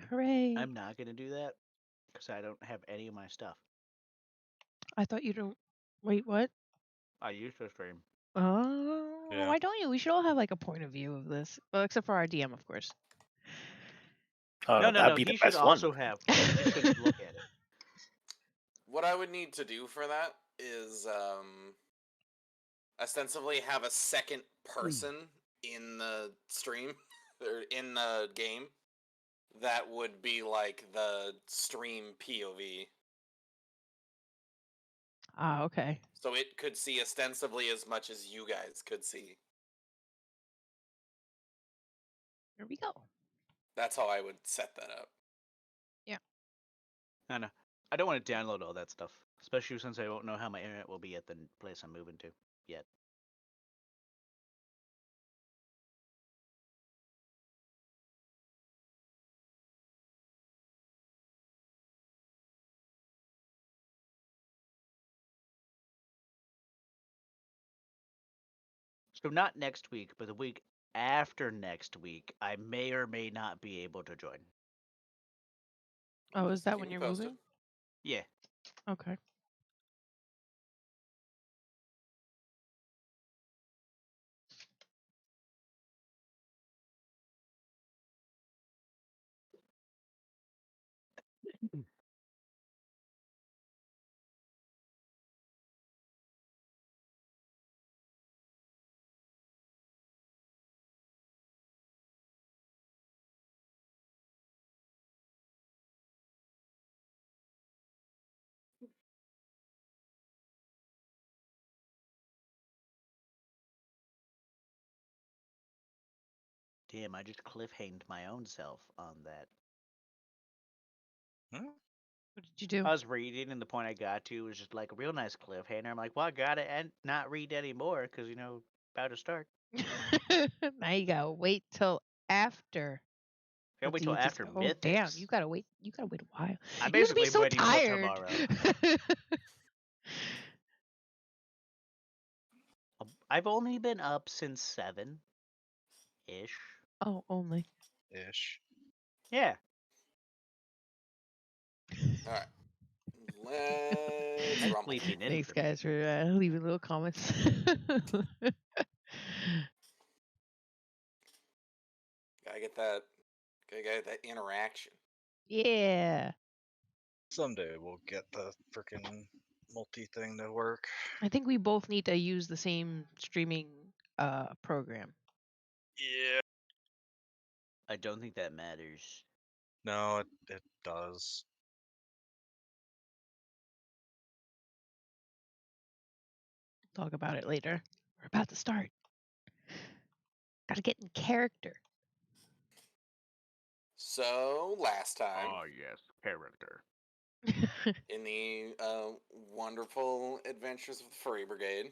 Hooray! I'm not gonna do that because I don't have any of my stuff. I thought you don't. Wait, what? I used to stream. Oh, Yeah. why don't you? We should all have like a point of view of this. Well, except for our DM, of course. No. That'd be He the should best one. also have one. He just shouldn't look at it. What I would need to do for that is ostensibly have a second person in the stream or in the game that would be like the stream POV. Ah, okay. So it could see ostensibly as much as you guys could see. Here we go. That's how I would set that up. No. I don't want to download all that stuff, especially since I won't know how my internet will be at the place I'm moving to yet. So not next week, but the week after next week, I may or may not be able to join. Oh, is that Keep when me you're posted. moving? Yeah. Okay. Damn, I just cliffhanged my own self on that. What did you do? I was reading, and the point I got to was just like a real nice cliffhanger. I'm like, well, I gotta not read anymore because about to start. Now you gotta wait till after. Gotta What wait do till you just after go? Oh, damn! Mythics. You gotta wait. You gotta wait a while. I'm You're gonna be basically so waiting till tired. tomorrow. I've only been up since 7-ish. Oh, only. Ish. Yeah. All right. Let's I'm rumble. sleeping in. Thanks, For me. guys, for leaving little comments. Gotta get that interaction. Yeah. Someday we'll get the freaking multi thing to work. I think we both need to use the same streaming program. Yeah. I don't think that matters. No, it does. Talk about it later. We're about to start. Gotta get in character. So last time Oh yes, character. in the wonderful adventures of the Furry Brigade,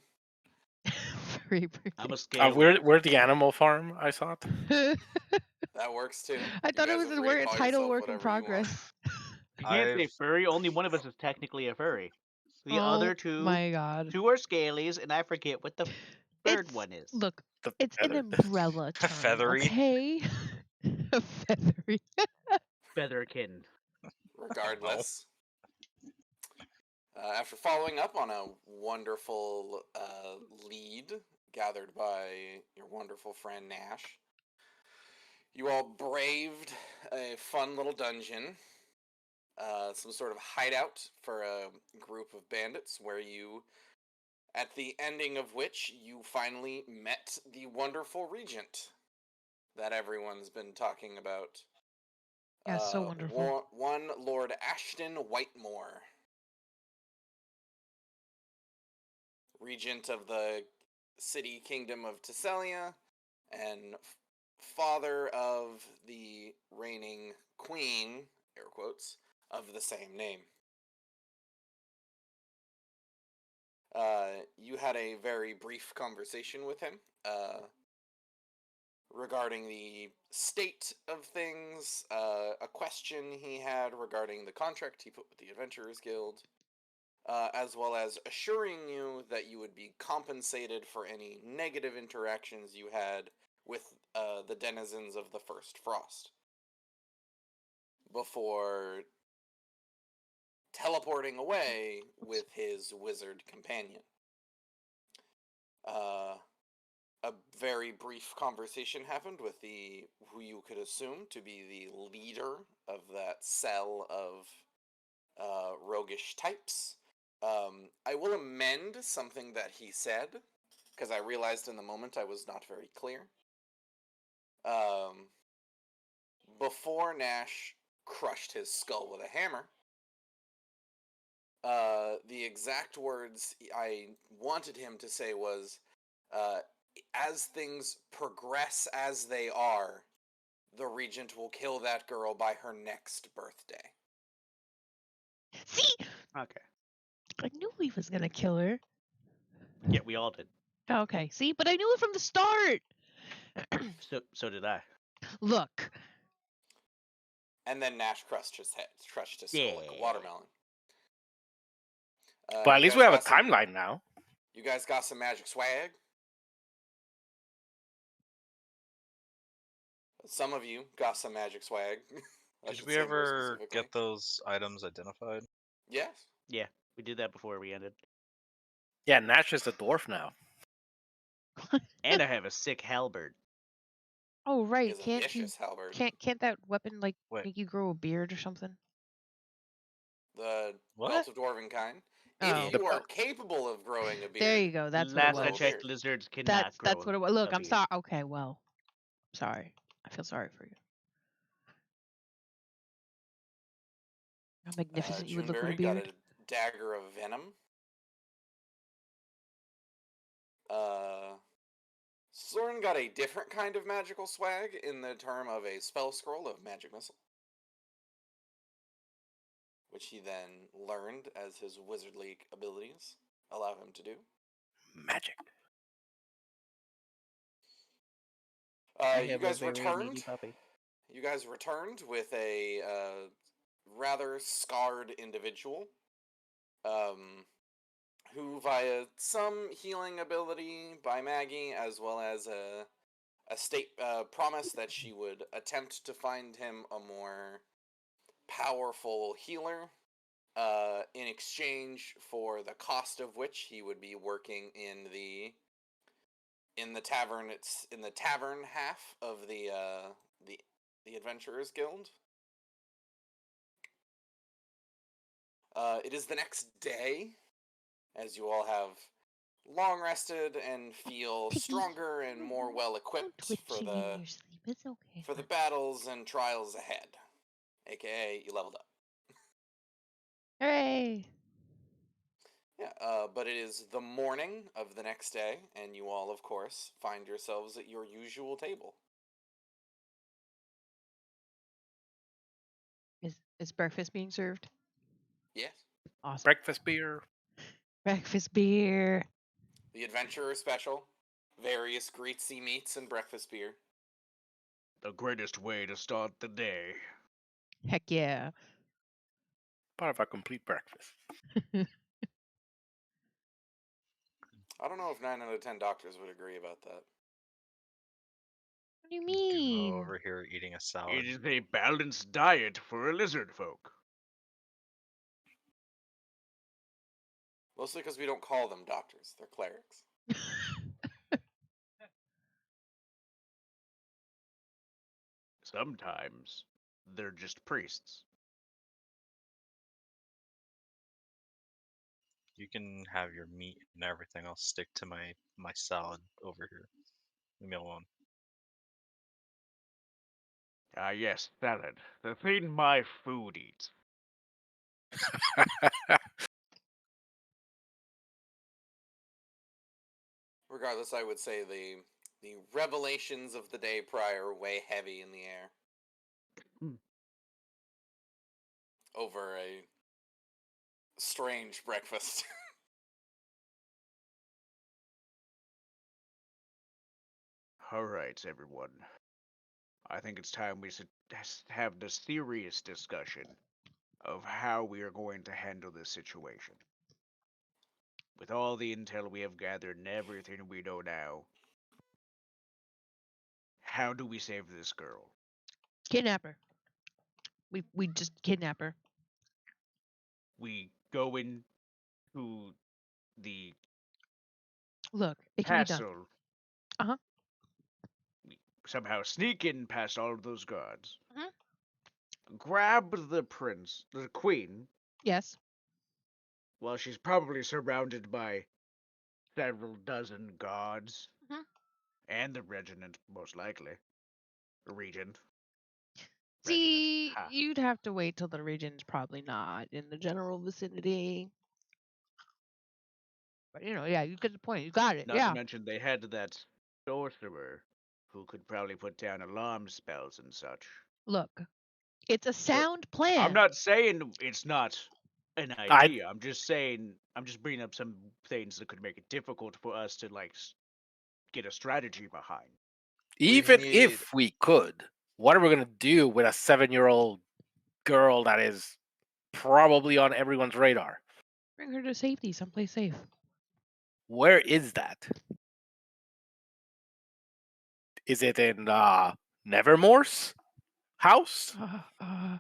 Very I'm a pretty. scale. We're the animal farm, I thought. that works too. I thought it was a a title work in progress. You can't say I've furry. Only one of us is technically a furry. The Oh other two my god. are scalies, and I forget what the third It's one is. look, The it's an feather. umbrella term, Feathery. okay? A feathery. Featherkin. Regardless, after following up on a wonderful lead gathered by your wonderful friend Nash, you all braved a fun little dungeon, some sort of hideout for a group of bandits, where you, at the ending of which, you finally met the wonderful regent that everyone's been talking about. Yeah, so wonderful. One Lord Ashton Whitemore, regent of the city kingdom of Tesselia, and father of the reigning queen, air quotes, of the same name. You had a very brief conversation with him regarding the state of things, a question he had regarding the contract he put with the Adventurers Guild, as well as assuring you that you would be compensated for any negative interactions you had with the denizens of the First Frost. before teleporting away with his wizard companion. A very brief conversation happened with who you could assume to be the leader of that cell of roguish types. I will amend something that he said, because I realized in the moment I was not very clear. Before Nash crushed his skull with a hammer, the exact words I wanted him to say was, as things progress as they are, the Regent will kill that girl by her next birthday. See, Okay. I knew he was gonna kill her. Yeah, we all did. Okay, see, but I knew it from the start. So did I. Look, And then Nash crushed his skull like a Yeah. watermelon. But at You least guys we have a got some- timeline now. You guys got some magic swag? Some of you got some magic swag. I Did should we say more ever specifically. get those items identified? Yes. Yeah, we did that before we ended. Yeah, Nash is a dwarf now. And I have a sick halberd. oh He right, has a can't you? vicious halberd. Can't that weapon like Wait. make you grow a beard or something? The What? belt of dwarven kind. Oh. If The you are belt. capable of growing a beard, There you go. That's what it Last was. I Grow a checked, beard. lizards cannot grow. That's what it was. Look, a I'm beard. sorry. Okay, well, sorry. I feel sorry for you. How magnificent you would look with a Juneberry got beard. a dagger of venom. Soren got a different kind of magical swag in the term of a spell scroll of magic missile, which he then learned as his wizardly abilities allow him to do. Magic. You guys returned. You guys returned with a rather scarred individual, who, via some healing ability by Maggie, as well as a state promise that she would attempt to find him a more powerful healer, in exchange for the cost of which he would be working in the tavern. It's in the tavern half of the Adventurers Guild. It is the next day, as you all have long rested and feel Piggy, stronger and more well Don't equipped twitch for in the your sleep. It's okay. for the battles and trials ahead. AKA, you leveled up. Hooray! Yeah, but it is the morning of the next day, and you all, of course, find yourselves at your usual table. Is breakfast being served? Yes. Awesome. Breakfast beer. Breakfast beer. The Adventurer Special. Various greasy meats and breakfast beer. The greatest way to start the day. Heck yeah. Part of our complete breakfast. I don't know if 9 out of 10 doctors would agree about that. What do you Duo mean? over here eating a salad. It is a balanced diet for a lizard folk. Mostly because we don't call them doctors, they're clerics. Sometimes they're just priests. You can have your meat and everything. I'll stick to my salad over here. Leave me alone. Ah, yes, salad. The thing my food eats. Regardless, I would say the revelations of the day prior weigh heavy in the air. Over a strange breakfast. All right, everyone. I think it's time we should have the serious discussion of how we are going to handle this situation. With all the intel we have gathered and everything we know now, how do we save this girl? Kidnapper. We just kidnap her. We go into the Look, it can be done. castle. Uh-huh. We somehow sneak in past all of those guards. Mhm. Grab the queen, Yes. while she's probably surrounded by several dozen guards. Mhm. And the regiment, most likely. Regent. Regiment. See, Ha. you'd have to wait till the region's probably not in the general vicinity. But yeah, you get the point. You got it. Not to Yeah. mention they had that sorcerer who could probably put down alarm spells and such. Look, it's a So sound I'm plan. not saying it's not an I idea. I'm just bringing up some things that could make it difficult for us to get a strategy behind. even need- if we could, what are we gonna do with a 7-year-old girl that is probably on everyone's radar? Bring her to safety, someplace safe. Where is that? Is it in Nevermore's house? I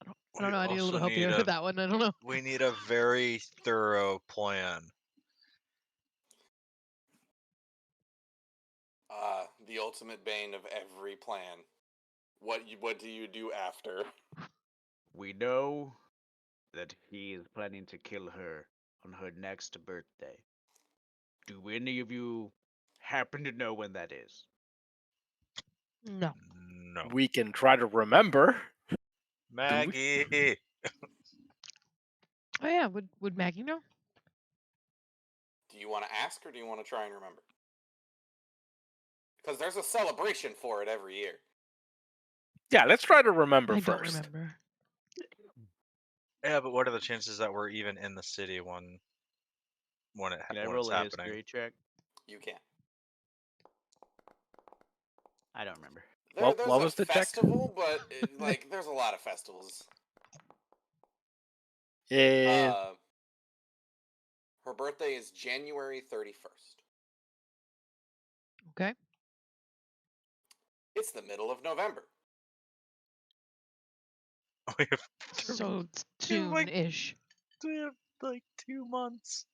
don't We know. I need a little also help need here a with that one. I don't know. we need a very thorough plan. The ultimate bane of every plan. What do you do after? We know that he is planning to kill her on her next birthday. Do any of you happen to know when that is? No. No, We can try to remember. Maggie. Oh yeah. Would Maggie know? Do you want to ask or do you want to try and remember? Because there's a celebration for it every year. Yeah, let's try to remember I don't first. remember. Yeah, but what are the chances that we're even in the city when Can I when roll it's a happening? history check? You can. I don't remember. There's What a was the check? festival, but there's a lot of festivals. Eh, Her birthday is January 31st. Okay. It's the middle of November. We have So it's we have like soon-ish. we have like 2 months.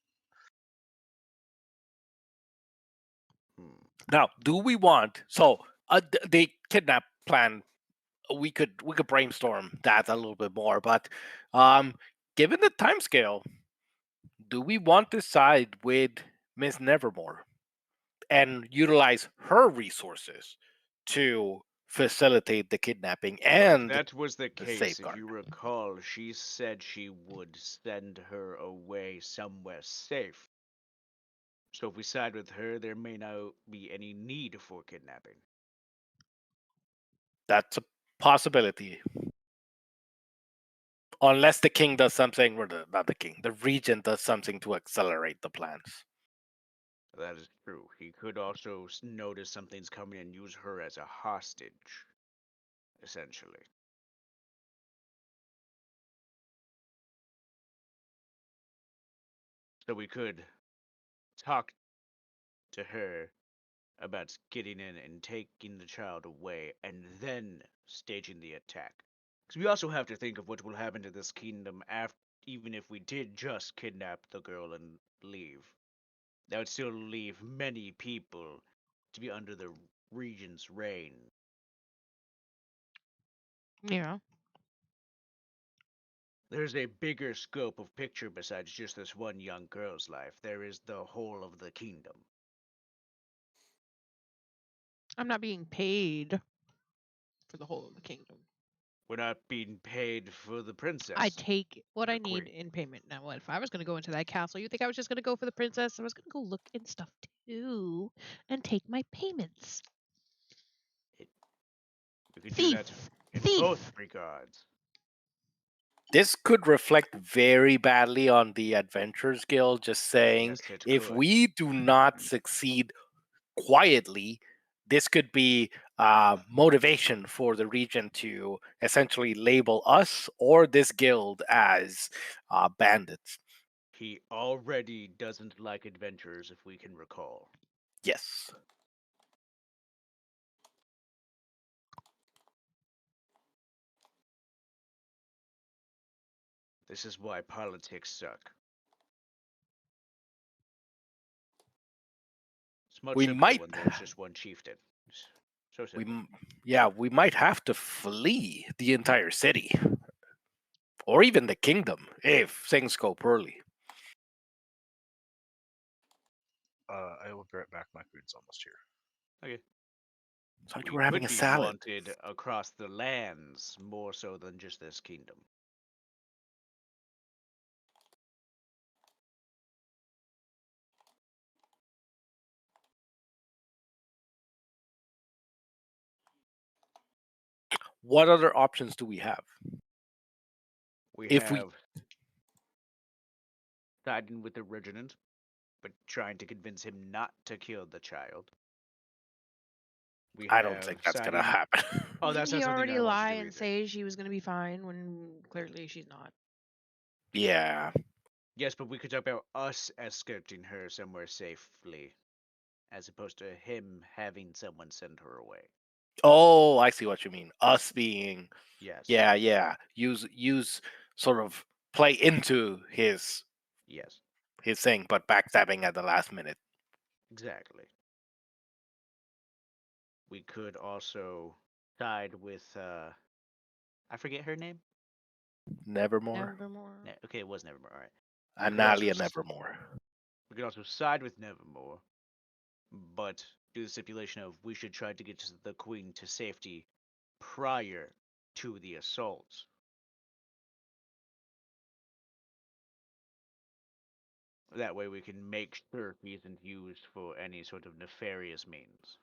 Now, do we want the kidnap plan? We could brainstorm that a little bit more, but given the time scale, do we want to side with Miss Nevermore and utilize her resources to facilitate the kidnapping Well, if and that was the the case, if safeguard? you recall, she said she would send her away somewhere safe. So if we side with her, there may not be any need for kidnapping. That's a possibility. Unless the king does something, or not the king, the regent does something to accelerate the plans. That is true. He could also notice something's coming and use her as a hostage, essentially. So we could talk to her about getting in and taking the child away and then staging the attack. Because we also have to think of what will happen to this kingdom after, even if we did just kidnap the girl and leave. That would still leave many people to be under the regent's reign. Yeah. There's a bigger scope of picture besides just this one young girl's life. There is the whole of the kingdom. I'm not being paid for the whole of the kingdom. We're not being paid for the princess. I take what The I need queen. in payment. Now, what if I was going to go into that castle? You think I was just going to go for the princess? I was going to go look and stuff too, and take my payments. We could do Thief, that in thief. both regards. This could reflect very badly on the Adventurers Guild, just saying Yes, it if could. we do not succeed quietly, this could be motivation for the regent to essentially label us or this guild as bandits. He already doesn't like adventurers, if we can recall. Yes. This is why politics suck. It's much We simpler might, when there's just one chieftain. It's so we, simple. yeah, we might have to flee the entire city, or even the kingdom, if things go poorly. I will be right back. My food's almost here. Okay. Thought you We were having could a be salad. wanted across the lands more so than just this kingdom. What other options do we have? We If we, have siding with the Reginald, but trying to convince him not to kill the child. We I don't have think that's gonna siding. happen. Oh, that's Didn't he not something already I want to lie do and either. say she was going to be fine when clearly she's not? Yeah. Yes, but we could talk about us escorting her somewhere safely, as opposed to him having someone send her away. Oh, I see what you mean. Us being, Yes. yeah. Use sort of play into his Yes. thing, but backstabbing at the last minute. Exactly. We could also side with I forget her name. Nevermore. Nevermore. Okay, it was Nevermore. All right. Analia Nevermore. We could also side with Nevermore, but do the stipulation of we should try to get the queen to safety prior to the assault. That way we can make sure he isn't used for any sort of nefarious means.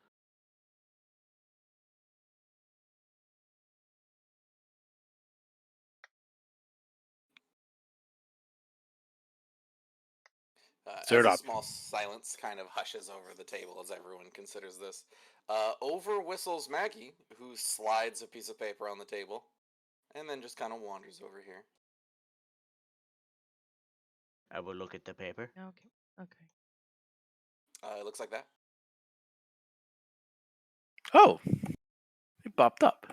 Third As a option. small silence kind of hushes over the table as everyone considers this, over whistles Maggie, who slides a piece of paper on the table, and then just kind of wanders over here. I will look at the paper. Okay. Okay. It looks like that. Oh, it popped up.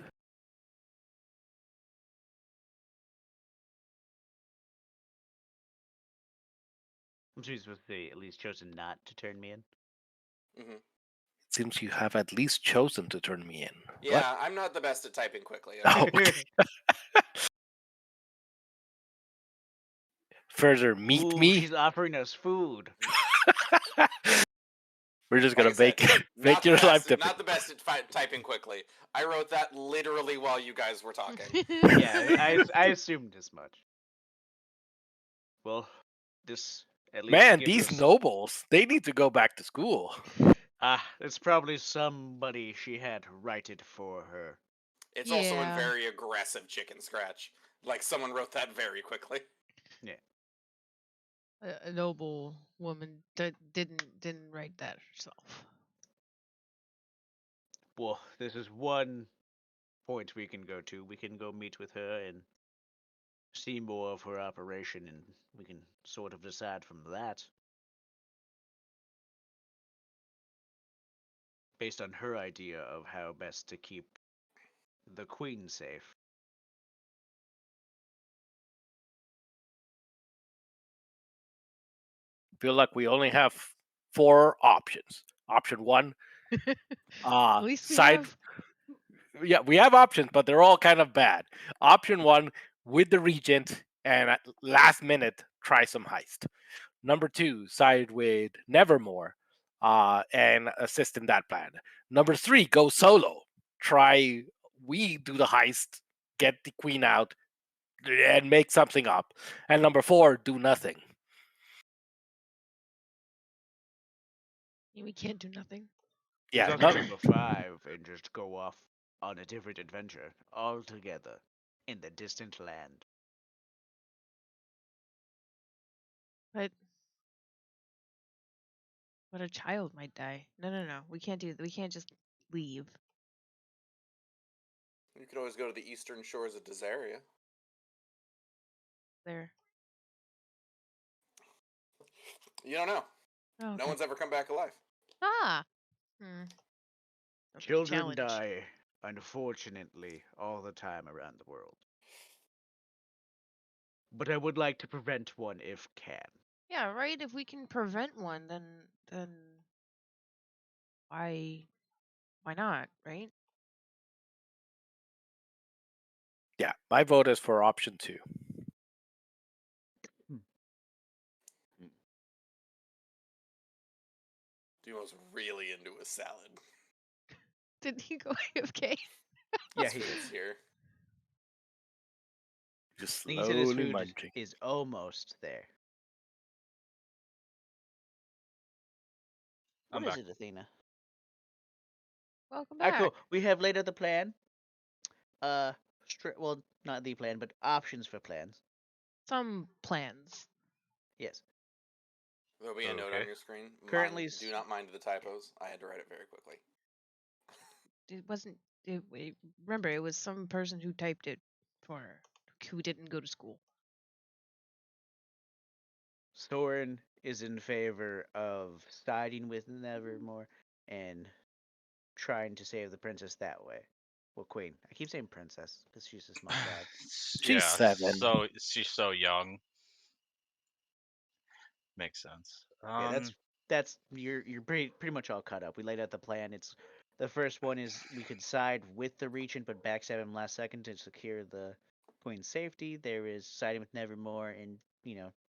I'm supposed to say at least chosen not to turn me in. Hmm. Seems you have at least chosen to turn me in. What? Yeah, I'm not the best at typing quickly. Oh, Okay? okay. Further, meet Ooh, me. she's offering us food. We're just Like gonna I said, make your life difficult. not the best at typing quickly. I wrote that literally while you guys were talking. Yeah, I assumed as much. Well, this at least Man, gives these us. nobles, they need to go back to school. It's probably somebody she had righted for her. It's also in Yeah. very aggressive chicken scratch. Like someone wrote that very quickly. Yeah. A noble woman didn't write that herself. Well, this is one point we can go to. We can go meet with her and see more of her operation, and we can sort of decide from that, based on her idea of how best to keep the queen safe. Feel like we only have 4 options. Option 1, At least we side. have. Yeah, we have options, but they're all kind of bad. Option 1, with the regent, and at last minute try some heist. Number 2, side with Nevermore, and assist in that plan. Number 3, go solo. Try we do the heist, get the queen out, and make something up. And number 4, do nothing. We can't do nothing. There's Yeah, also no, number 5, and just go off on a different adventure altogether in the distant land. But a child might die. No. We can't do. We can't just leave. You could always go to the eastern shores of Desaria. There. You don't know. Oh, okay. No one's ever come back alive. Ah. Hmm. That's a Children challenge. die, unfortunately, all the time around the world. but I would like to prevent one if can. Yeah, right. If we can prevent one, then why not, right? Yeah, my vote is for option 2. Dumo's really into his salad. Did he go AFK? Yeah, His he did. food's here. Just I think he said his slowly food munching. is almost there. I'm What is back. it, Athena? Welcome Alright, back. cool. We have laid out the plan. Well, not the plan, but options for plans. Some plans. Yes. There'll be a note on Okay. your screen. Currently Do not mind the typos. I had to write it very quickly. It wasn't. Remember, it was some person who typed it for who didn't go to school. Soren is in favor of siding with Nevermore and trying to save the princess that way. Well, queen. I keep saying princess because she's a small child. She's Yeah, 7. so she's so young. Makes sense. Yeah, that's you're pretty much all caught up. We laid out the plan. It's the first one is we could side with the Regent but backstab him last second to secure the queen's safety. There is siding with Nevermore and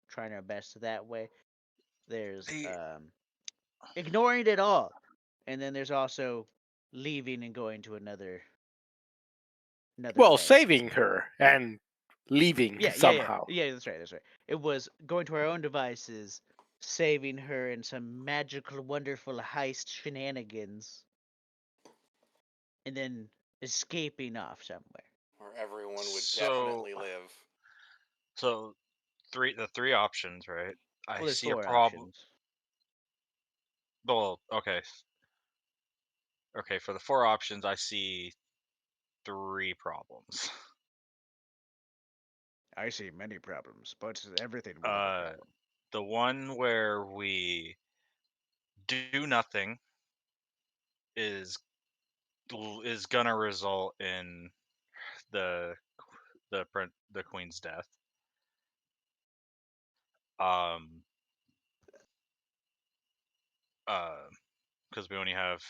trying our best that way. There's the ignoring it all, and then there's also leaving and going to another Well, way. saving her and leaving somehow. Yeah. That's right. It was going to our own devices, saving her in some magical, wonderful heist shenanigans, and then escaping off somewhere. Where everyone would so definitely live. so the three options, right? I Well, there's see a 4 problem. options. Well, okay. Okay, for the 4 options, I see 3 problems. I see many problems, but everything will have a Uh, problem. the one where we do nothing is gonna result in the the queen's death. Um, because we only have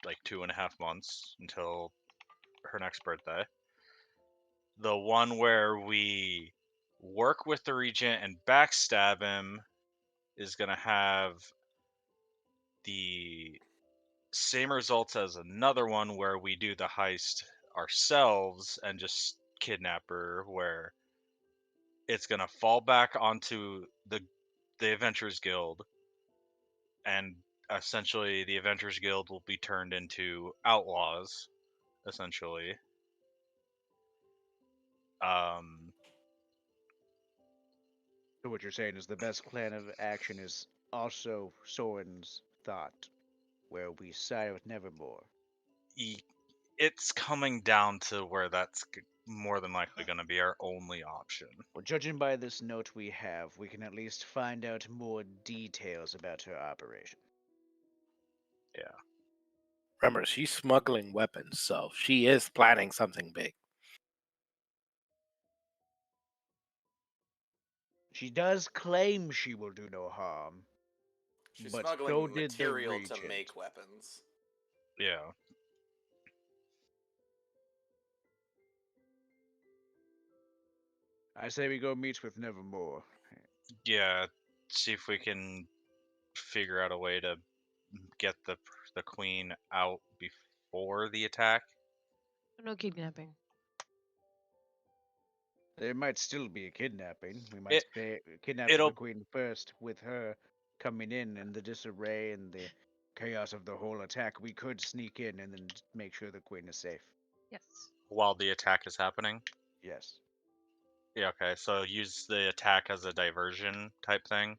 like 2.5 months until her next birthday. The one where we work with the regent and backstab him is gonna have the same results as another one where we do the heist ourselves and just kidnap her, where it's gonna fall back onto the Adventurers Guild, and essentially the Adventurers Guild will be turned into outlaws, essentially. Um, So what you're saying is the best plan of action is also Soren's thought, where we side with Nevermore. it's coming down to where that's more than likely going to be our only option. Well, judging by this note we have, we can at least find out more details about her operation. Yeah. Remember, she's smuggling weapons, so she is planning something big. She does claim she will do no harm, She's but so smuggling did the material to Regent. make weapons. Yeah. I say we go meet with Nevermore. Yeah. See if we can figure out a way to get the queen out before the attack. No kidnapping. There might still be a kidnapping. We might It kidnap the it'll queen first, with her coming in and the disarray and the chaos of the whole attack. We could sneak in and then make sure the queen is safe. Yes. while the attack is happening. Yes. Yeah. Okay. So use the attack as a diversion type thing.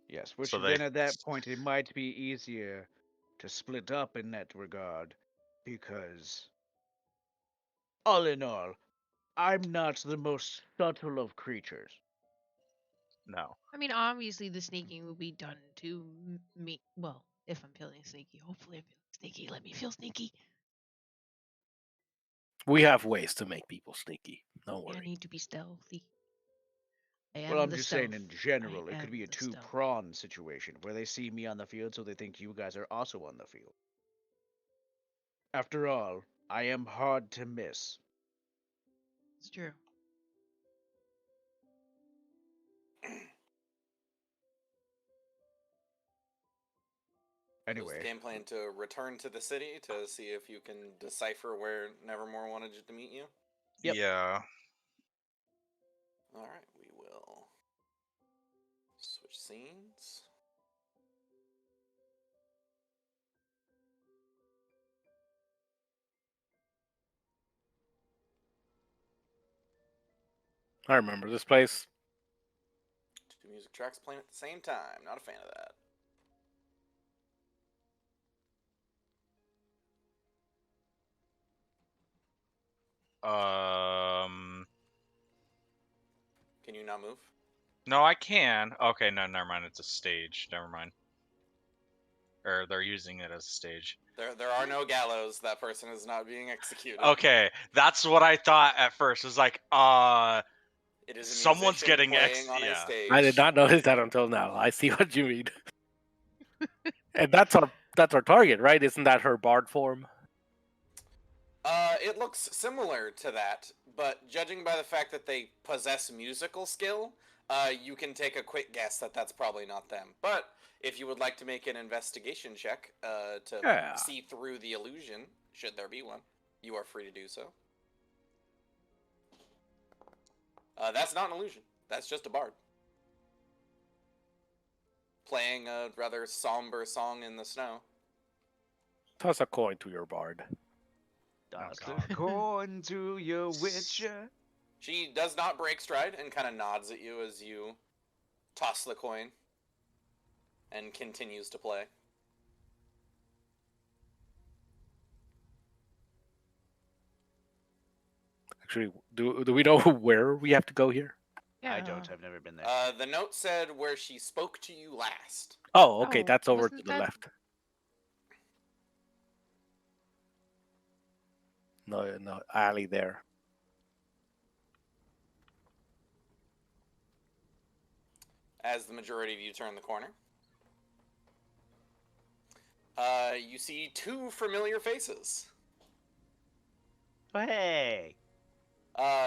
Yes, which So they then at that point it might be easier to split up in that regard, because all in all, I'm not the most subtle of creatures. no. I mean, obviously the sneaking will be done to me. Well, if I'm feeling sneaky, hopefully I'm feeling sneaky. Let me feel sneaky. We have ways to make people sneaky. Don't I worry. need to be stealthy. I Well, am I'm the just saying stealth. in general, I it could am be a the stealth. two-pronged situation where they see me on the field, so they think you guys are also on the field. After all, I am hard to miss. It's true. Is the Anyway, game plan to return to the city to see if you can decipher where Nevermore wanted to meet you? Yep. Yeah. All right, we will switch scenes. I remember this place. Two music tracks playing at the same time. Not a fan of that. Um. Can you not move? No, I can. Okay, no, never mind. It's a stage. Never mind. Or they're using it as a stage. There are no gallows. That person is not being executed. Okay, that's what I thought at first. It was like, It is a someone's musician getting playing on a yeah. stage. I did not notice that until now. I see what you mean. And that's our target, right? Isn't that her bard form? It looks similar to that, but judging by the fact that they possess musical skill, you can take a quick guess that that's probably not them. But if you would like to make an investigation check to Yeah. see through the illusion, should there be one, you are free to do so. That's not an illusion. That's just a bard playing a rather somber song in the snow. Toss a coin to your bard. toss God. a coin to your witcher. She does not break stride and kind of nods at you as you toss the coin and continues to play. Actually, do we know where we have to go here? Yeah. I don't. I've never been there. The note said where she spoke to you last. Oh, okay, Oh, that's over to wasn't the that- left. No, alley there. As the majority of you turn the corner, you see two familiar faces. Hey!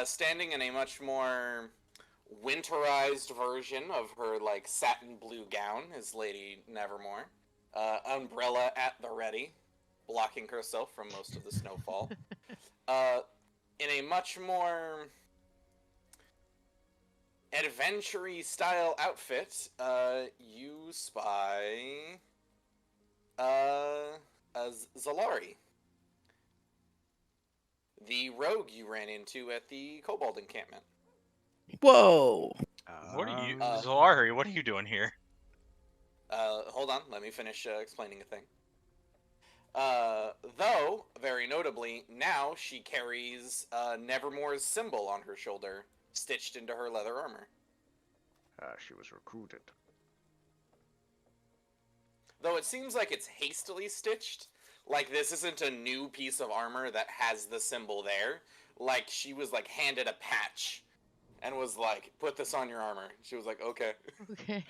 Standing in a much more winterized version of her like satin blue gown is Lady Nevermore. Umbrella at the ready, blocking herself from most of the snowfall. In a much more adventure-y style outfit, you spy Zalari, the rogue you ran into at the Kobold encampment. Whoa! What are you, Uh, Zolari? What are you doing here? Hold on, let me finish explaining a thing. Though, very notably, now she carries Nevermore's symbol on her shoulder, stitched into her leather armor. She was recruited. Though it seems like it's hastily stitched, like this isn't a new piece of armor that has the symbol there. Like she was like handed a patch and was like, "Put this on your armor." She was like, "Okay." Okay.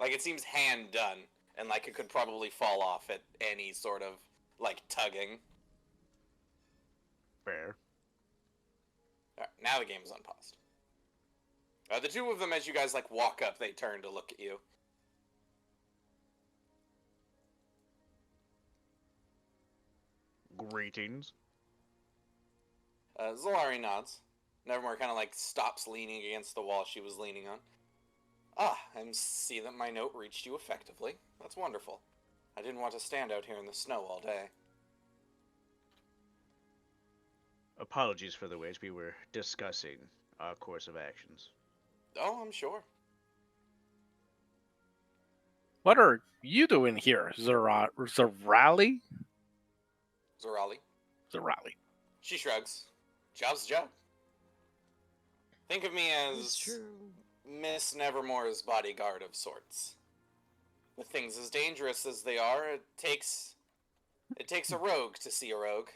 Like it seems hand done, and like it could probably fall off at any sort of like tugging. Fair. All right, now the game is unpaused. The two of them, as you guys like walk up, they turn to look at you. Greetings. Zolari nods. Nevermore kind of like stops leaning against the wall she was leaning on. Ah, I see that my note reached you effectively. That's wonderful. I didn't want to stand out here in the snow all day. Apologies for the wait. We were discussing our course of actions. Oh, I'm sure. What are you doing here, Zerali? Zorali. Zerali. She shrugs. Job's a job. Think of me It's as true. Miss Nevermore's bodyguard of sorts. With things as dangerous as they are, it takes a rogue to see a rogue.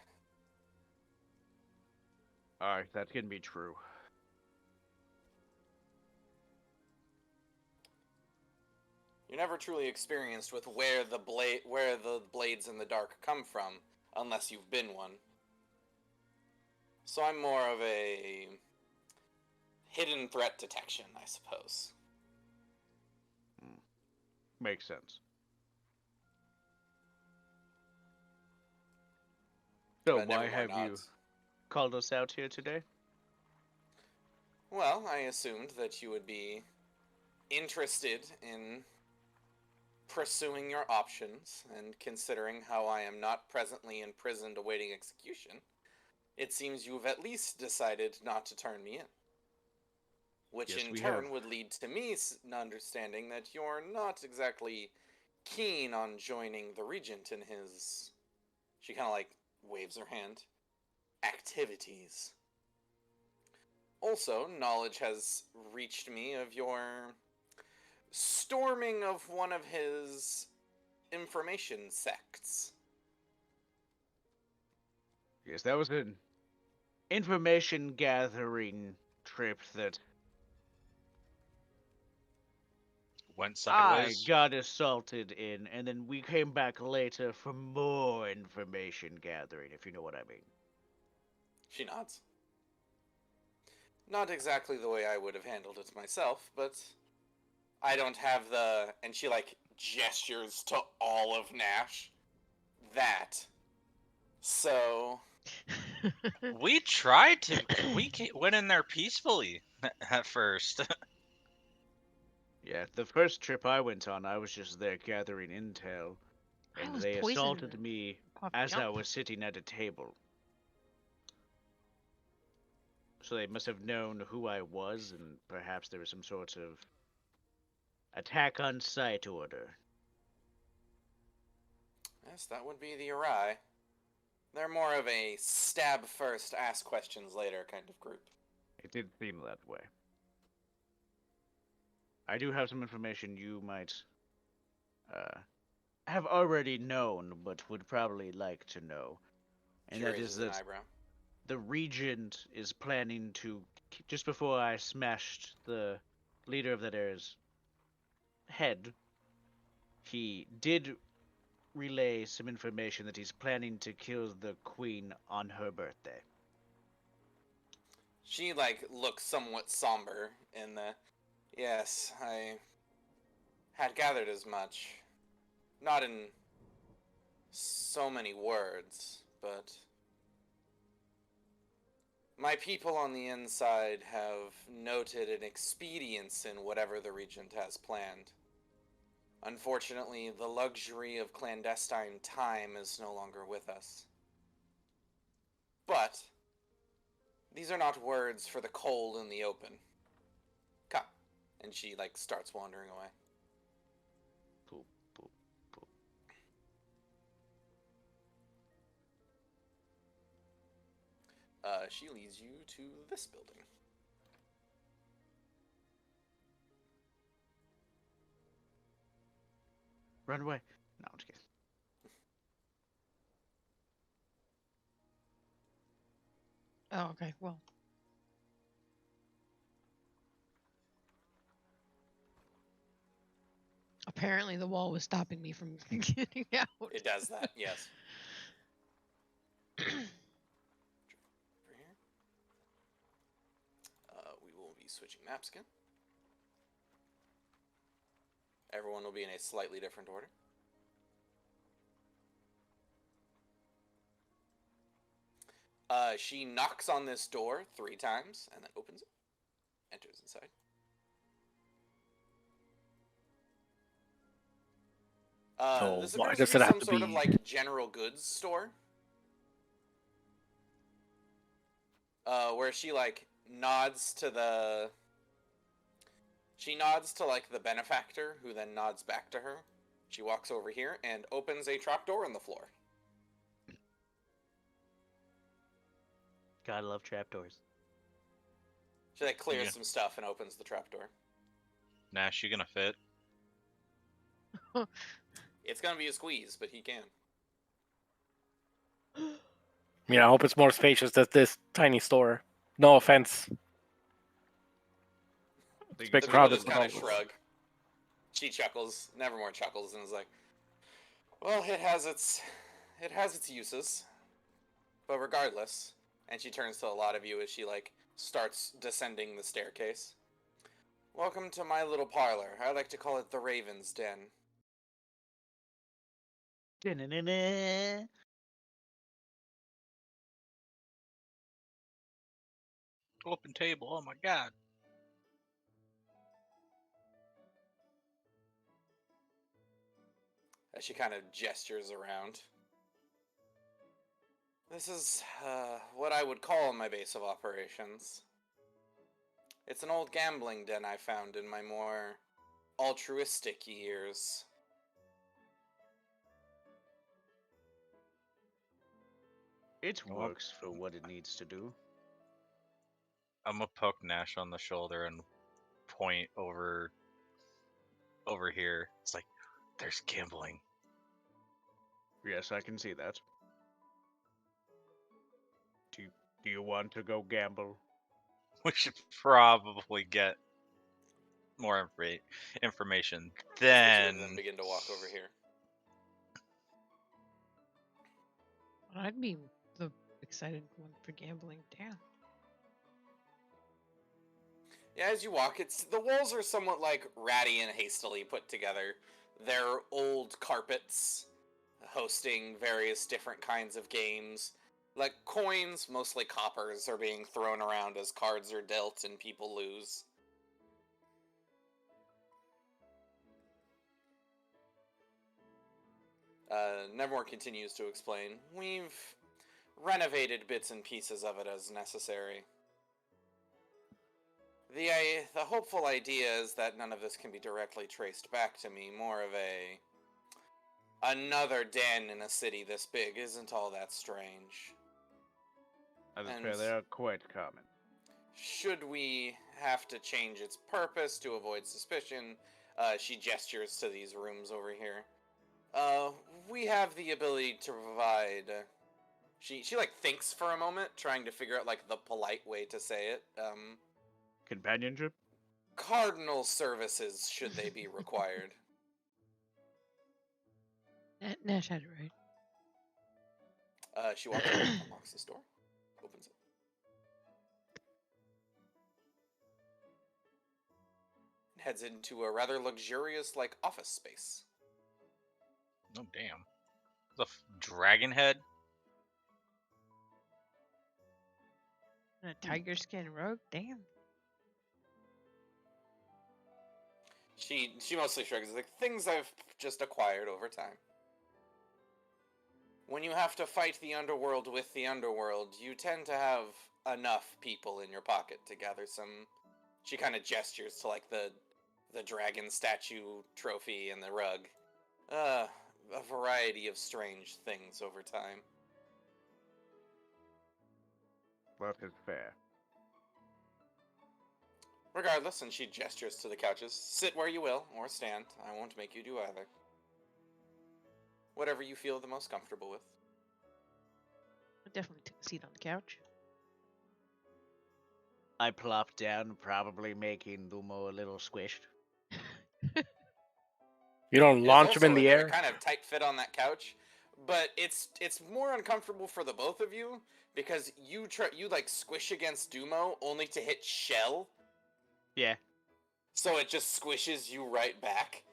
That can be true. You're never truly experienced with where the blades in the dark come from, unless you've been one. So I'm more of a hidden threat detection, I suppose. Makes sense. So But why never more have you nods. called us out here today? Well, I assumed that you would be interested in pursuing your options and considering how I am not presently imprisoned awaiting execution. It seems you've at least decided not to turn me in. Which Yes, in we turn have. would lead to me understanding that you're not exactly keen on joining the Regent in his... She kind of like waves her hand. Activities. Also, knowledge has reached me of your storming of one of his information sects. Yes, that was an information gathering trip that Went I sideways. got assaulted in, and then we came back later for more information gathering, if you know what I mean. She nods. Not exactly the way I would have handled it myself, but I don't have the... And she, like, gestures to all of Nash. That. So... We tried to. Went in there peacefully at first. Yeah, the first trip I went on, I was just there gathering intel, I and was they poisoned assaulted and me puffing as I up. was sitting at a table. So they must have known who I was, and perhaps there was some sort of attack on sight order. Yes, that would be the awry. They're more of a stab first, ask questions later kind of group. It did seem that way. I do have some information you might uh, have already known, but would probably like to know. And She that is raises an that eyebrow. the Regent is planning to, just before I smashed the leader of that area's head, he did relay some information that he's planning to kill the Queen on her birthday. She, like, looks somewhat somber in the... Yes, I had gathered as much. Not in so many words, but... My people on the inside have noted an expedience in whatever the Regent has planned. Unfortunately, the luxury of clandestine time is no longer with us. But these are not words for the cold in the open. Come. And she, like, starts wandering away. Poop, poop, poop. She leads you to this building. Run away. No, I'm just kidding. Oh, okay. Well, apparently the wall was stopping me from getting out. It does that, yes. Over here. We will be switching maps again. Everyone will be in a slightly different order. She knocks on this door 3 times and then opens it. Enters inside. So This why appears to does be it have some to sort of be? like general goods store. Where she like nods to the... She nods to like the benefactor, who then nods back to her. She walks over here and opens a trapdoor in the floor. Gotta love trapdoors. She like clears Yeah. some stuff and opens the trapdoor. Nash, you gonna fit? It's gonna be a squeeze, but he can. I mean, I hope it's more spacious than this tiny store. No offense. I It's think big The it's people crowded, just but kind of also... shrug. She chuckles. Nevermore chuckles and is like, "Well, it has its uses, but regardless." And she turns to a lot of you as she like starts descending the staircase. "Welcome to my little parlor. I like to call it the Raven's Den." Da-na-na-na. Open table. Oh my god. As she kind of gestures around. "This is what I would call my base of operations. It's an old gambling den I found in my more altruistic years." It Well, works for what it needs to do. I'm gonna poke Nash on the shoulder and point over here. It's like there's gambling. Yes, I can see that. Do you want to go gamble? We should probably get more information. As the two of them Then begin to walk over here. I'd be the excited one for gambling. Damn. Yeah, as you walk, the walls are somewhat like ratty and hastily put together. They're old carpets, hosting various different kinds of games. Like coins, mostly coppers, are being thrown around as cards are dealt and people lose. Nevermore continues to explain. "We've renovated bits and pieces of it as necessary. The hopeful idea is that none of this can be directly traced back to me. More of another den in a city this big isn't all that strange. As it's And fair, they are quite common. should we have to change its purpose to avoid suspicion," she gestures to these rooms over here, "we have the ability to provide." She like thinks for a moment, trying to figure out like the polite way to say it. Companionship? Cardinal services, should they be required. Nash had it right. She walks over, unlocks this door, opens it. Heads into a rather luxurious, like, office space. oh damn, the dragon head. And a tiger skin rug. Damn. She mostly shrugs, like, "Things I've just acquired over time. When you have to fight the underworld with the underworld, you tend to have enough people in your pocket to gather some." She kind of gestures to like the dragon statue trophy and the rug. A variety of strange things over time. That is fair. Regardless, and she gestures to the couches. "Sit where you will, or stand. I won't make you do either. Whatever you feel the most comfortable with." I definitely took a seat on the couch. I plop down, probably making Lumo a little squished. You don't It is launch him also in the a air. kind of tight fit on that couch, but it's more uncomfortable for the both of you because you like squish against Dumo only to hit shell, Yeah. so it just squishes you right back.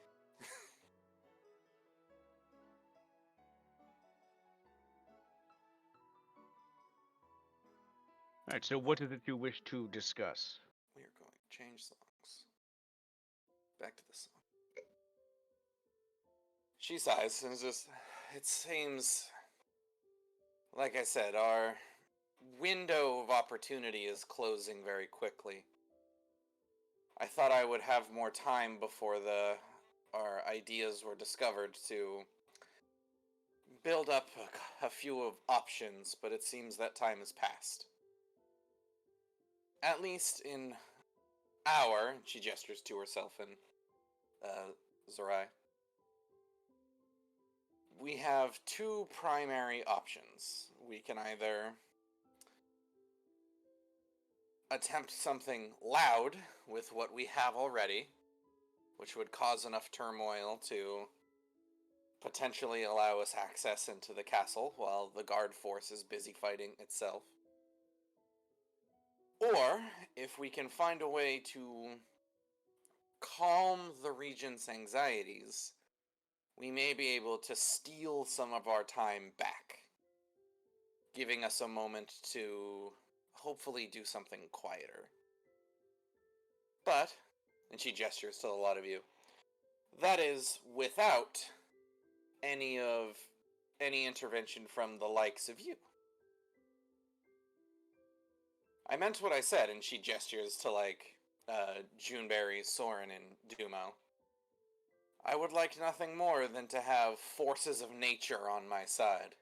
Alright, so what is it you wish to discuss? We are going to change songs. Back to the song. She sighs and is just, "It seems, like I said, our window of opportunity is closing very quickly. I thought I would have more time before our ideas were discovered to build up a few of options, but it seems that time has passed. At least in our," she gestures to herself and Zorai, "we have two primary options. We can either attempt something loud with what we have already, which would cause enough turmoil to potentially allow us access into the castle while the guard force is busy fighting itself. Or, if we can find a way to calm the regent's anxieties, we may be able to steal some of our time back, giving us a moment to hopefully do something quieter. But, and she gestures to a lot of you, that is without any intervention from the likes of you. I meant what I said, and she gestures to, Juneberry, Soren, and Dumo. I would like nothing more than to have forces of nature on my side.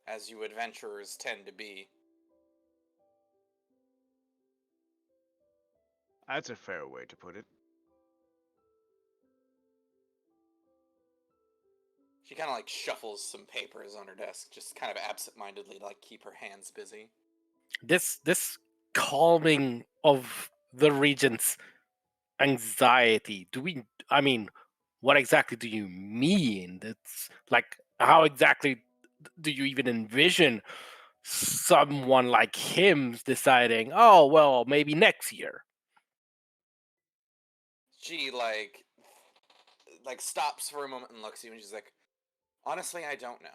As you adventurers tend to be. That's a fair way to put it. She kind of shuffles some papers on her desk, just kind of absent-mindedly to keep her hands busy. This calming of the regent's anxiety. I mean, what exactly do you mean? It's how exactly do you even envision someone like him deciding, oh well, maybe next year? She stops for a moment and looks at you, and she's like, honestly, I don't know.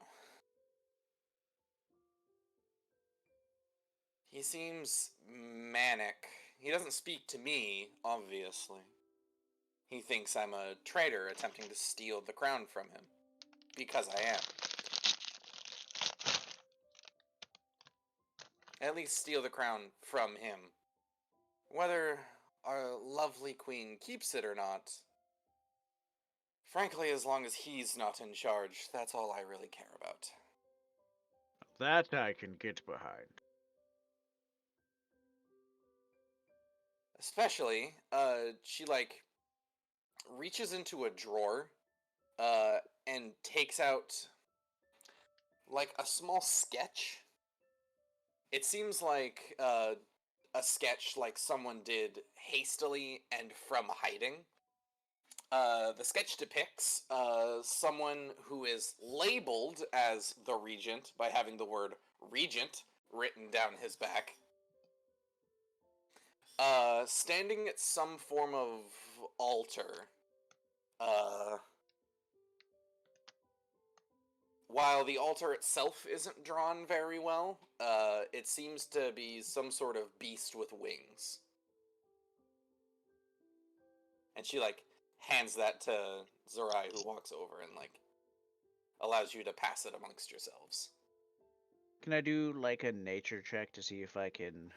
He seems manic. He doesn't speak to me, obviously. He thinks I'm a traitor attempting to steal the crown from him. Because I am. At least steal the crown from him. Whether our lovely queen keeps it or not, frankly, as long as he's not in charge, that's all I really care about. That I can get behind. Especially, she reaches into a drawer, and takes out a small sketch. It seems like a sketch someone did hastily and from hiding. The sketch depicts someone who is labeled as the regent by having the word regent written down his back. Standing at some form of altar. While the altar itself isn't drawn very well, it seems to be some sort of beast with wings. And she hands that to Zerai, who walks over and allows you to pass it amongst yourselves. Can I do a nature check to see if I can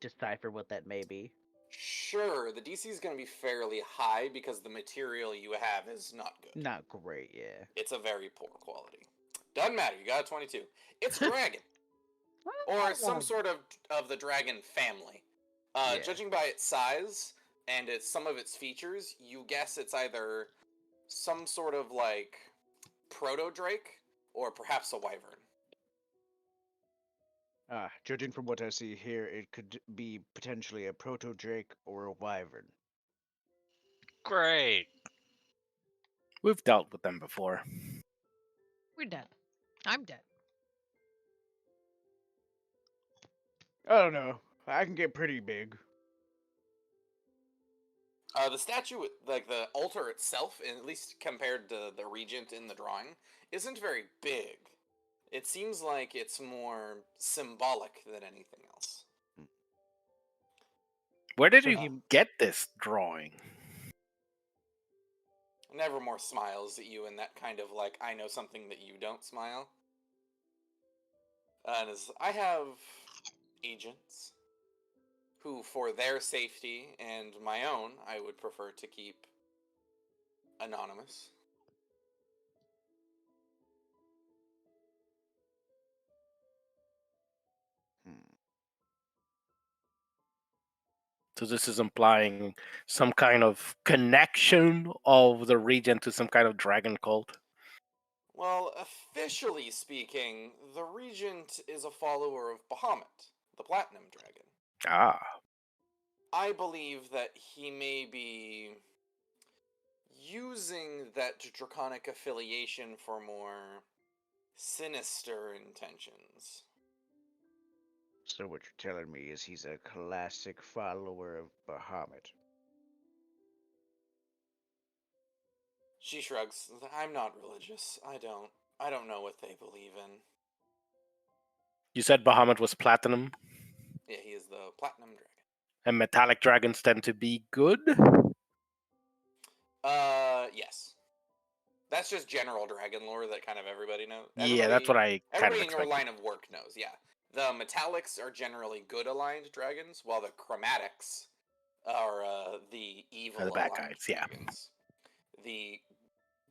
decipher what that may be? Sure, the DC is going to be fairly high because the material you have is not good. Not great, yeah. It's a very poor quality. Doesn't matter, you got a 22. It's a dragon. Or some sort of the dragon family. Yeah. Judging by its size and some of its features, you guess it's either some sort of proto-drake or perhaps a wyvern. Judging from what I see here, it could be potentially a proto-drake or a wyvern. Great. We've dealt with them before. We're dead. I'm dead. I don't know. I can get pretty big. The statue, the altar itself, at least compared to the regent in the drawing, isn't very big. It seems like it's more symbolic than anything else. Where did So you get this drawing? Nevermore smiles at you in that kind of I know something that you don't smile. And I have agents who, for their safety and my own, I would prefer to keep anonymous. So this is implying some kind of connection of the regent to some kind of dragon cult? Well, officially speaking, the regent is a follower of Bahamut, the platinum dragon. Ah. I believe that he may be using that draconic affiliation for more sinister intentions. So what you're telling me is he's a classic follower of Bahamut. She shrugs. I'm not religious. I don't know what they believe in. You said Bahamut was platinum, Yeah, he is the platinum dragon. and metallic dragons tend to be good. Yes. That's just general dragon lore that kind of everybody knows. Yeah, that's what I kind of Everybody in your expected. line of work knows, yeah. The metallics are generally good aligned dragons, while the chromatics are the evil The bad aligned guys, yeah. dragons. The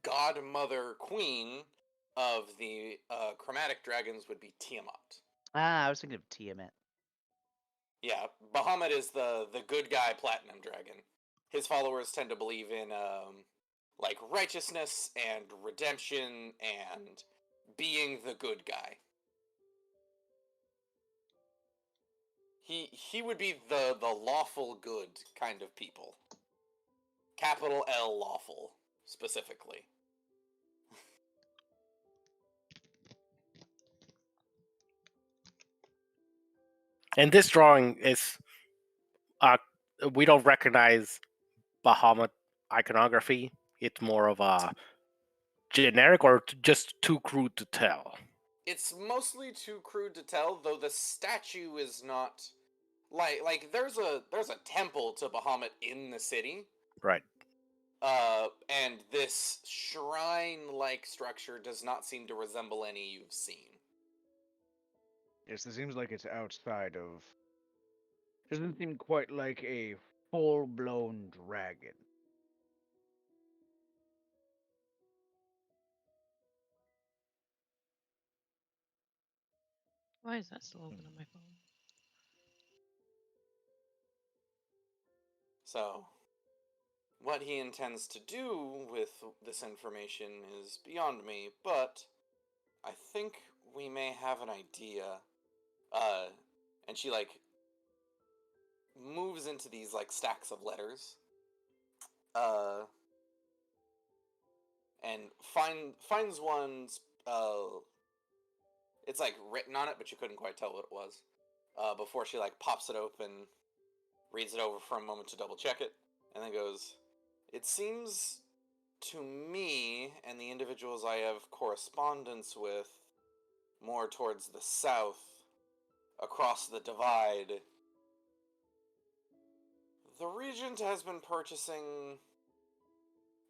godmother queen of the chromatic dragons would be Tiamat. Ah, I was thinking of Tiamat. Yeah, Bahamut is the good guy platinum dragon. His followers tend to believe in like righteousness and redemption and being the good guy. He would be the lawful good kind of people. Capital L lawful specifically. And this drawing is, we don't recognize Bahamut iconography. It's more of a generic or just too crude to tell. It's mostly too crude to tell, though the statue is not like there's a temple to Bahamut in the city. Right. And this shrine-like structure does not seem to resemble any you've seen. Yes, it seems like it's outside of. Doesn't seem quite like a full-blown dragon. Why is that still open on my phone? So, what he intends to do with this information is beyond me, but I think we may have an idea. And she like moves into these like stacks of letters. And finds one. It's like written on it, but you couldn't quite tell what it was. Before she like pops it open, reads it over for a moment to double check it, and then goes, "It seems to me and the individuals I have correspondence with more towards the south, across the divide, the regent has been purchasing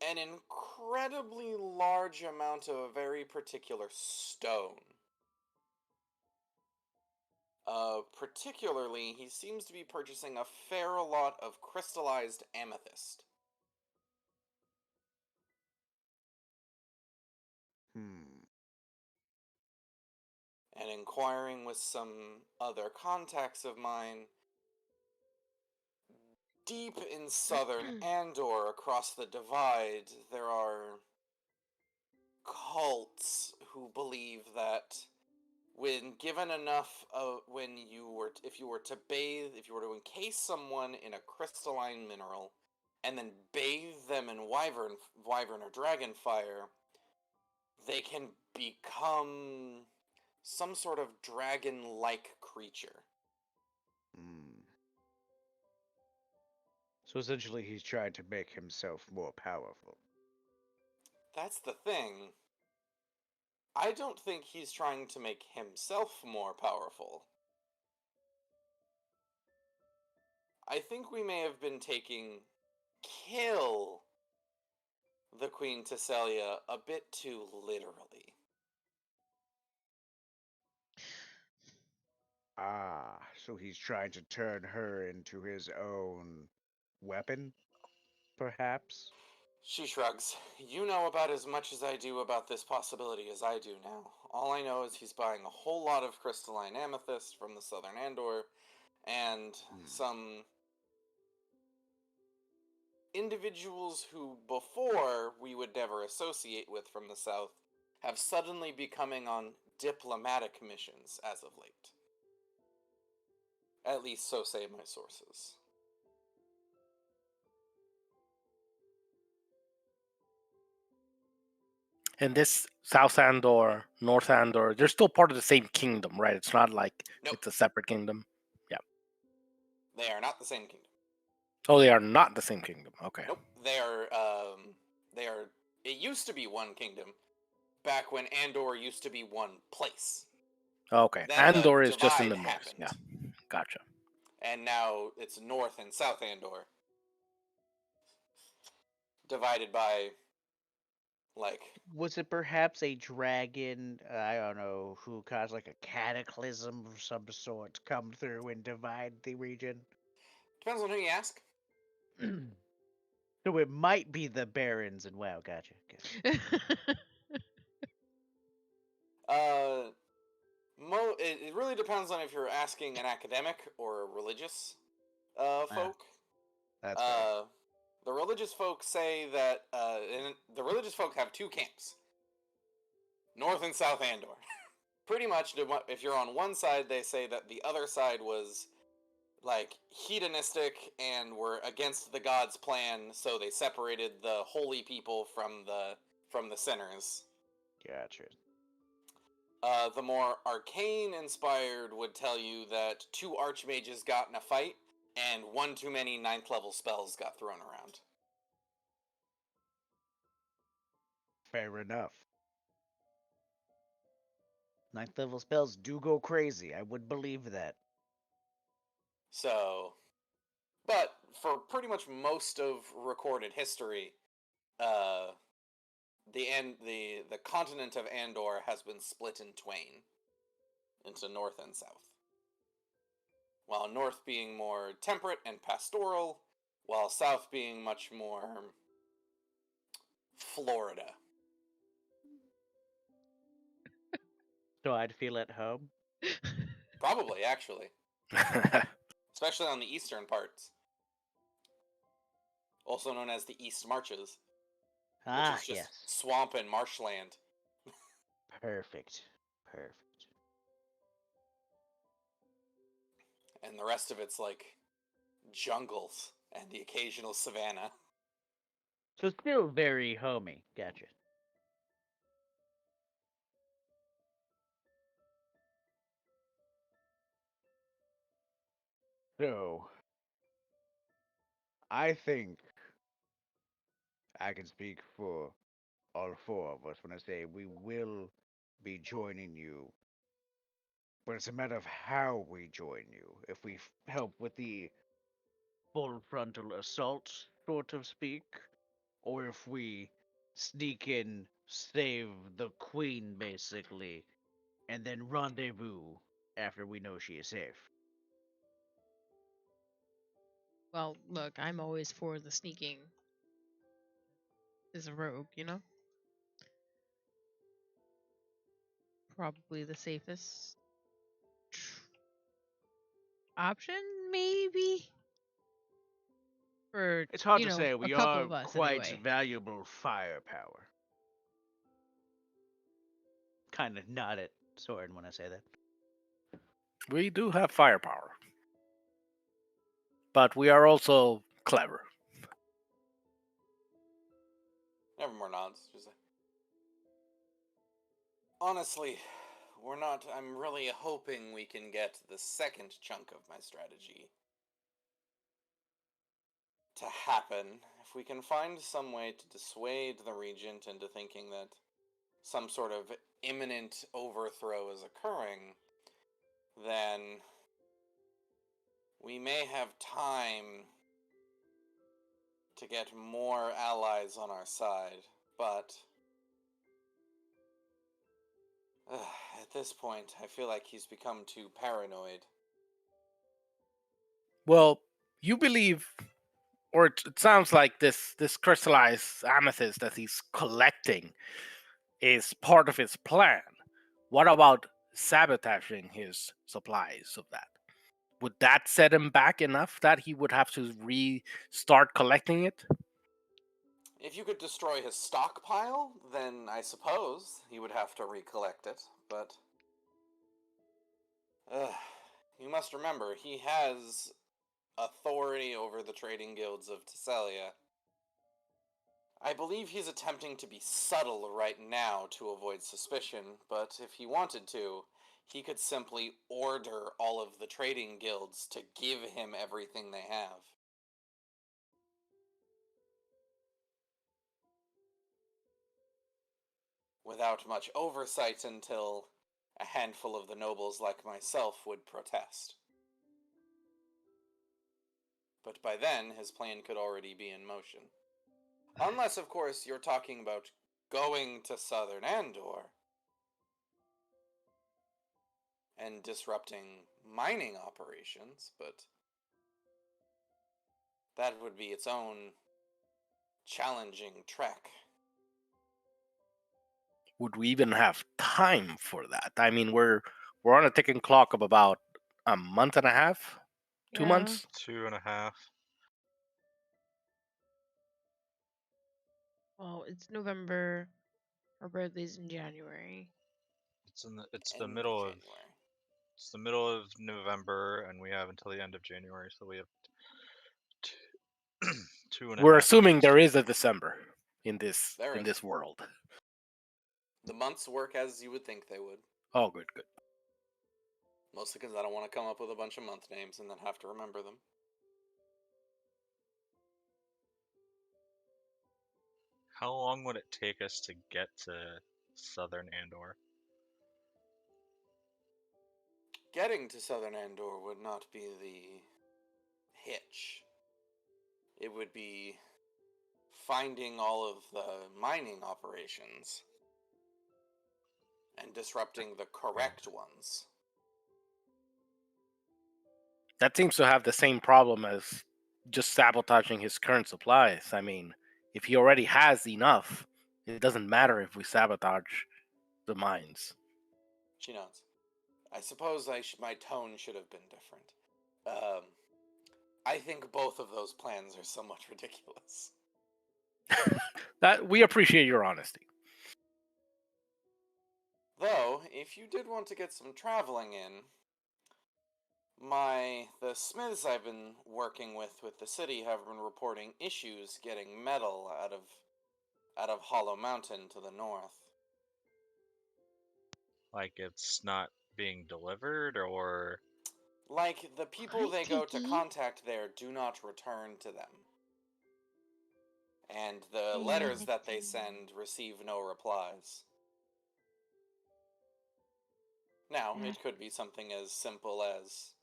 an incredibly large amount of a very particular stone. Particularly, he seems to be purchasing a fair lot of crystallized amethyst." And inquiring with some other contacts of mine, deep in southern Andor across the divide, there are cults who believe that when given enough if you were to encase someone in a crystalline mineral and then bathe them in wyvern or dragon fire, they can become some sort of dragon-like creature. So essentially, he's trying to make himself more powerful. That's the thing. I don't think he's trying to make himself more powerful. I think we may have been taking kill the Queen Tesselia a bit too literally. Ah, so he's trying to turn her into his own weapon, perhaps? She shrugs. You know about as much as I do about this possibility as I do now. All I know is he's buying a whole lot of crystalline amethyst from the southern Andor, and some individuals who before we would never associate with from the south have suddenly becoming on diplomatic missions as of late. At least so say my sources. And this South Andor, North Andor, they're still part of the same kingdom, right? It's not like Nope. it's a separate kingdom. They are not the same kingdom. Oh, they are not the same kingdom. Okay. Nope. They are. It used to be one kingdom, back when Andor used to be one place. Okay. Then the Andor is just in divide the north. happened, Yeah. Gotcha. and now it's North and South Andor, divided by like Was it perhaps a dragon, I don't know, who caused like a cataclysm of some sort to come through and divide the region? depends on who you ask. So it might be the barons and wow, gotcha. It really depends on if you're asking an academic or a religious folk. That's fair. The religious folk say that and the religious folk have two camps, North and South Andor. Pretty much, if you're on one side, they say that the other side was like hedonistic and were against the gods' plan, so they separated the holy people from the sinners. Gotcha. The more arcane inspired would tell you that two archmages got in a fight, and one too many 9th level spells got thrown around. Fair enough. 9th level spells do go crazy. I would believe that. So, but for pretty much most of recorded history, uh, the continent of Andor has been split in twain into North and South. While North being more temperate and pastoral, while South being much more Florida. So I'd feel at home. Probably, actually. Especially on the eastern parts. Also known as the East Marches, which is just Yes. swamp and marshland. Perfect. Perfect. And the rest of it's like jungles and the occasional savanna. So still very homey. Gotcha. So I think I can speak for all four of us when I say we will be joining you. But it's a matter of how we join you. If we help with the full frontal assault, sort of speak, or if we sneak in, save the queen, basically, and then rendezvous after we know she is safe. Well, look, I'm always for the sneaking as a rogue, you know? Probably the safest option, maybe? For, It's hard to say. a We couple are of us quite anyway. valuable firepower. Kind of nod at Soren when I say that. We do have firepower. But we are also clever. Nevermore nods. Just like, honestly, we're not. I'm really hoping we can get the second chunk of my strategy to happen. If we can find some way to dissuade the regent into thinking that some sort of imminent overthrow is occurring, then we may have time to get more allies on our side. But at this point, I feel like he's become too paranoid. Well, you believe, or it sounds like this crystallized amethyst that he's collecting is part of his plan. What about sabotaging his supplies of that? Would that set him back enough that he would have to restart collecting it? If you could destroy his stockpile, then I suppose he would have to recollect it, but you must remember, he has authority over the trading guilds of Tesselia. I believe he's attempting to be subtle right now to avoid suspicion, but if he wanted to, he could simply order all of the trading guilds to give him everything they have. Without much oversight until a handful of the nobles like myself would protest. But by then, his plan could already be in motion. Unless, of course, you're talking about going to southern Andor and disrupting mining operations, but that would be its own challenging trek. Would we even have time for that? I mean, we're on a ticking clock of about a month and a half, 2 Yeah. months. 2.5. Well, it's November. Our birthday's in January. It's the End middle of January. it's the middle of November, and we have until the end of January, so we have two and a We're half assuming months. there is a December in this There in is. this world. The months work as you would think they would. Oh, good. Mostly because I don't want to come up with a bunch of month names and then have to remember them. How long would it take us to get to southern Andor? Getting to southern Andor would not be the hitch. It would be finding all of the mining operations and disrupting the correct ones. That seems to have the same problem as just sabotaging his current supplies. I mean, if he already has enough, it doesn't matter if we sabotage the mines. She nods. I suppose my tone should have been different. I think both of those plans are somewhat ridiculous. That we appreciate your honesty. Though, if you did want to get some traveling in, the smiths I've been working with the city have been reporting issues getting metal out of Hollow Mountain to the north. Like it's not being delivered, or Like, the people Hi, they go to Tiki. contact there do not return to them. And the Hey, letters that they Anakin. send receive no replies. Now, Yeah. it could be something as simple as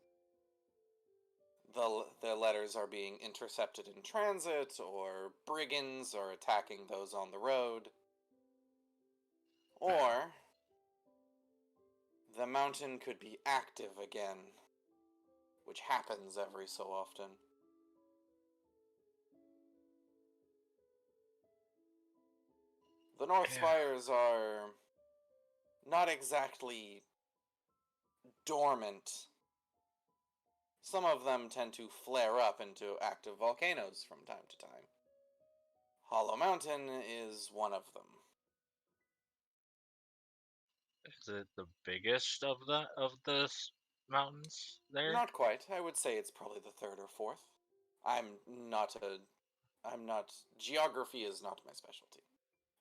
the letters are being intercepted in transit, or brigands are attacking those on the road. Or the mountain could be active again, which happens every so often. The North Yeah. Spires are not exactly dormant. Some of them tend to flare up into active volcanoes from time to time. Hollow Mountain is one of them. Is it the biggest of the mountains there? Not quite. I would say it's probably the third or fourth. I'm not. Geography is not my specialty,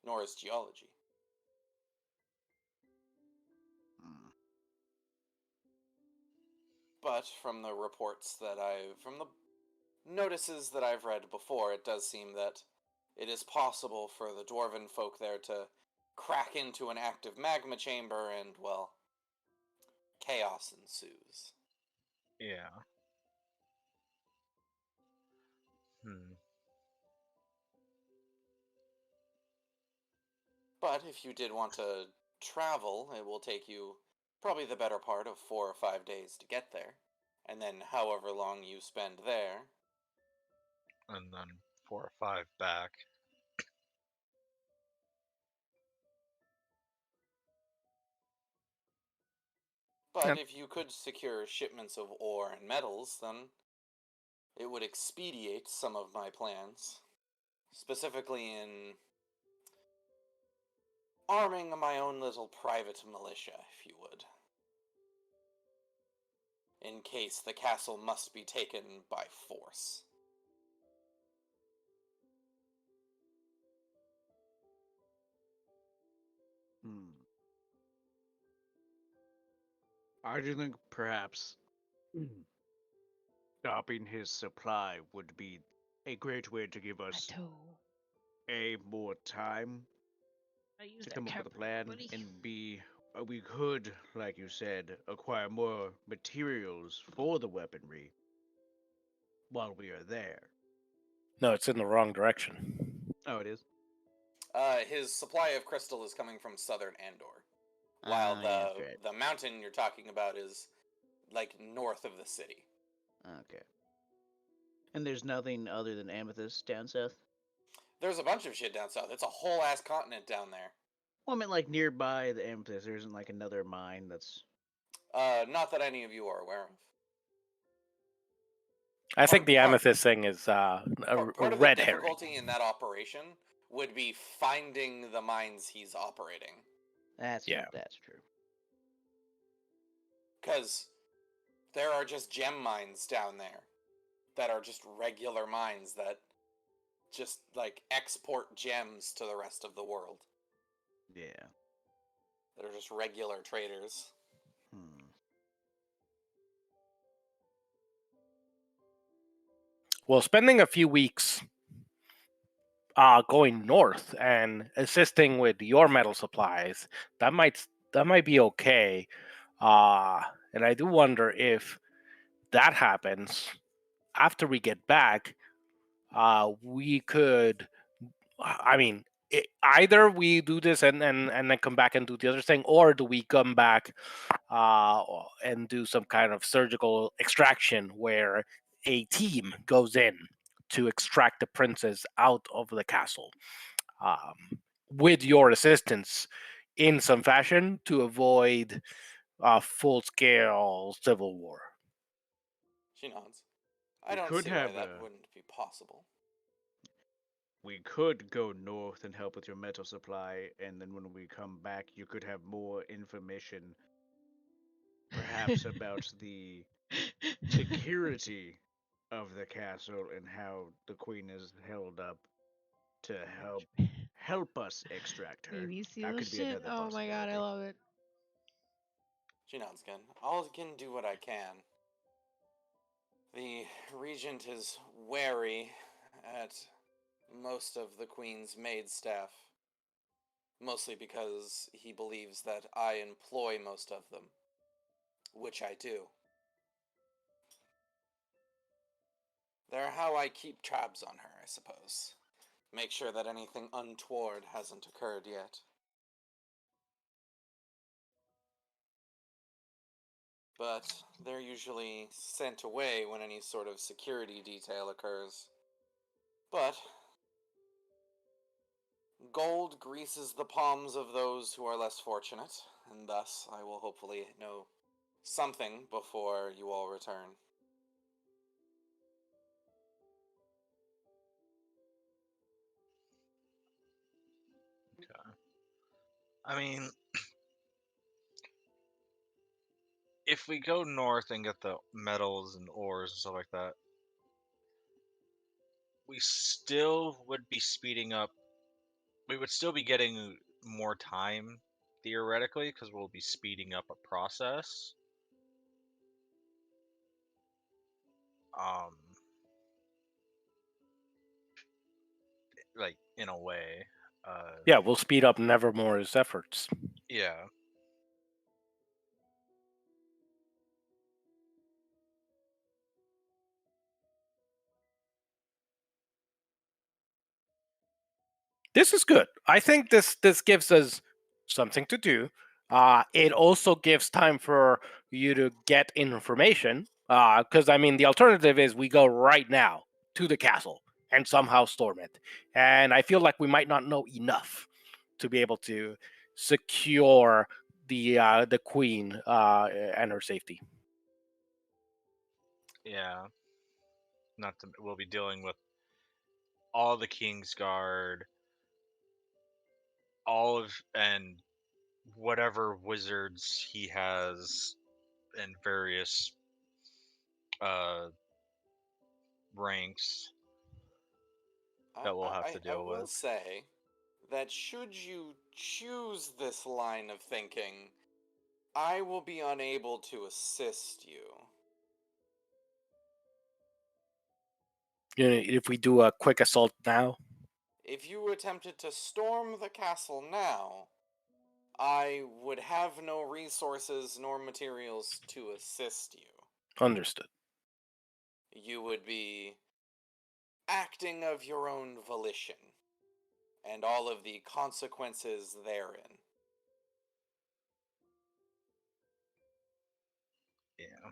nor is geology. Hmm. But from the from the notices that I've read before, it does seem that it is possible for the dwarven folk there to crack into an active magma chamber and, well, chaos ensues. Yeah. Hmm. But if you did want to travel, it will take you probably the better part of 4 or 5 days to get there. And then however long you spend there. And then 4 or 5 back. But Yep. if you could secure shipments of ore and metals, then it would expedite some of my plans. Specifically in arming my own little private militia, if you would. In case the castle must be taken by force. Hmm. I do think perhaps stopping his supply would be a great way to give us Plateau. A, more time I use to that come up with a cavern, plan, buddy. and B, we could, like you said, acquire more materials for the weaponry while we are there. No, it's in the wrong direction. Oh, it is? His supply of crystal is coming from southern Andor, while Ah, yeah, that's right. the mountain you're talking about is like north of the city. Okay. And there's nothing other than amethyst down south? There's a bunch of shit down south. It's a whole ass continent down there. Well, I mean, like, nearby the amethyst, there isn't, like, another mine that's... Not that any of you are aware of. I think Part the part amethyst thing is part, a part of the red herring. difficulty in that operation would be finding the mines he's operating, That's Yeah. true. because there are just gem mines down there that are just regular mines that just like export gems to the rest of the world. Yeah. That are just regular traders. Hmm. Well, spending a few weeks going north and assisting with your metal supplies, that might be okay. And I do wonder if that happens after we get back. We could, I mean, either we do this and then come back and do the other thing, or do we come back and do some kind of surgical extraction where a team goes in to extract the princess out of the castle with your assistance in some fashion to avoid full scale civil war. She nods. I We don't could see why have that a... wouldn't be possible. We could go north and help with your metal supply, and then when we come back, you could have more information, perhaps about the security of the castle and how the queen is held up to help us extract her. Baby seal That the could be shit. another Oh my god, I possibility. love it. She nods again. I can do what I can. The regent is wary at most of the queen's maid staff, mostly because he believes that I employ most of them, which I do. They're how I keep tabs on her, I suppose. Make sure that anything untoward hasn't occurred yet. But they're usually sent away when any sort of security detail occurs. But gold greases the palms of those who are less fortunate, and thus I will hopefully know something before you all return. I mean, if we go north and get the metals and ores and stuff like that, we still would be speeding up. We would still be getting more time theoretically because we'll be speeding up a process. Um, like in a way. Yeah, we'll speed up Nevermore's efforts. Yeah. This is good. I think this gives us something to do. It also gives time for you to get information. Because I mean, the alternative is we go right now to the castle and somehow storm it. And I feel like we might not know enough to be able to secure the queen and her safety. Yeah. Not to, we'll be dealing with all the King's Guard, all of and whatever wizards he has in various uh ranks I, that we'll have I, to I deal will with. say that should you choose this line of thinking, I will be unable to assist you. If we do a quick assault now, If you attempted to storm the castle now, I would have no resources nor materials to assist you. understood. You would be acting of your own volition, and all of the consequences therein. Yeah.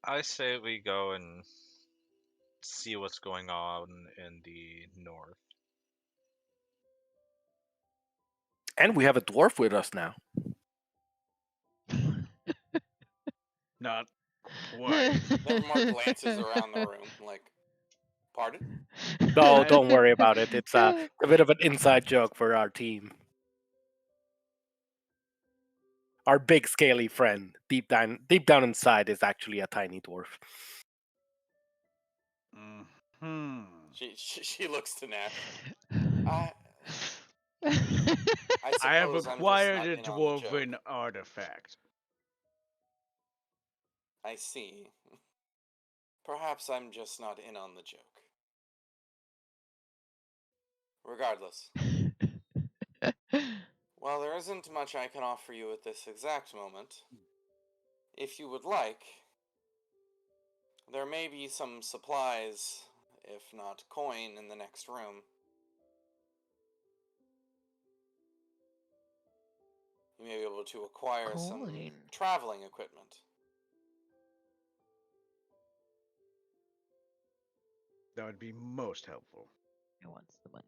I say we go and see what's going on in the north. And we have a dwarf with us now. Not quite. Nevermore glances around the room, like, pardon? No, don't worry about it. It's a bit of an inside joke for our team. Our big scaly friend, deep down inside, is actually a tiny dwarf. Hmm. She looks to Nash. I I have suppose I'm just acquired not a in on the joke. dwarven artifact. I see. Perhaps I'm just not in on the joke. Regardless, while there isn't much I can offer you at this exact moment, if you would like, there may be some supplies, if not coin, in the next room. You may be able to acquire some Coin. traveling equipment. That would be most helpful. I wants the money.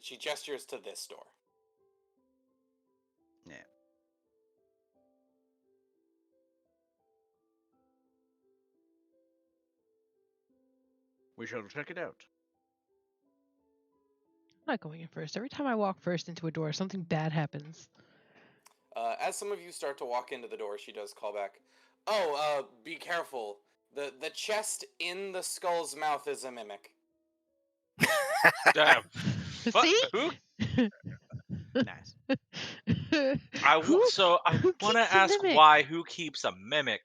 She gestures to this door. Yeah. We shall check it out. I'm not going in first. Every time I walk first into a door, something bad happens. As some of you start to walk into the door, she does call back. Oh, be careful. The chest in the skull's mouth is a mimic. See? Who? Nice. I who want to keeps a ask mimic? why who keeps a mimic,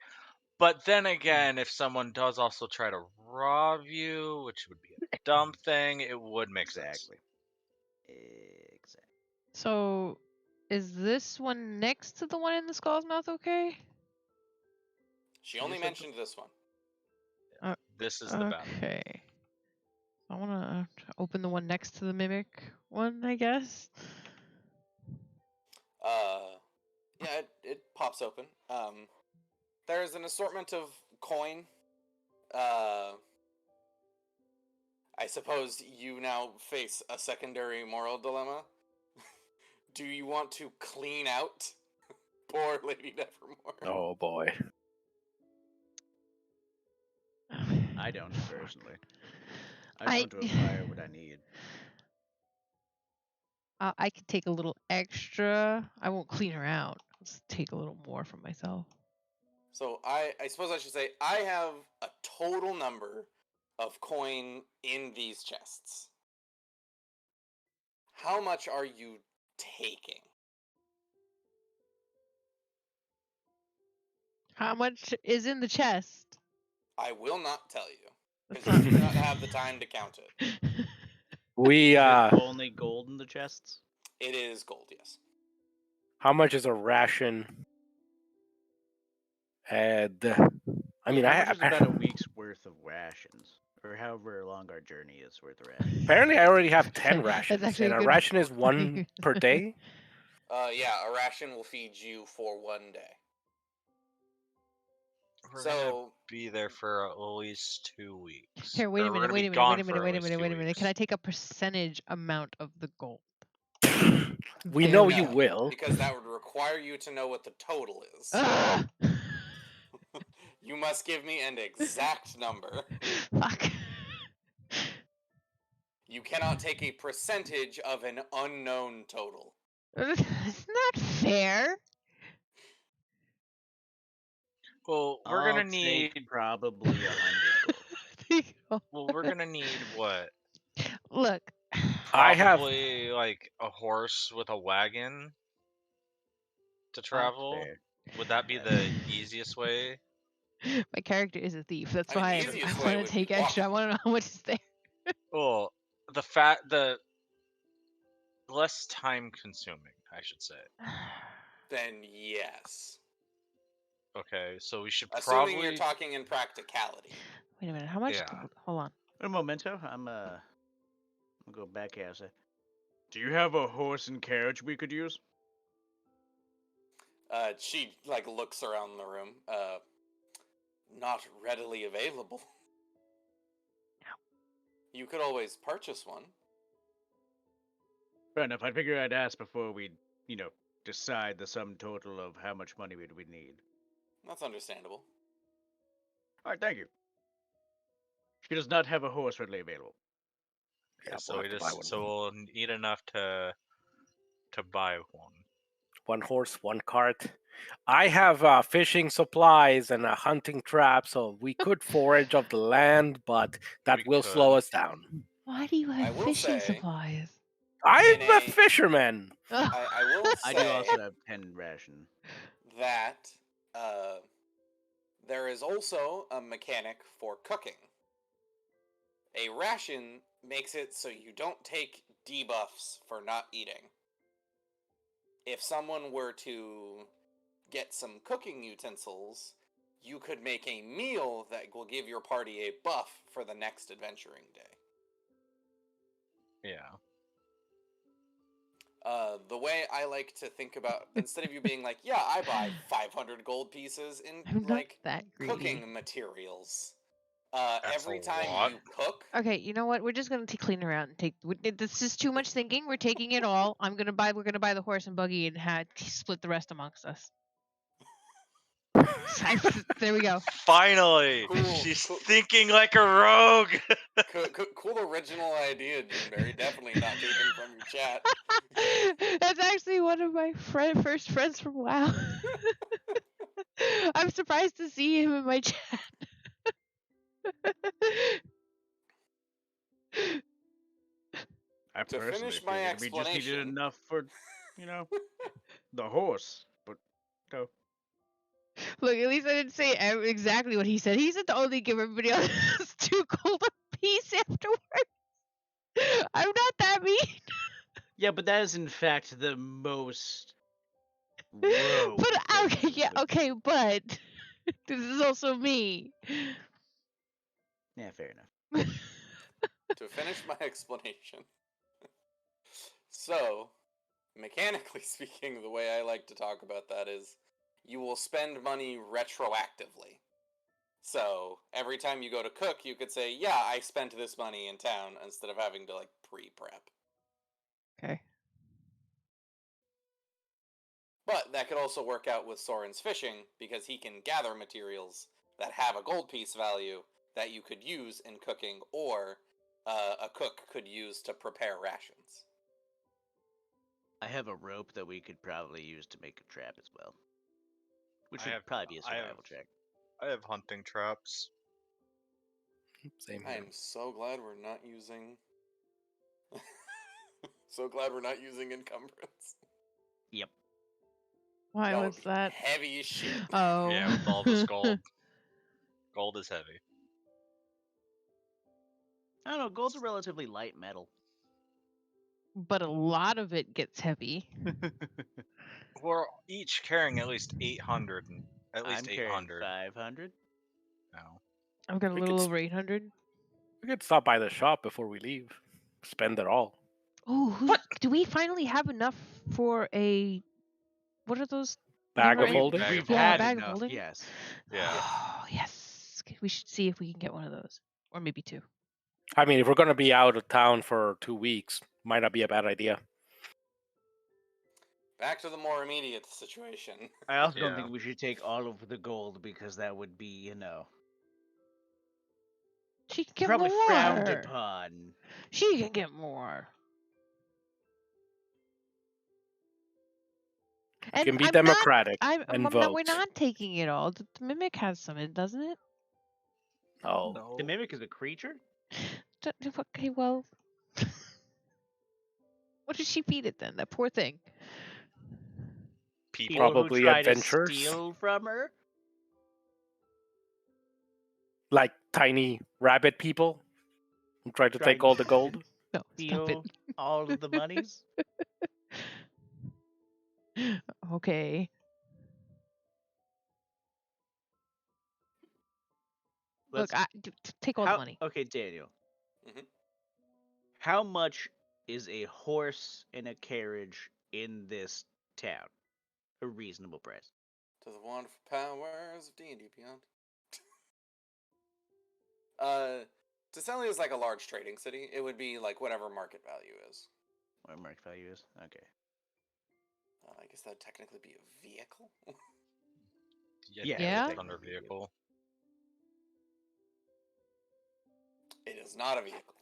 but then again, if someone does also try to rob you, which would be a dumb thing, it would make sense. Exactly. Exactly. So, is this one next to the one in the skull's mouth okay? She only mentioned this one. This is the bad one. Okay. I want to open the one next to the mimic one, I guess. Yeah, it pops open. There's an assortment of coin. I suppose you now face a secondary moral dilemma. Do you want to clean out poor Lady Nevermore? Oh boy. I don't personally. I just want to acquire what I need. I could take a little extra. I won't clean her out. Let's take a little more for myself. So I suppose I should say I have a total number of coin in these chests. How much are you taking? How much is in the chest? I will not tell you That's because not you do not have the time to count it. We Is it only gold in the chests? It is gold, yes. how much is a ration? And I mean, How I much is about a week's worth of rations, or however long our journey is worth of rations? apparently I already have 10 rations, That's actually and a a good ration is one per day. Yeah, a ration will feed you for 1 day. We're gonna be there for at least 2 weeks. Here, wait a Or we're minute, gonna wait be a minute, gone wait a for minute, at wait a least minute, 2 wait a minute. Can weeks. I take a percentage amount of the gold? We There know we you go. will. Because that would require you to know what the total is. Ugh! You must give me an exact number. Fuck. You cannot take a percentage of an unknown total. It's not fair. Well, we're I'll gonna need take probably 100 gold. Well, we're gonna need what? Look, I have Probably like a horse with a wagon to travel. Fair. Would that be the easiest way? my character is a thief. That's I mean, why the I easiest want way to would be take extra. I walking. want to know how much is there. Well, the less time consuming, I should say. Then yes. Okay, so we should Assuming you're probably talking in practicality. Wait a minute. How much Yeah. gold? Hold on. A memento. I'm gonna go back here. Say, do you have a horse and carriage we could use? She like looks around the room. Not readily available. You could always purchase one. Fair enough. I figured I'd ask before we, decide the sum total of how much money we'd need. That's understandable. All right, thank you. She does not have a horse readily available. yeah, so we'll we have to buy just one. we'll need enough to buy one. One horse, one cart. I have fishing supplies and a hunting trap, so we could forage of the land, but that We will slow could. us down. Why do you I have will fishing say- supplies? I'm In a a- fisherman. I will I say do also have 10 ration. that there is also a mechanic for cooking. A ration makes it so you don't take debuffs for not eating. If someone were to get some cooking utensils, you could make a meal that will give your party a buff for the next adventuring day. Yeah. The way I like to think about, instead of you being like, yeah, I buy 500 gold pieces in I'm not like that greedy. cooking materials. That's Every a time lot. you cook, Okay, you know what? We're just gonna clean around and take. This is too much thinking. We're taking it all. We're gonna buy the horse and buggy and split the rest amongst us. There we go. Finally, Cool, she's cool. thinking like a rogue. Cool original idea, Juneberry. Definitely not taken from your chat. That's actually one of my first friends from WoW. I'm surprised to see him in my chat. I To personally finish my figured we just needed explanation- enough for, the horse. But no. Look, at least I didn't say exactly what he said. He said to only give everybody else 2 gold a piece afterwards. I'm not that mean. Yeah, but that is in fact the most rogue But thing okay, you yeah, could- okay, but this is also me. Yeah, fair enough. To finish my explanation. So, mechanically speaking, the way I like to talk about that is you will spend money retroactively. So, every time you go to cook, you could say, yeah, I spent this money in town, instead of having to, like, pre-prep. Okay. But that could also work out with Soren's fishing, because he can gather materials that have a gold piece value that you could use in cooking, or a cook could use to prepare rations. I have a rope that we could probably use to make a trap as well. Which I would have- probably be a I have- survival check. I have hunting traps. Same I here. am so glad we're not using. So glad we're not using encumbrance. Yep. Why That was would be that? heavy as shit. Oh. Yeah, with all this gold. Gold is heavy. I don't know, gold's a relatively light metal. But a lot of it gets heavy. We're each carrying at least 800. At least I'm carrying 800 500. now. I've got a We little could over 800. We could stop by the shop before we leave. Spend it all. Oh, do we finally have enough for a? What are those? Bag of numeric- holding? Bag We've of Yeah, had bag of enough, holding? yes. Yeah. Oh, yes. We should see if we can get one of those, or maybe 2. I mean, if we're going to be out of town for 2 weeks, might not be a bad idea. Back to the more immediate situation. I also don't Yeah. think we should take all of the gold because that would be, She can get probably more. frowned upon. She can get more. And Can be I'm democratic not. and We're vote. not taking it all. The mimic has some, doesn't it? Oh, No. The mimic is a creature? Okay, well. What did she feed it then? That poor thing. People. People who Probably try to adventurers. steal from her? like tiny rabbit people who try to Try take all the gold. No, stop steal all of the monies? it. Okay. Let's, Look, take all the how, money. okay, Daniel. Mhm. How much is a horse and a carriage in this town? A reasonable price. To the wonderful powers of D&D Beyond. Teselli is like a large trading city. It would be like whatever market value is. What market value is? Okay. I guess that'd technically be a vehicle. Yeah, Yeah? it's Thunder technically a vehicle. It is not a vehicle.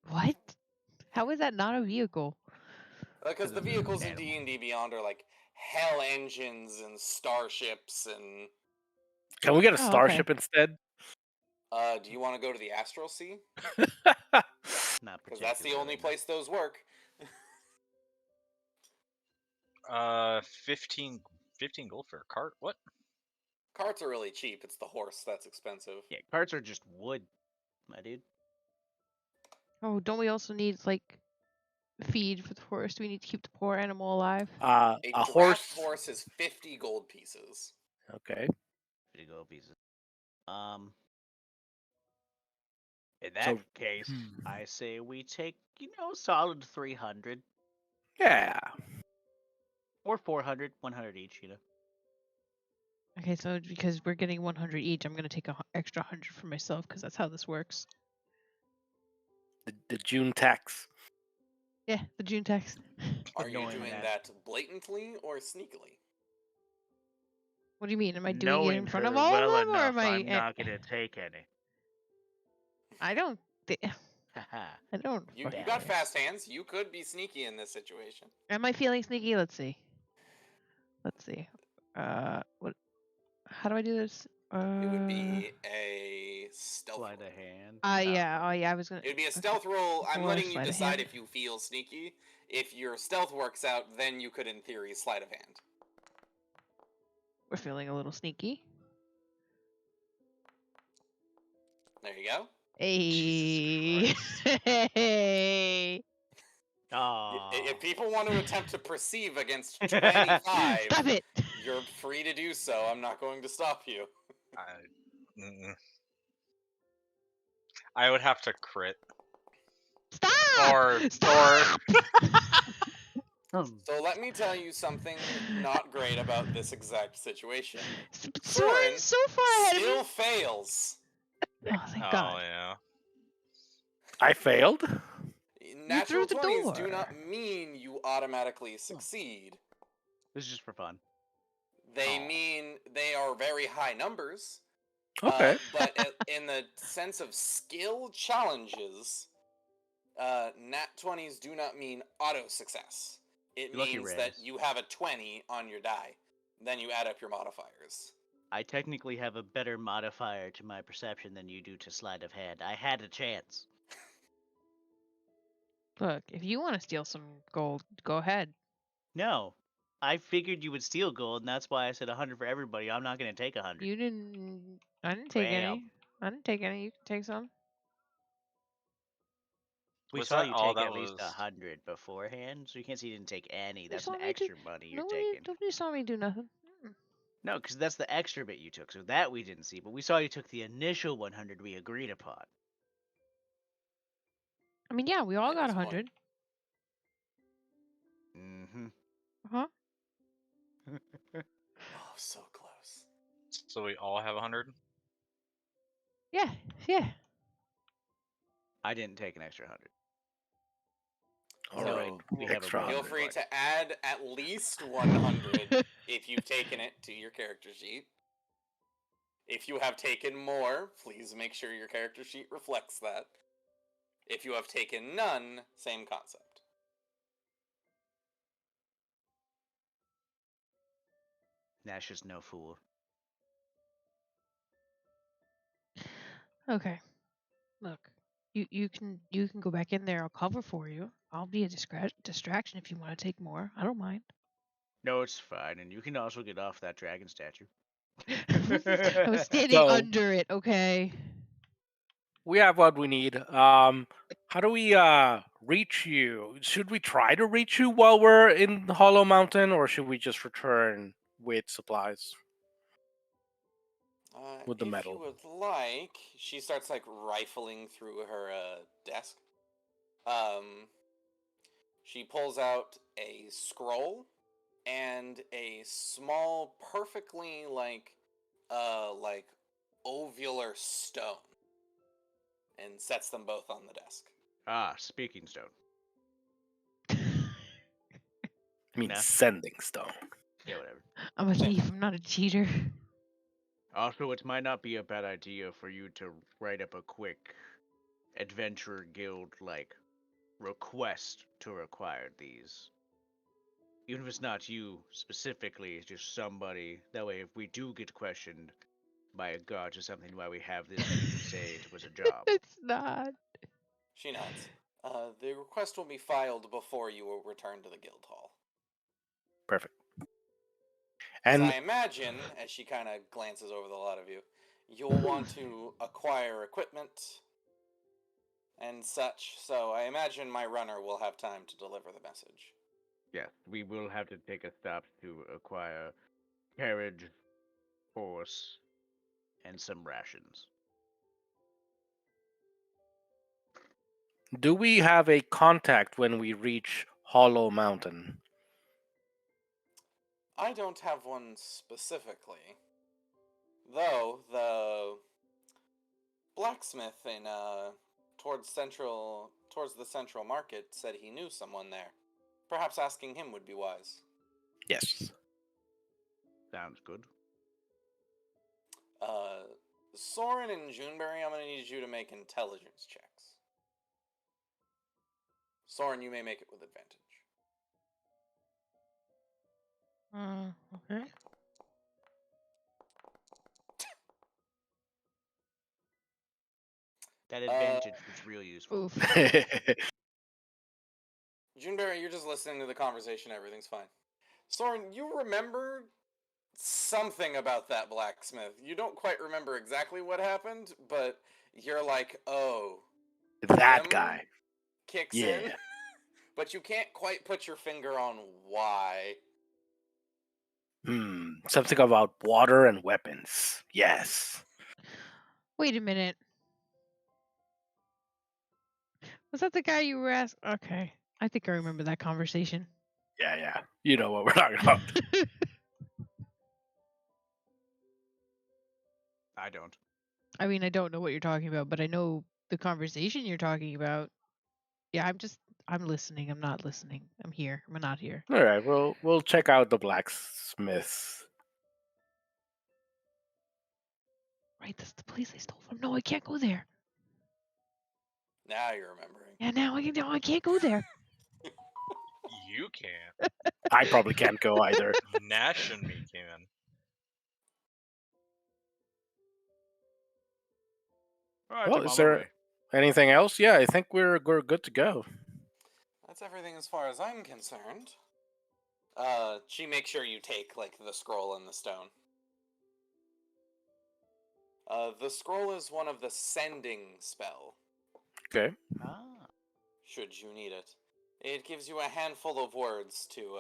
What? How is that not a vehicle? Because the of an vehicles in animal. D&D Beyond are like hell engines and starships and... Can we get a Oh, starship okay. instead? do you want to go to the Astral Sea? Not Because that's the only particularly, no. place those work. 15 gold for a cart. What? Carts are really cheap. It's the horse that's expensive. Yeah, carts are just wood, my dude. Oh, don't we also need like feed for the horse? Do we need to keep the poor animal alive? A A draft horse. horse is 50 gold pieces. Okay. Pretty gold pieces. In that So- case, Hmm. I say we take, solid 300 Yeah. or 400, 100 each, Okay, so because we're getting 100 each, I'm gonna take an extra 100 for myself because that's how this works. The June tax. Yeah, the June tax. Are you Knowing doing that- that blatantly or sneakily? What do you mean? Am I doing it Knowing in front of her all well of them, or enough, am I? I'm not gonna take any. I don't. Haha. I don't. You fucking got care. fast hands. You could be sneaky in this situation. Am I feeling sneaky? Let's see. Let's see. What? How do I do this? It would be a stealth Sleight roll. of hand. Yeah. Oh, yeah. I was gonna. It would be a okay. stealth roll. I'm Or letting you sleight of decide hand. if you feel sneaky. If your stealth works out, then you could, in theory, sleight of hand. We're feeling a little sneaky. There you go. Hey. Christ. Hey. If Oh. people want to attempt to perceive against 25, Stop it. you're free to do so. I'm not going to stop you. Mm-mm. I would have to crit. Stop. Or Stop. So let me tell you something not great about this exact situation. Soren's so far ahead of Still me. fails. Oh, thank Oh God. yeah. I failed. Natural through the 20s do door. not mean you automatically succeed. This is just for fun. They Aw. mean they are very high numbers. Okay. But in the sense of skill challenges, nat 20s do not mean auto success. It You're lucky, means that Reyes. you have a 20 on your die. Then you add up your modifiers. I technically have a better modifier to my perception than you do to sleight of hand. I had a chance. Look, if you want to steal some gold, go ahead. No. I figured you would steal gold, and that's why I said 100 for everybody. I'm not going to take 100. You didn't. I didn't take Bam. any. I didn't take any. You can take some. We Was saw that you all take that at least was? 100 beforehand, so you can't say you didn't take any. You That's saw an me do. extra money you're taking. Nobody saw me do nothing. Mm-mm. No, because that's the extra bit you took, so that we didn't see. But we saw you took the initial 100 we agreed upon. I mean, yeah, we all At got this point. 100. Mm-hmm. Huh? Oh, so close. So we all have 100. Yeah. Yeah. I didn't take an extra 100. All So, right. we have a Extra round. Feel 100. free to add at least 100 if you've taken it to your character sheet. If you have taken more, please make sure your character sheet reflects that. If you have taken none, same concept. Nash is no fool. Okay. Look, you can go back in there. I'll cover for you. I'll be a distraction if you want to take more. I don't mind. No, it's fine, and you can also get off that dragon statue. I was standing So- under it. Okay. We have what we need. How do we reach you? Should we try to reach you while we're in Hollow Mountain, or should we just return with supplies? With the If metal. you would like, she starts like rifling through her desk. She pulls out a scroll and a small, perfectly like ovular stone, and sets them both on the desk. Ah, speaking stone. I mean, Nah. sending stone. Yeah, whatever. I'm a Same thief. thing. I'm not a cheater. Also, it might not be a bad idea for you to write up a quick adventure guild like request to acquire these. Even if it's not you specifically, it's just somebody. That way, if we do get questioned by a guard or something while we have this, we can say it was a job. It's not. She nods. The request will be filed before you will return to the guild hall. Perfect. As And I imagine, as she kind of glances over the lot of you, you'll want to acquire equipment and such, so I imagine my runner will have time to deliver the message. Yes, we will have to take a stop to acquire carriage, horse, and some rations. do we have a contact when we reach Hollow Mountain? I don't have one specifically, though the blacksmith in towards the central market said he knew someone there. Perhaps asking him would be wise. Yes. Sounds good. Soren and Juneberry, I'm gonna need you to make intelligence checks. Soren, you may make it with advantage. Okay. That advantage was real useful. Oof. Juneberry, you're just listening to the conversation. Everything's fine. Soren, you remember something about that blacksmith. You don't quite remember exactly what happened, but you're like, oh, That him guy. kicks Yeah. in. But you can't quite put your finger on why. Something about water and weapons. Yes. Wait a minute. Was that the guy you were asking? Okay. I think I remember that conversation. Yeah. You know what we're talking about. I don't. I mean, I don't know what you're talking about, but I know the conversation you're talking about. Yeah, I'm listening. I'm not listening. I'm here. I'm not here. All right, we'll check out the blacksmith. Right, that's the place I stole from. No, I can't go there. Now you're remembering. Yeah, now I can't go there. You can't. I probably can't go either. Nash and me can. Alright, Well, I'm is on my there way. anything else? Yeah, I think we're good to go. That's everything as far as I'm concerned. She makes sure you take, like, the scroll and the stone. The scroll is one of the sending spell, Okay. Ah. should you need it. It gives you a handful of words to,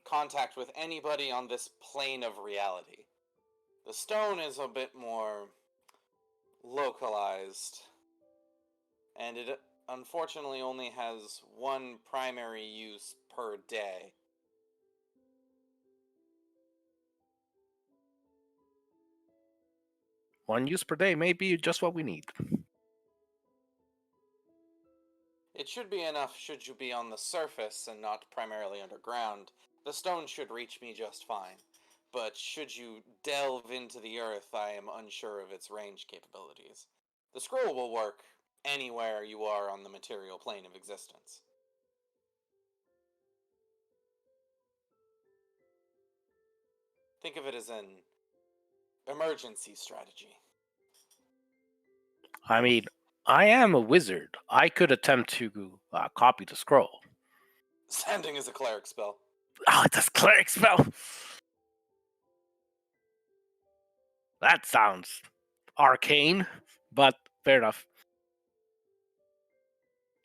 contact with anybody on this plane of reality. The stone is a bit more localized, and it unfortunately only has one primary use per day. One use per day may be just what we need. It should be enough should you be on the surface and not primarily underground. The stone should reach me just fine. But should you delve into the earth, I am unsure of its range capabilities. The scroll will work anywhere you are on the material plane of existence. Think of it as an emergency strategy. I mean, I am a wizard. I could attempt to copy the scroll. Sending is a cleric spell. Oh, it's a cleric spell. That sounds arcane, but fair enough.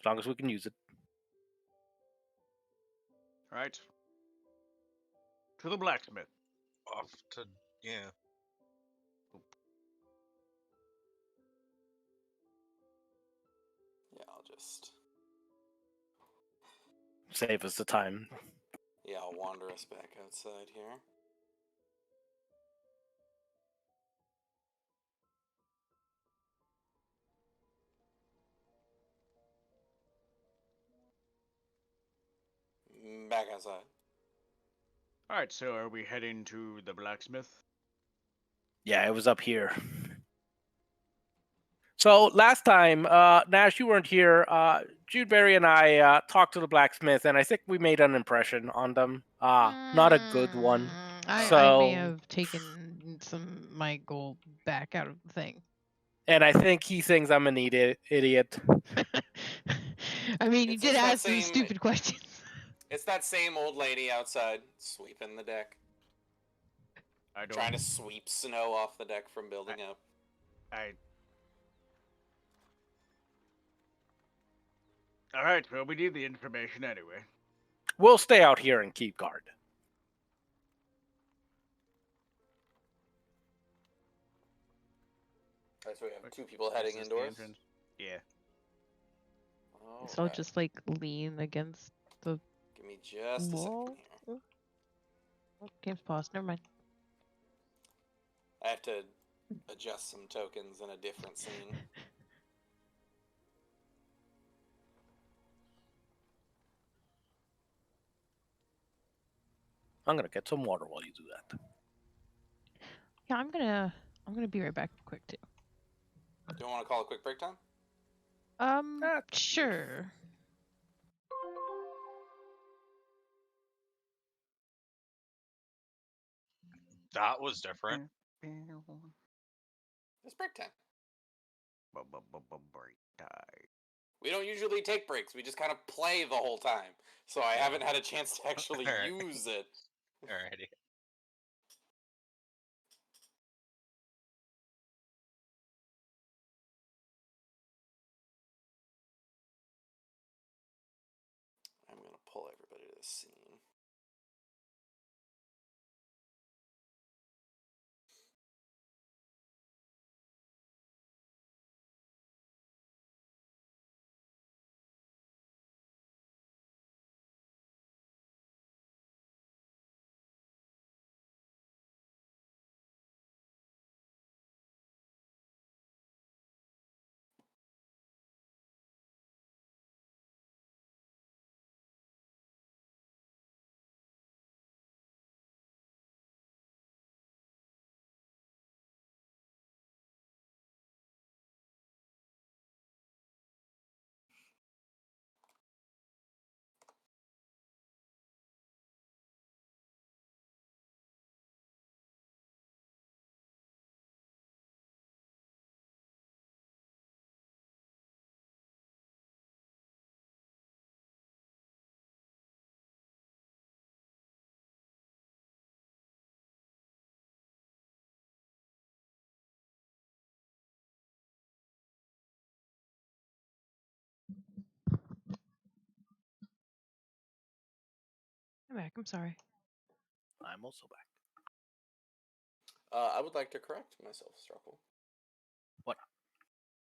As long as we can use it. Right. To the blacksmith. Off to yeah. Yeah, I'll just. Save us the time. Yeah, I'll wander us back outside here. Back outside. Alright, so are we heading to the blacksmith? Yeah, it was up here. So last time, Nash, you weren't here. Judeberry and I talked to the blacksmith, and I think we made an impression on them. Not a good one. I may So- have taken my gold back out of the thing. And I think he thinks I'm an idiot. I mean, you It's did just that ask some same- stupid questions. It's that same old lady outside sweeping the deck. I don't. Trying to sweep snow off the deck from building up. Alright, well, we need the information anyway. We'll stay out here and keep guard. Alright, so we have Which- two people Is heading this the indoors. entrance? Yeah. So Alright. just like lean against the Give me just a wall. second here. Oh, game's paused. Never mind. I have to adjust some tokens in a different scene. I'm gonna get some water while you do that. Yeah, I'm gonna be right back quick too. Do you want to call a quick break time? Sure. That was different. It's break time. Break time. We don't usually take breaks. We just kind of play the whole time. So I Yeah. haven't had a chance to actually Alright. use it. Alrighty. I'm going to pull everybody to this scene. I'm back. I'm sorry. I'm also back. I would like to correct myself, Struckle. What?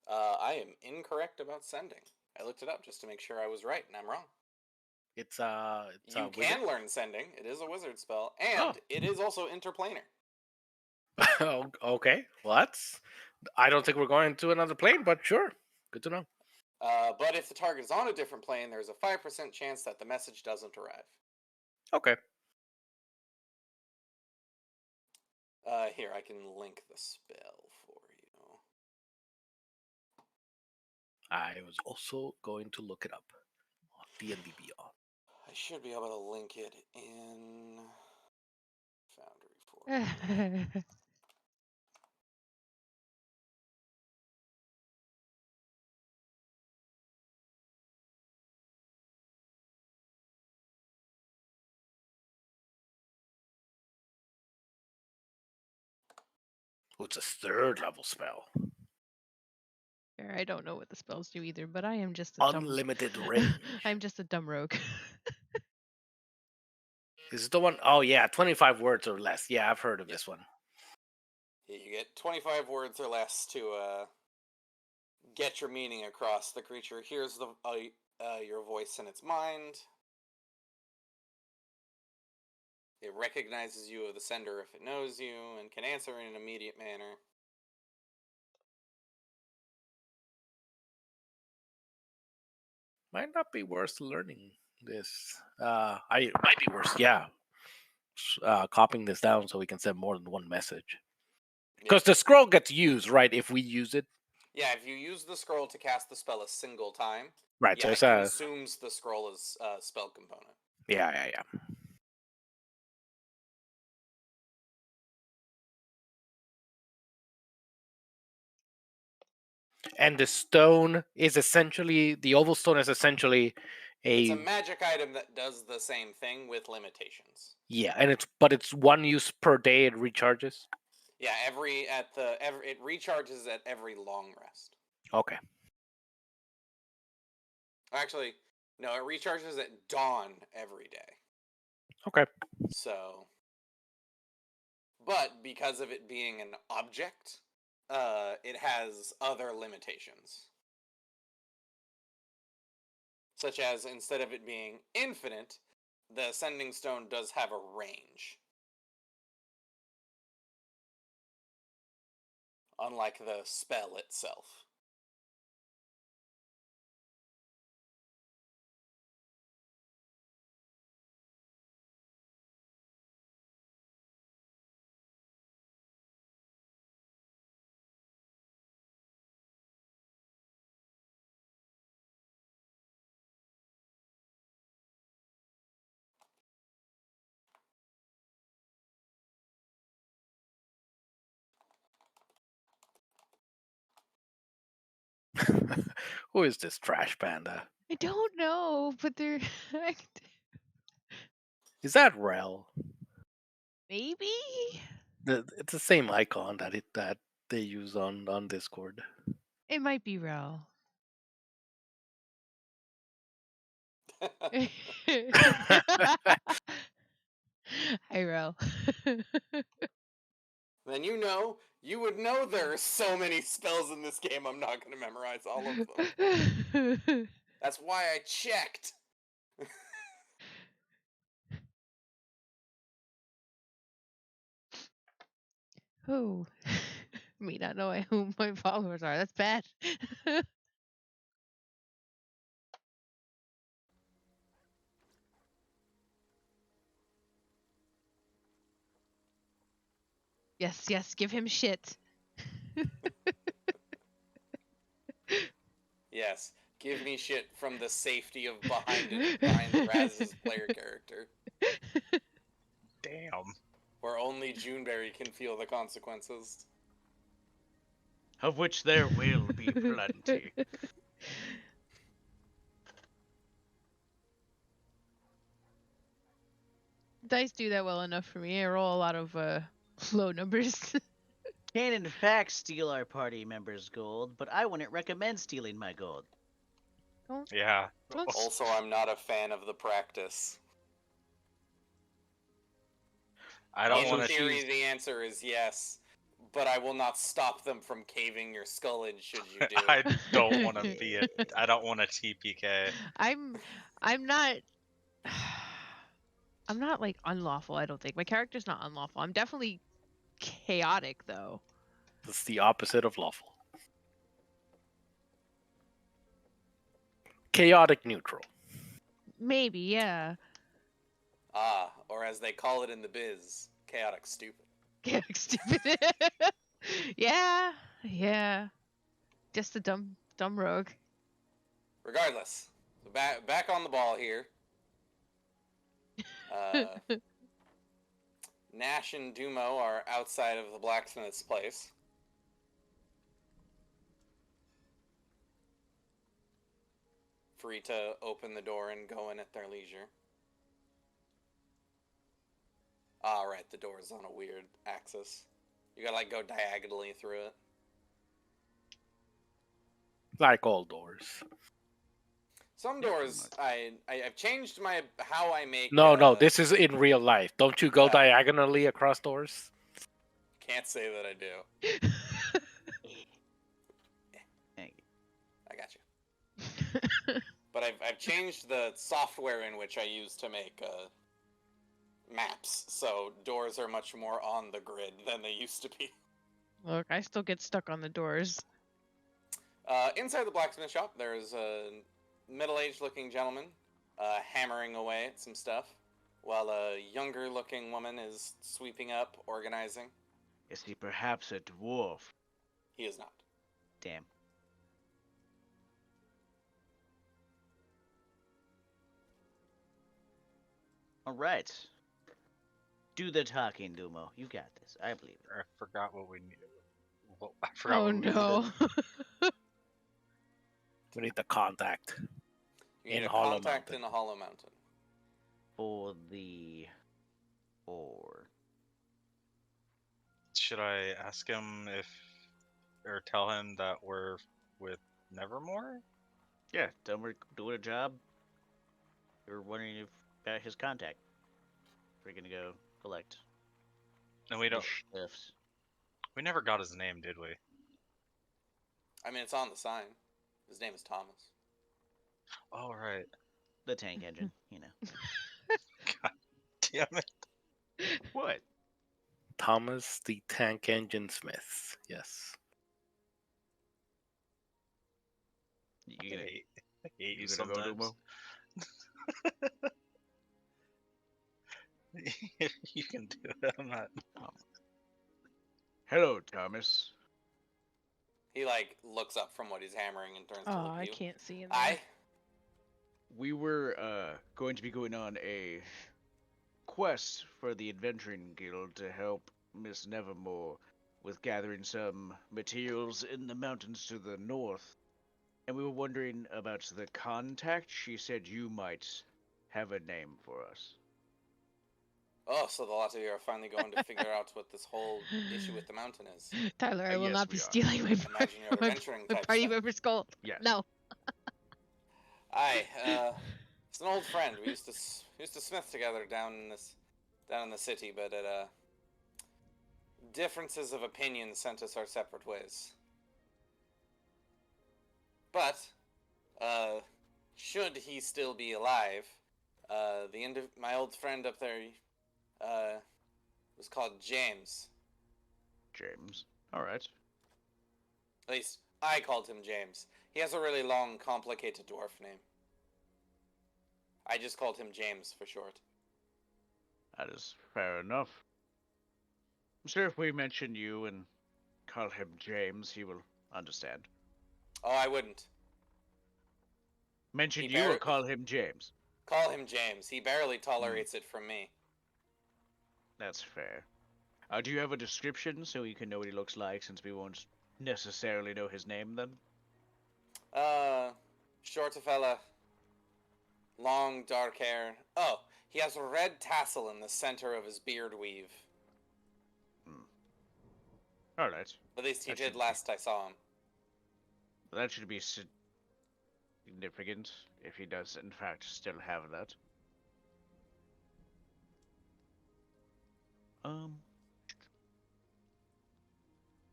I am incorrect about sending. I looked it up just to make sure I was right, and I'm wrong. It's You can learn sending. It is a wizard spell, and Oh. it is also interplanar. Okay. Well, I don't think we're going to another plane, but sure. Good to know. But if the target is on a different plane, there's a 5% chance that the message doesn't arrive. Okay. Here, I can link the spell for you. I was also going to look it up on DnD Beyond. I should be able to link it in Foundry for you. Oh, it's a 3rd level spell. I don't know what the spells do either, but I am just a Unlimited range. I'm just a dumb rogue. Is it the one? Oh yeah, 25 words or less. Yeah, I've heard of this one. You get 25 words or less to get your meaning across. The creature hears your voice in its mind. It recognizes you of the sender if it knows you, and can answer in an immediate manner. Might not be worth learning this. I might be worth. Yeah, copying this down so we can send more than one message. Because the scroll gets used, right? If we use it. Yeah, if you use the scroll to cast the spell a single time, Right. yeah, So it it's consumes the scroll as a spell component. Yeah. And the stone is essentially the oval stone is essentially It's a magic item that does the same thing with limitations. Yeah, and it's 1 use per day. It recharges. Yeah, it recharges at every long rest. Okay. Actually, no, it recharges at dawn every day. Okay. So, but because of it being an object, it has other limitations. Such as, instead of it being infinite, the Ascending Stone does have a range. Unlike the spell itself. Who is this trash panda? I don't know, but they're Is that Rel? maybe. It's the same icon that they use on Discord. It might be Rel. Hi, Rel. Then you would know there are so many spells in this game, I'm not going to memorize all of them. That's why I checked. Oh, me not knowing who my followers are. That's bad. Yes, give him shit. Yes, give me shit from the safety of behind Raz's player character. Damn. Where only Juneberry can feel the consequences. Of which there will be plenty. Dice do that well enough for me. I roll a lot of low numbers. Can in fact steal our party members' gold, but I wouldn't recommend stealing my gold. Yeah. Also, I'm not a fan of the practice. I don't want In to theory, the answer is yes, but I will not stop them from caving your skull in should you do I it. don't want to be a. I don't want a TPK. I'm not. I'm not like unlawful. I don't think my character's not unlawful. I'm definitely chaotic though. It's the opposite of lawful. Chaotic neutral. Maybe, yeah. Or as they call it in the biz, chaotic stupid. Chaotic stupid. Yeah. Just a dumb rogue. Regardless, so back on the ball here. Nash and Dumo are outside of the blacksmith's place. Free to open the door and go in at their leisure. Right, the door is on a weird axis. You gotta like go diagonally through it. Like all doors. Some Yeah, pretty doors, I've changed how I make. No, this is in real life. Don't you go Oh. diagonally across doors? Can't say that I do. Thank you. I got you. But I've changed the software in which I use to make maps, so doors are much more on the grid than they used to be. Look, I still get stuck on the doors. Inside the blacksmith shop, there's a middle-aged looking gentleman hammering away at some stuff, while a younger looking woman is sweeping up, organizing. Is he perhaps a dwarf? He is not. Damn. All right. Do the talking, Dumo. You got this. I believe it. I forgot what we need. Well, I forgot Oh what we no. needed. We need the contact. You need In a Hollow contact Mountain. in a Hollow Mountain. For the or Should I ask him or tell him that we're with Nevermore? yeah, then we're doing a job. You're wondering if about his contact. We're gonna go collect And we the don't. stuffs. We never got his name, did we? I mean, it's on the sign. His name is Thomas. Oh right. The tank engine, you know. God damn it. What? Thomas the Tank Engine Smith. Yes. You I gonna hate you gonna go, sometimes. Dumo? You can do it. I'm not. Hello, Thomas. He like looks up from what he's hammering and turns to Oh, look I at you. can't see in there. I We were going to be going on a quest for the Adventuring Guild to help Miss Nevermore with gathering some materials in the mountains to the north. And we were wondering about the contact. She said you might have a name for us. so the lot of you are finally going to figure out what this whole issue with the mountain is. Tyler, I will yes, not be we are. stealing my Imagine you're adventuring type party stuff. member's gold. Yes. No. Aye, it's an old friend. We used to smith together down in the city, but differences of opinion sent us our separate ways. But should he still be alive, my old friend up there was called James. James. All right. At least I called him James. He has a really long, complicated dwarf name. I just called him James for short. That is fair enough. I'm sure if we mention you and call him James, he will understand. Oh, I wouldn't. Mention He you or bar- call him James? Call him James. He barely tolerates it from me. That's fair. Do you have a description so we can know what he looks like, since we won't necessarily know his name then? Short fella. Long, dark hair. Oh, he has a red tassel in the center of his beard weave. Alright. At least he That did should be- last I saw him. That should be significant if he does, in fact, still have that.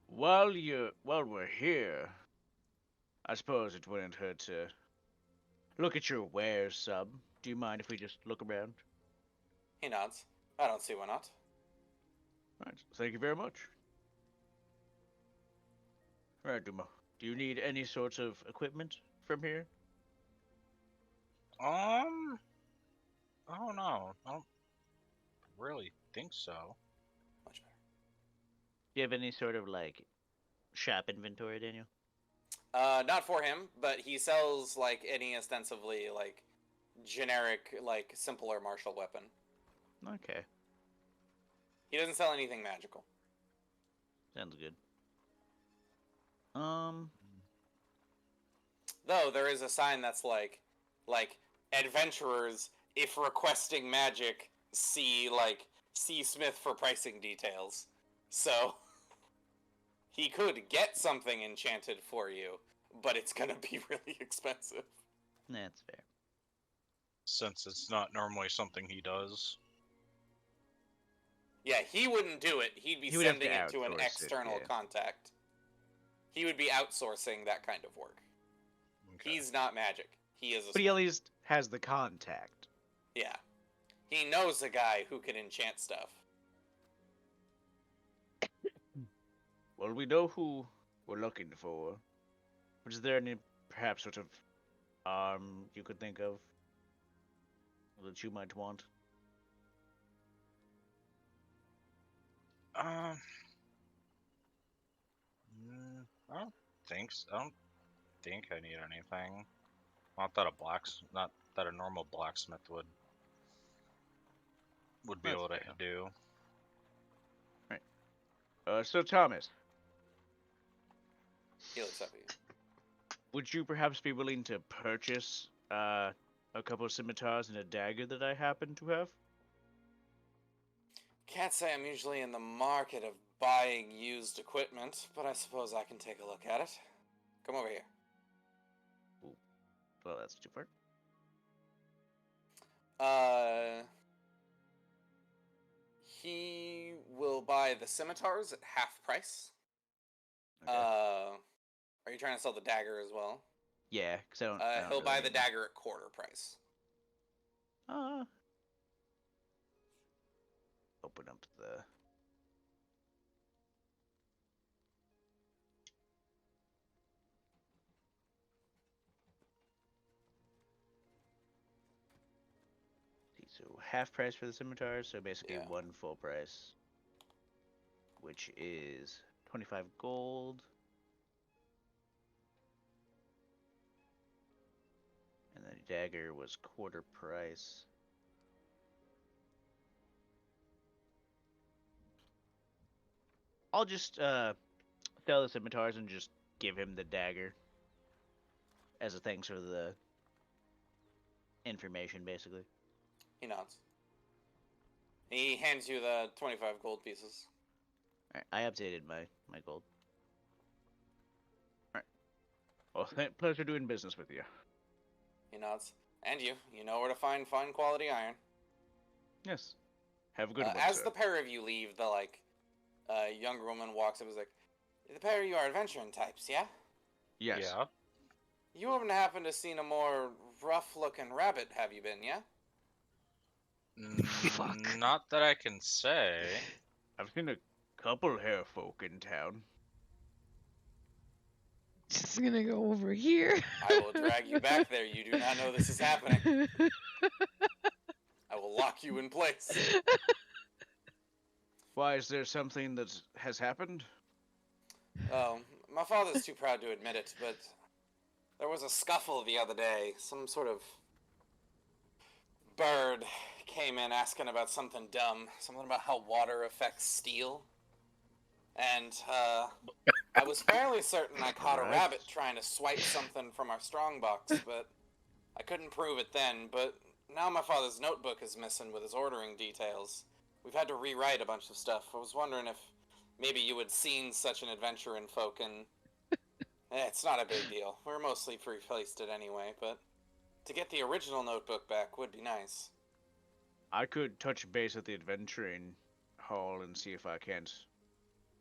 While we're here, I suppose it wouldn't hurt to look at your wares, sub. Do you mind if we just look around? He nods. I don't see why not. Right. Thank you very much. Alright, Duma. Do you need any sorts of equipment from here? I don't know. I don't really think so. Much better. Do you have any sort of like shop inventory, Daniel? Not for him, but he sells like any ostensibly like generic, like simpler martial weapon. Okay. He doesn't sell anything magical. Sounds good. Though there is a sign that's like adventurers, if requesting magic, see Smith for pricing details. So He could get something enchanted for you, but it's gonna be really expensive. That's fair. Since it's not normally something he does. Yeah, he wouldn't do it. He'd be He would have to sending it to an outsource it, external yeah. contact. He would be outsourcing that kind of work. Okay. He's not magic. He is a But he at least has the contact. Yeah. He knows a guy who can enchant stuff. Well, we know who we're looking for. But is there any, perhaps, sort of arm you could think of that you might want? Um, I don't think so. I don't think I need anything. Not that a normal blacksmith would be That's able to fair. do. So Thomas, He looks up at you. would you perhaps be willing to purchase a couple of scimitars and a dagger that I happen to have? Can't say I'm usually in the market of buying used equipment, but I suppose I can take a look at it. Come over here. Well, that's too far. He will buy the scimitars at half price. Okay. Are you trying to sell the dagger as well? Yeah, because I don't He'll buy really the dagger at quarter price. Open up the. So half price for the scimitars, so basically Yeah. one full price, which is 25 gold. And the dagger was quarter price. I'll just sell the scimitars and just give him the dagger as a thanks for the information, basically. He nods. He hands you the 25 gold pieces. Alright, I updated my gold. Alright. Well, pleasure doing business with you. He nods. And you know where to find fine quality iron. Yes. Have a good one, As sir. the pair of you leave, the younger woman walks up and is like, "The pair of you are adventuring types, yeah? Yes. Yeah. You happen to have seen a more rough-looking rabbit, have you been, yeah?" Fuck. Not that I can say. I've seen a couple hair folk in town. Just gonna go over here. I will drag you back there. You do not know this is happening. I will lock you in place. Why, is there something that has happened? Oh, my father's too proud to admit it, but there was a scuffle the other day. Some sort of bird came in asking about something dumb. Something about how water affects steel. And, I was fairly certain I caught a Right. rabbit trying to swipe something from our strongbox, but I couldn't prove it then. But now my father's notebook is missing with his ordering details. We've had to rewrite a bunch of stuff. I was wondering if maybe you had seen such an adventure in folk, and it's not a big deal. We're mostly replaced it anyway, but to get the original notebook back would be nice. I could touch base at the adventuring hall and see if I can't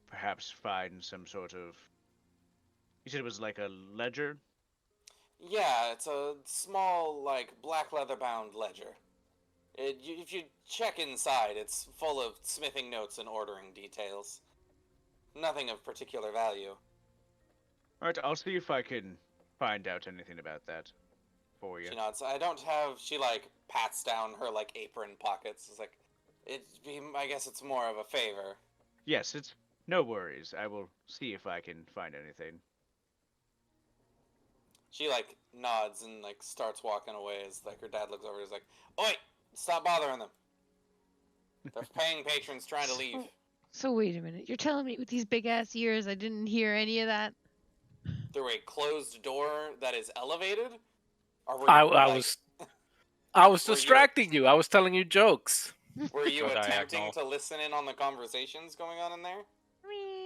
perhaps find some sort of. You said it was like a ledger? Yeah, it's a small, black leather-bound ledger. If you check inside, it's full of smithing notes and ordering details. Nothing of particular value. Alright, I'll see if I can find out anything about that for you. She nods. She, pats down her, apron pockets. It's I guess it's more of a favor. Yes, it's no worries. I will see if I can find anything. She, nods and, starts walking away as, her dad looks over and is like, "Oi! Stop bothering them. They're paying patrons trying to leave." So wait a minute. You're telling me with these big ass ears I didn't hear any of that? Through a closed door that is elevated? Or were I you, was were you- distracting you. I was telling you jokes. Were you Go attempting diagonal. to listen in on the conversations going on in there?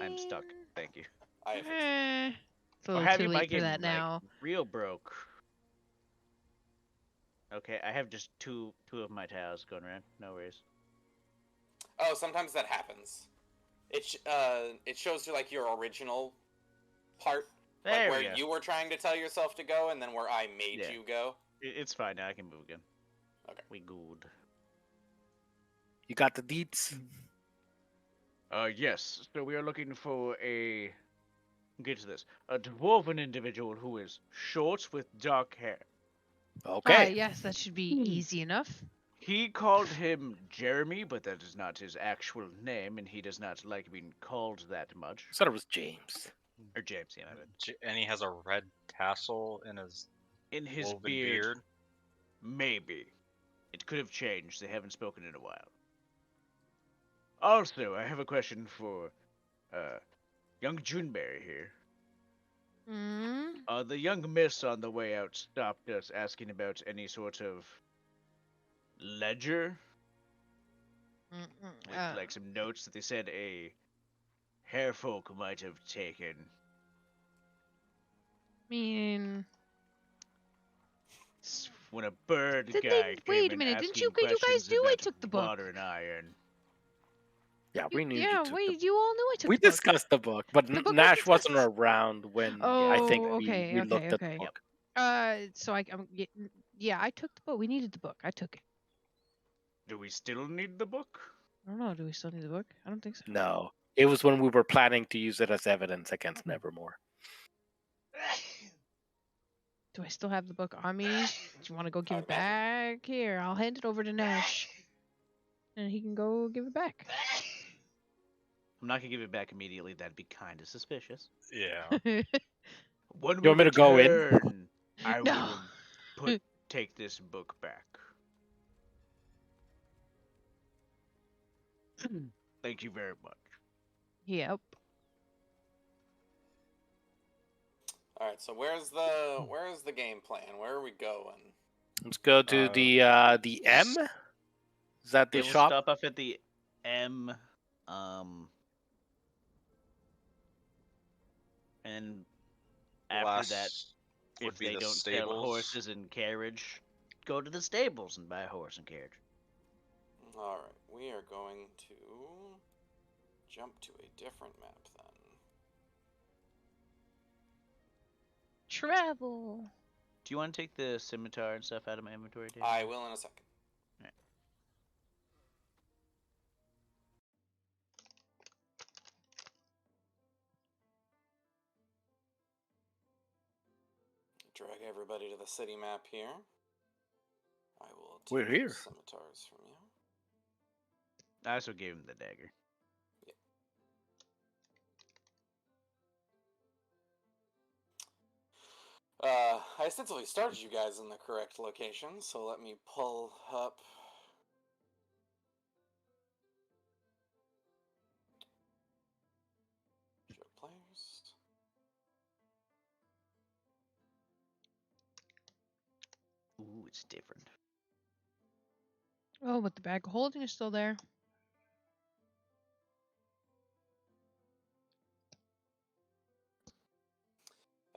I'm stuck. Thank you. I have fixed it. It's a Or little have too your late bike for in that now. like real broke. Okay, I have just two of my towels going around. No worries. Oh, sometimes that happens. It shows you like your original part, like There where we go. you were trying to tell yourself to go, and then where I made Yeah. you go. It's fine now. I can move again. Okay. We good. You got the deets? Yes. So we are looking for a. Get to this. A dwarven individual who is short with dark hair. Okay. Yes, that should be easy enough. He called him Jeremy, but that is not his actual name, and he does not like being called that much. I thought it was James. Or James, yeah, my bad. And he has a red tassel in his In his woven beard, maybe. It could have changed. They haven't spoken in a while. Also, I have a question for young Juneberry here. Mm. The young miss on the way out stopped us asking about any sort of ledger with like some notes that they said a hairfolk might have taken. mean, When a bird Did guy they- wait came a in minute, didn't asking you guys questions knew I about took the book? water and iron. Yeah, we knew yeah, you took wait, the you all knew I took We the book. discussed the book, but The book was Nash wasn't discussed. around when Oh, I think okay, we okay, looked at okay. the book. So yeah, I took the book. We needed the book. I took it. Do we still need the book? I don't know. Do we still need the book? I don't think so. No, it was when we were planning to use it as evidence against Nevermore. Do I still have the book on me? Do you want to go give I'd it back? Here, I'll hand it over to Nash, and he can go give it back. I'm not gonna give it back immediately. That'd be kind of suspicious. Yeah. When You we want me to go in? return, I No. will take this book back. Thank you very much. Yep. All right. So where's the game plan? Where are we going? Let's go to the M. Is that the Yeah, we'll shop? stop off at the M, and after that, Last would if be they the don't sell stables. horses and carriage, go to the stables and buy a horse and carriage. All right. We are going to jump to a different map then. Travel. Do you want to take the scimitar and stuff out of my inventory, Dave? I will in a second. Alright. Drag everybody to the city map here. I will take We're here. those scimitars from you. I also gave him the dagger. I ostensibly started you guys in the correct location, so let me pull up. Show players. Ooh, it's different. Oh, but the bag of holding is still there.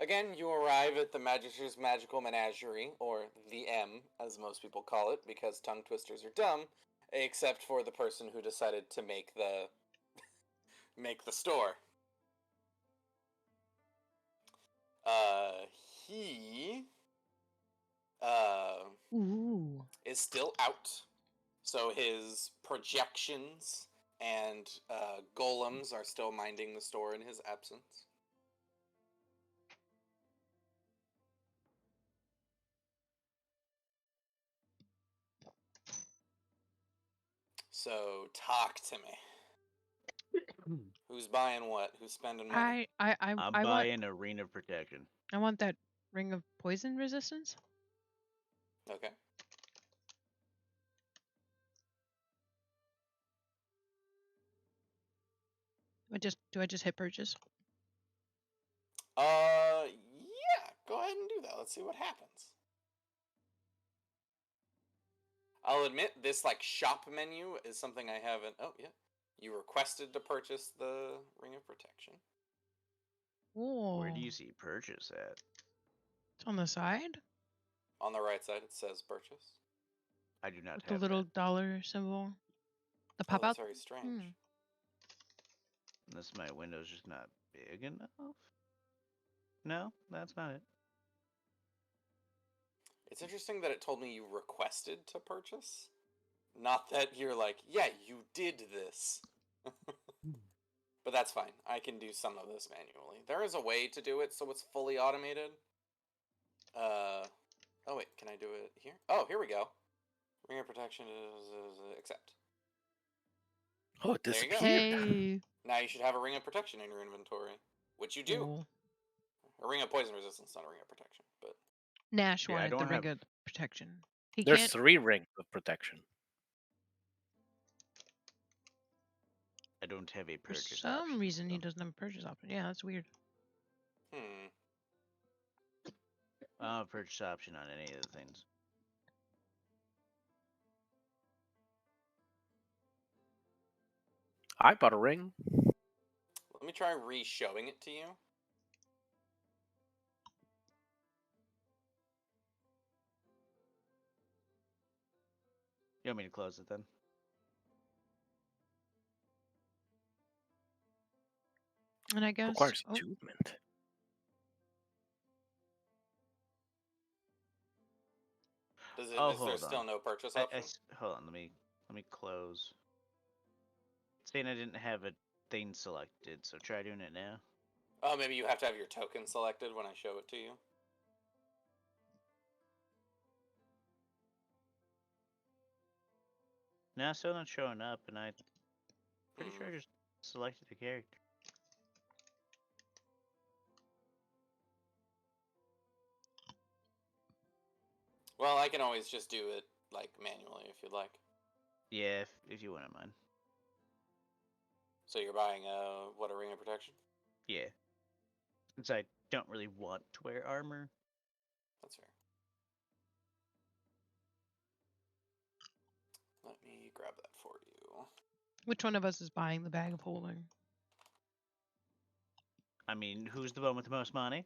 Again, you arrive at the Magister's Magical Menagerie, or the M, as most people call it, because tongue twisters are dumb, except for the person who decided to make the make the store. He Ooh. is still out, so his projections and golems are still minding the store in his absence. So talk to me. Who's buying what? Who's spending money? I'm I want buying a ring of protection. I want that ring of poison resistance. Okay. Do I just hit purchase? Yeah. Go ahead and do that. Let's see what happens. I'll admit this like shop menu is something I haven't. Oh yeah. You requested to purchase the ring of protection. Where Whoa. do you see purchase at? It's on the side On the right side, it says purchase. I do not with the have little that. dollar symbol. The Oh, pop that's out. very strange. Unless my window's just not big enough. No, that's not it. It's interesting that it told me you requested to purchase. Not that you're like, yeah, you did this. But that's fine. I can do some of this manually. There is a way to do it so it's fully automated. Oh wait, can I do it here? Oh, here we go. Ring of protection is accept. Oh, it There you go. disappeared. Hey. Now you should have a ring of protection in your inventory, which you do. Cool. A ring of poison resistance, not a ring of protection, but Nash Yeah, I wanted the don't ring have- of protection. He There's can't. 3 rings of protection. I don't have a For purchase some option, reason, he so- doesn't have a purchase option. Yeah, that's weird. I don't have a purchase option on any of the things. I bought a ring. let me try re-showing it to you. You want me to close it then? And I guess. Requires Oh, attunement. Does it? Oh, Is there hold still on. no purchase option? Hold on. Let me close. It's saying I didn't have a thing selected, so try doing it now. Oh, maybe you have to have your token selected when I show it to you. No, it's still not showing up, and I pretty sure I Hmm. just selected a character. Well, I can always just do it like manually if you'd like. Yeah, if you wouldn't mind. So you're buying a ring of protection? Yeah. Since I don't really want to wear armor. That's fair. Let me grab that for you. which one of us is buying the bag of holding? I mean, who's the one with the most money?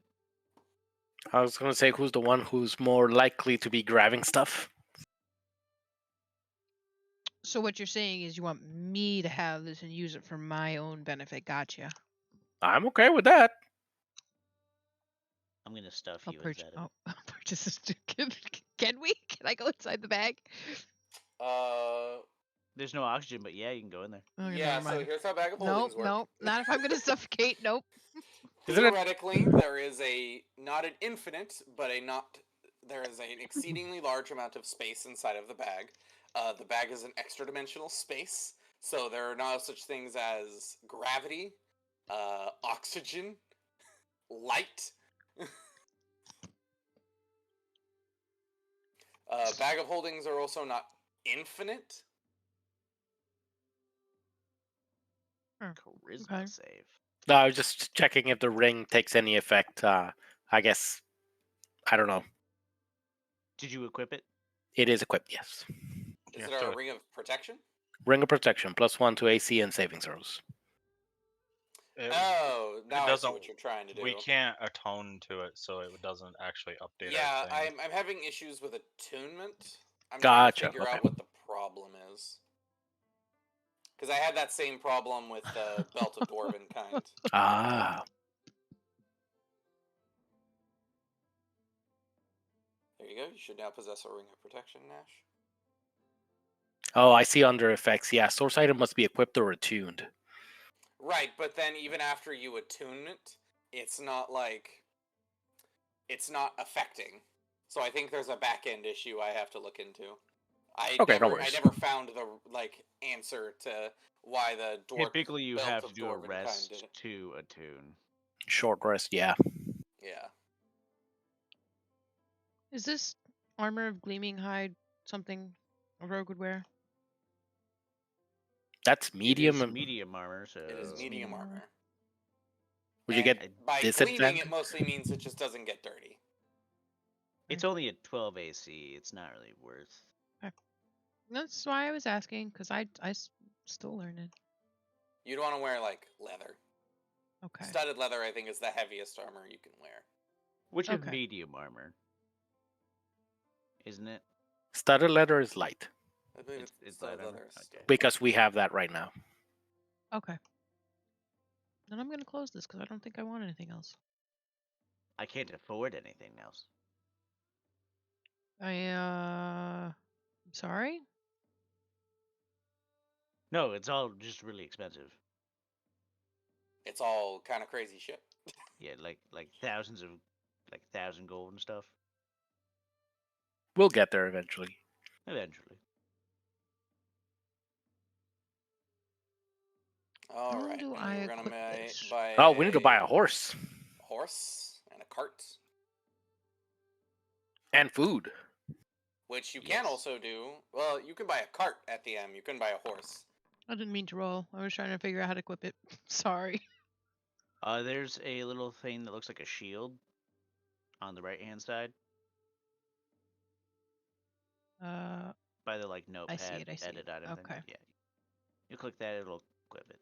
I was gonna say who's the one who's more likely to be grabbing stuff. So what you're saying is you want me to have this and use it for my own benefit. Gotcha. I'm okay with that. I'm gonna stuff I'll you purchase. inside of it. Oh, I'll purchase this. Can we? Can I go inside the bag? There's no oxygen, but yeah, you can go in there. Okay, Yeah, never so mind. here's how bag of Nope, holdings work. nope. Not if I'm gonna suffocate. Nope. Isn't it- Theoretically, there is not an infinite, but there is an exceedingly large amount of space inside of the bag. The bag is an extra dimensional space, so there are no such things as gravity, oxygen, light. Bag of holdings are also not infinite. Charisma Okay. save. No, I was just checking if the ring takes any effect. I guess I don't know. Did you equip it? It is equipped, yes. Is You it have a to- ring of protection? Ring of protection, +1 to AC and saving throws. Oh, now I see doesn't- what you're trying to do. We can't atone to it, so it doesn't actually update Yeah, our thing. I'm having issues with attunement. I'm Gotcha, trying to figure okay. out what the problem is. Because I had that same problem with the Belt of Dwarven kind. Ah, There you go. You should now possess a ring of protection, Nash. oh, I see under effects. Yeah, source item must be equipped or attuned. Right, but then even after you attune it, it's not affecting. So I think there's a back end issue I have to look into. Okay, no I worries. never found the answer to why the dwarf Typically, you Belt have of to do a Dwarven kind rest did it. to attune. Short rest, yeah. Yeah. Is this armor of gleaming hide something a rogue would wear? That's It medium. is medium armor, so It is medium medium armor. armor. Would you And get by gleaming, disadvantage? it mostly means it just doesn't get dirty. it's only at 12 AC. It's not really worth. That's why I was asking, because I still learning. You'd want to wear like leather. Okay. Studded leather, I think, is the heaviest armor you can wear. Which is Okay. medium armor, isn't it? Studded leather is light I believe It's it's light studded armor? leather. Is Okay. studded because we have that right now. Okay. Then I'm gonna close this because I don't think I want anything else. I can't afford anything else. I'm sorry. No, it's all just really expensive. It's all kind of crazy shit. Yeah, like thousands of, like 1,000 gold and stuff. We'll get there eventually. Eventually. All How right, do and I we're gonna equip this? buy. Oh, we need to buy a horse horse and a cart, and food. which you Yes. can also do. Well, you can buy a cart at the end. You can buy a horse. I didn't mean to roll. I was trying to figure out how to equip it. Sorry. There's a little thing that looks like a shield on the right-hand side by the like notepad I see it. edit item thing. Okay. Yeah. You click that, it'll equip it.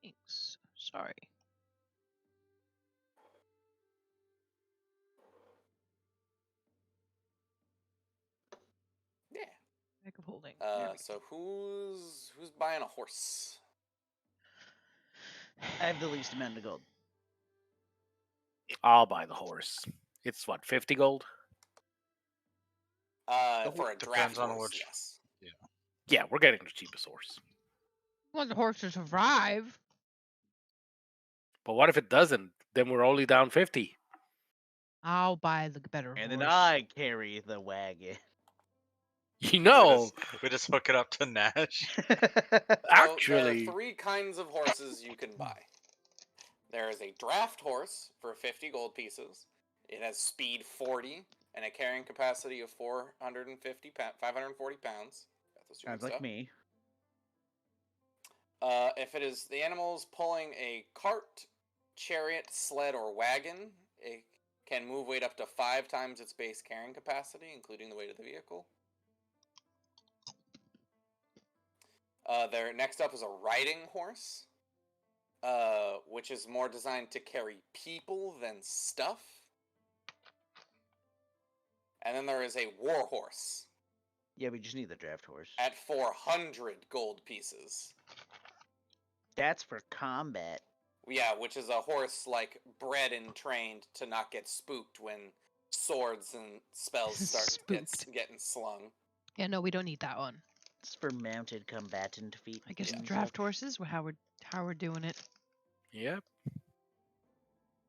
Thanks. Sorry. Yeah. Back of holding. There we So who's buying a horse? I have the least amount of gold. I'll buy the horse. It's what, 50 gold? For a Depends draft on horse, which- yes. Yeah, we're getting the cheapest horse. I want the horse to survive. But what if it doesn't? Then we're only down 50. I'll buy the better And horse. then I carry the wagon. You know, we just hook it up to Nash. So there actually, are 3 kinds of horses you can buy. There is a draft horse for 50 gold pieces. It has speed 40 and a carrying capacity of 540 pounds. Got those two Sounds mixed like up. me. If it is the animal's pulling a cart, chariot, sled, or wagon, it can move weight up to 5 times its base carrying capacity, including the weight of the vehicle. Next up is a riding horse, which is more designed to carry people than stuff. And then there is a war horse Yeah, we just need the draft horse. at 400 gold pieces. That's for combat. Yeah, which is a horse like bred and trained to not get spooked when swords and spells start getting slung. Yeah, no, we don't need that one. It's for mounted combatant feet. I guess Yeah. the draft horses. How we're doing it. yep.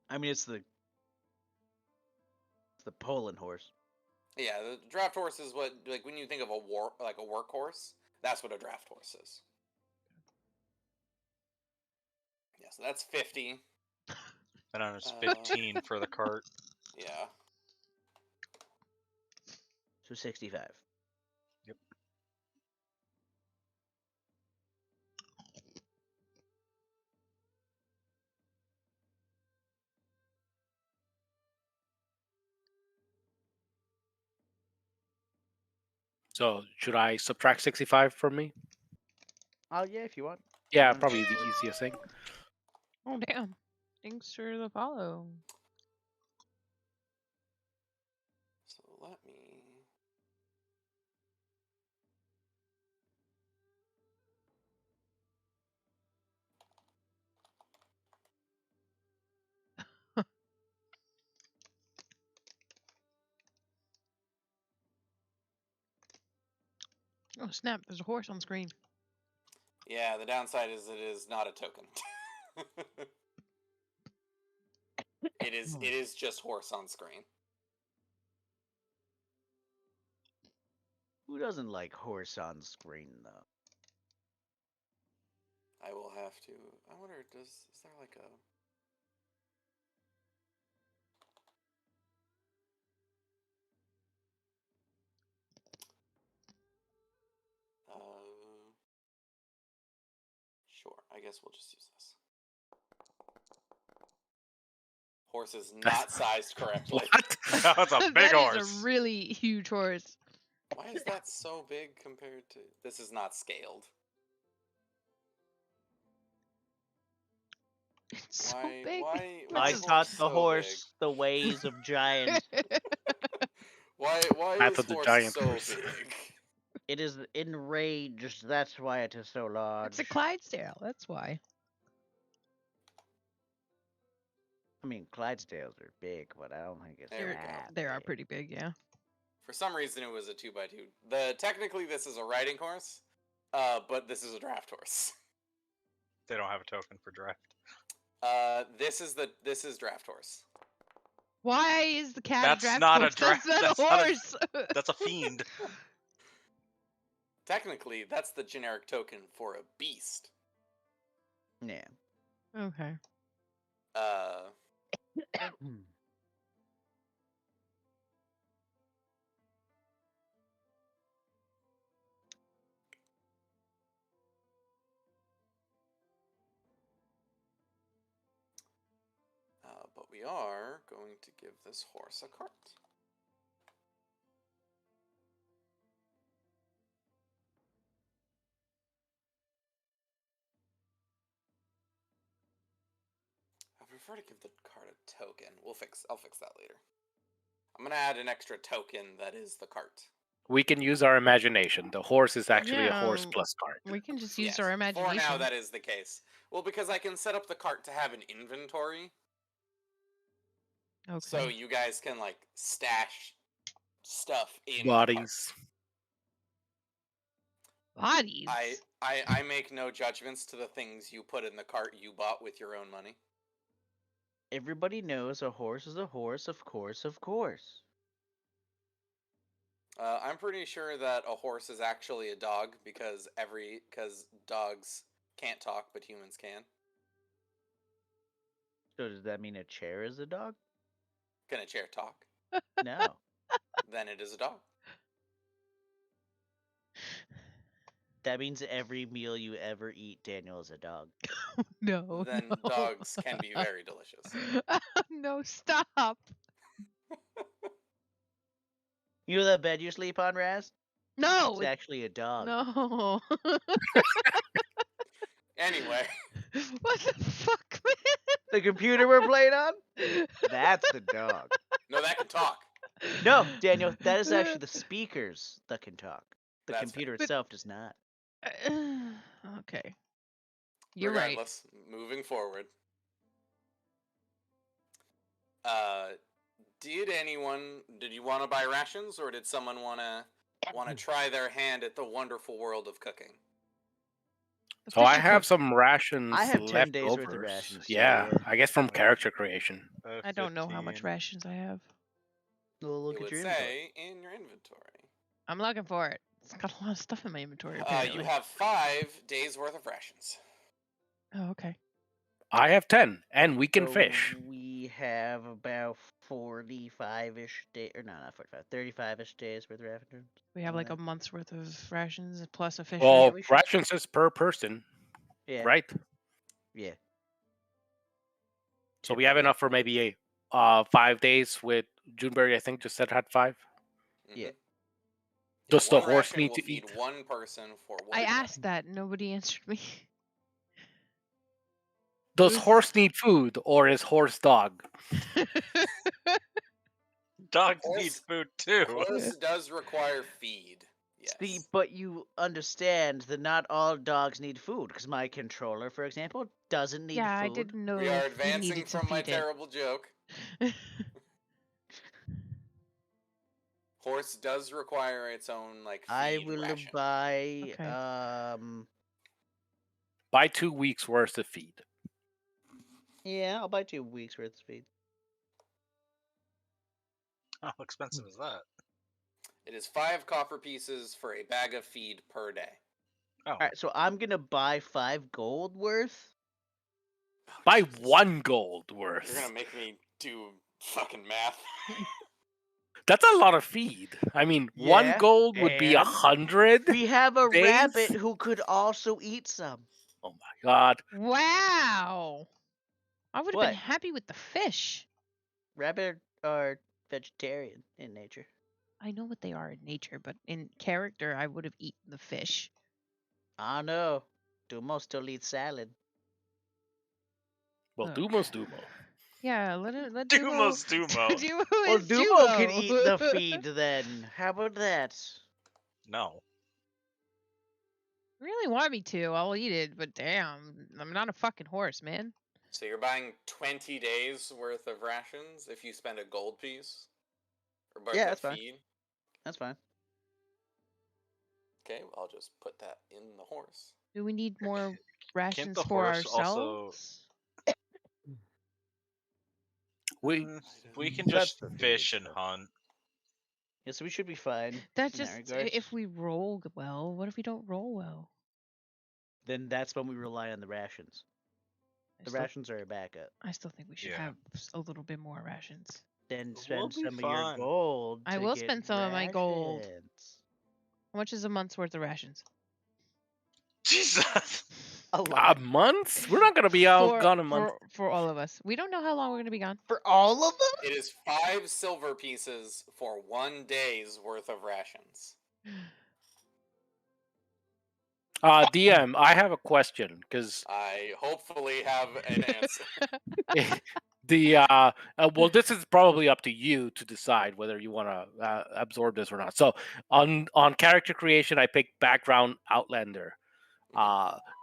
I mean, it's the Poland horse. Yeah, the draft horse is what, like, when you think of a workhorse, that's what a draft horse is. Yeah, so that's 50. And then it's 15 for the cart. Yeah. So 65. Yep. So should I subtract 65 from me? Oh yeah, if you want. Yeah, Mhm. probably the easiest thing. Oh damn! Thanks for the follow. So let me. Oh snap! There's a horse on screen. Yeah, the downside is it is not a token. It is just horse on screen. Who doesn't like horse on screen though? I will have to. I wonder, is there like a. Sure, I guess we'll just use this. Horse is not sized correctly. What? That's a big That horse. is a really huge horse. Why is that so big compared to... This is not scaled. It's so Why? big. Why? What's Why I his- horse taught the so horse the ways of giants. Why? Why Path is of the horse Giant so Horse. big? It is enraged. That's why it is so large. It's a Clydesdale. That's why. I mean, Clydesdales are big, but I don't think it's There we go. that They are big. pretty big, yeah. For some reason, it was a 2x2. Technically, this is a riding horse, but this is a draft horse. They don't have a token for draft. This is draft horse. Why is the cat That's a draft not a horse? draft- That's not that's a not a- horse. That's a fiend. Technically, that's the generic token for a beast. Yeah. Okay. But we are going to give this horse a cart. I prefer to give the cart a token. I'll fix that later. I'm gonna add an extra token that is the cart. We can use our imagination. The horse is actually a horse Yeah. plus cart. We can just use Yes, our imagination. For now, that is the case. Well, because I can set up the cart to have an inventory, Okay. so you guys can like stash stuff in Bodies. Bodies. I make no judgments to the things you put in the cart you bought with your own money. Everybody knows a horse is a horse, of course, of course. I'm pretty sure that a horse is actually a dog because dogs can't talk but humans can. So does that mean a chair is a dog? Can a chair talk? No. Then it is a dog. That means every meal you ever eat, Daniel, is a dog. No. Then no. dogs can be very delicious. No, stop. You know that bed you sleep on, Raz? No. It's actually a dog. No. Anyway, What the fuck, man? The computer we're playing on? That's the dog. no, that can talk. No, Daniel, that is actually the speakers that can talk. The That's computer But- itself does not. Okay. You're right. Regardless, moving forward. Did you want to buy rations, or did someone want to try their hand at the wonderful world of cooking? The So I fish are have cooked. some rations I have 10 left days worth of over. rations, so Yeah, yeah. I guess from character creation. I don't know how much 15. rations I have. Well, look It at would your inventory. say in your inventory. I'm looking for it. It's got a lot of stuff in my inventory, apparently. You have 5 days worth of rations. Oh, okay. I have 10, and we can So fish. We have about 45-ish days, or no, not 45, 35-ish days worth of rations. We have Something like a that. month's worth of rations plus a fish Well, ration. we should- rations is per person, Yeah. right? Yeah. So we have enough for maybe 5 days with Juneberry. I think just said had 5. Yeah. Mhm. Does the one horse ration need will to feed eat? one person for 1 I day. asked that. Nobody answered me. Does Who's- horse need food, or is horse dog? Dogs Horse- need food too. Horse does require feed. Yes. See, but you understand that not all dogs need food, because my controller, for example, doesn't need yeah, I food. didn't know We are if we advancing needed to from my feed it. terrible joke. Horse does require its own like feed I will ration. buy Okay. Buy 2 weeks worth of feed. yeah, I'll buy 2 weeks worth of feed. How expensive is that? It is 5 copper pieces for a bag of feed per day. Oh, Alright, so I'm gonna buy 5 gold worth. Oh, Buy Jesus. 1 gold You're worth. gonna make me do fucking math. That's a lot of feed. I mean, 1 Yeah, gold would be and 100. We have a Days? rabbit who could also eat some. Oh my god. Wow. I would have been What? happy with the fish. Rabbit are vegetarian in nature. I know what they are in nature, but in character, I would have eaten the fish. I know. Dumo still eats salad. Well, Look. Dumo's Dumo. Yeah, let Dumo's Dumo. Dumo. Dumo Well, is Dumo can Dumo. eat the feed then. How about that? No. Really want me to? I'll eat it, but damn, I'm not a fucking horse, man. So you're buying 20 days worth of rations if you spend a gold piece? Or worth Yeah, of that's fine. feed? That's fine. Okay, well, I'll just put that in the horse. Do we need more Can't rations the for horse also? ourselves? We We can That's just the theory fish and stuff. hunt. Yeah, so we should be fine. That's in that just regards. if we roll well. What if we don't roll well? Then that's when we rely on the rations. I The still, rations are a backup. I still think we should Yeah. have a little bit more rations. Then We'll spend be some of your fine. gold. I to will get spend some of my gold. rations. How much is a month's worth of rations? Jesus. A lot. months? We're not gonna be out gone a month. For all of us. We don't know how long we're gonna be gone. For all of them? It is 5 silver pieces for 1 day's worth of rations. DM, I have a question because I hopefully have an answer. well, this is probably up to you to decide whether you want to absorb this or not. So on character creation, I picked background Outlander.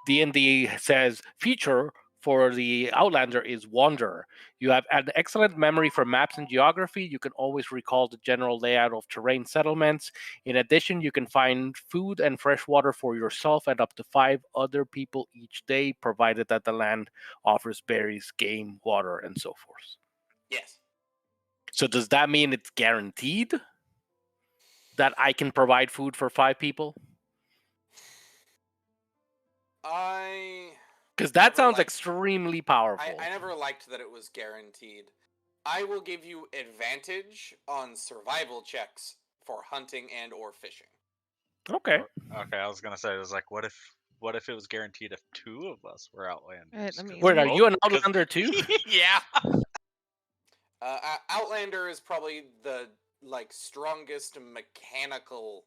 D&D says feature for the Outlander is Wanderer. You have an excellent memory for maps and geography. You can always recall the general layout of terrain settlements. In addition, you can find food and fresh water for yourself and up to 5 other people each day, provided that the land offers berries, game, water, and so forth. Yes. So does that mean it's guaranteed that I can provide food for 5 people? Because that sounds extremely powerful. I never liked that it was guaranteed. I will give you advantage on survival checks for hunting and or fishing. Okay. Okay, I was gonna say, it was like, what if it was guaranteed if 2 of us were Outlanders? I mean, 'Cause Wait, are both- you an 'cause- Outlander too? Yeah. Outlander is probably the strongest mechanical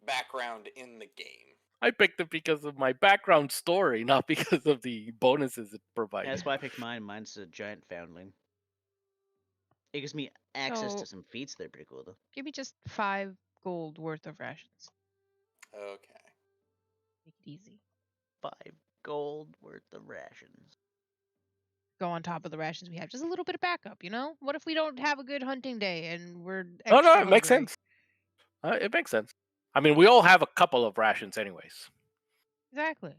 background in the game. I picked it because of my background story, not because of the bonuses it provides. Yeah, that's why I picked mine. Mine's a giant foundling. It gives me access So- to some feats that are pretty cool, though. Give me just 5 gold worth of rations. Okay. Make it easy. 5 gold worth of rations. Go on top of the rations we have. Just a little bit of backup, you know? What if we don't have a good hunting day and we're extra Oh no, it makes hungry? sense. It makes sense. I mean, we all have a couple of rations, anyways. Exactly.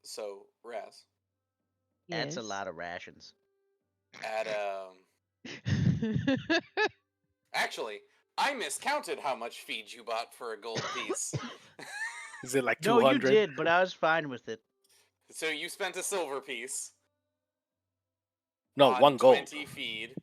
So Raz, That's a Yes. lot of rations. at actually, I miscounted how much feed you bought for a gold piece. Is it like No, 200? you did, but I was fine with it. So you spent a silver piece. No, on 1 gold. 20 feed.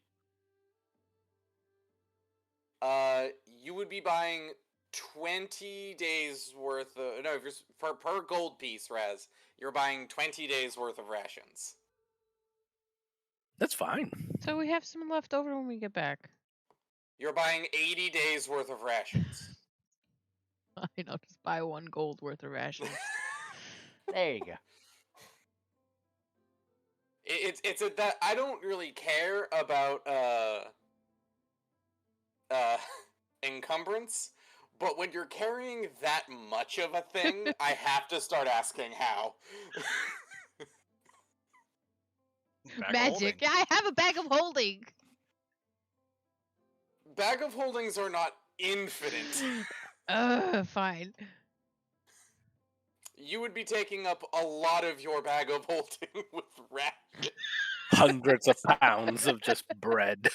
You would be buying 20 days worth of no, if you're per gold piece, Raz, you're buying 20 days worth of rations. That's fine. So we have some left over when we get back. You're buying 80 days worth of rations. I know, just buy 1 gold worth of rations. There you go. It's a that I don't really care about encumbrance, but when you're carrying that much of a thing, I have to start asking how. Bag of Magic. holding. I have a bag of holding. Bag of holdings are not infinite. Fine. You would be taking up a lot of your bag of holding with rations. Hundreds of pounds of just bread.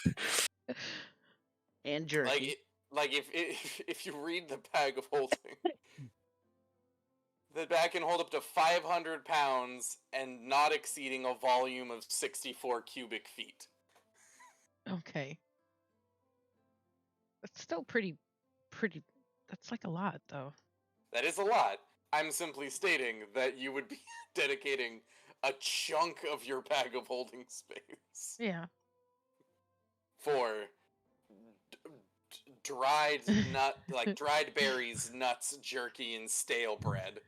And jerky. If you read the bag of holding, the bag can hold up to 500 pounds and not exceeding a volume of 64 cubic feet. Okay. That's still pretty. That's like a lot, though. That is a lot. I'm simply stating that you would be dedicating a chunk of your bag of holding space Yeah. for dried dried berries, nuts, jerky, and stale bread.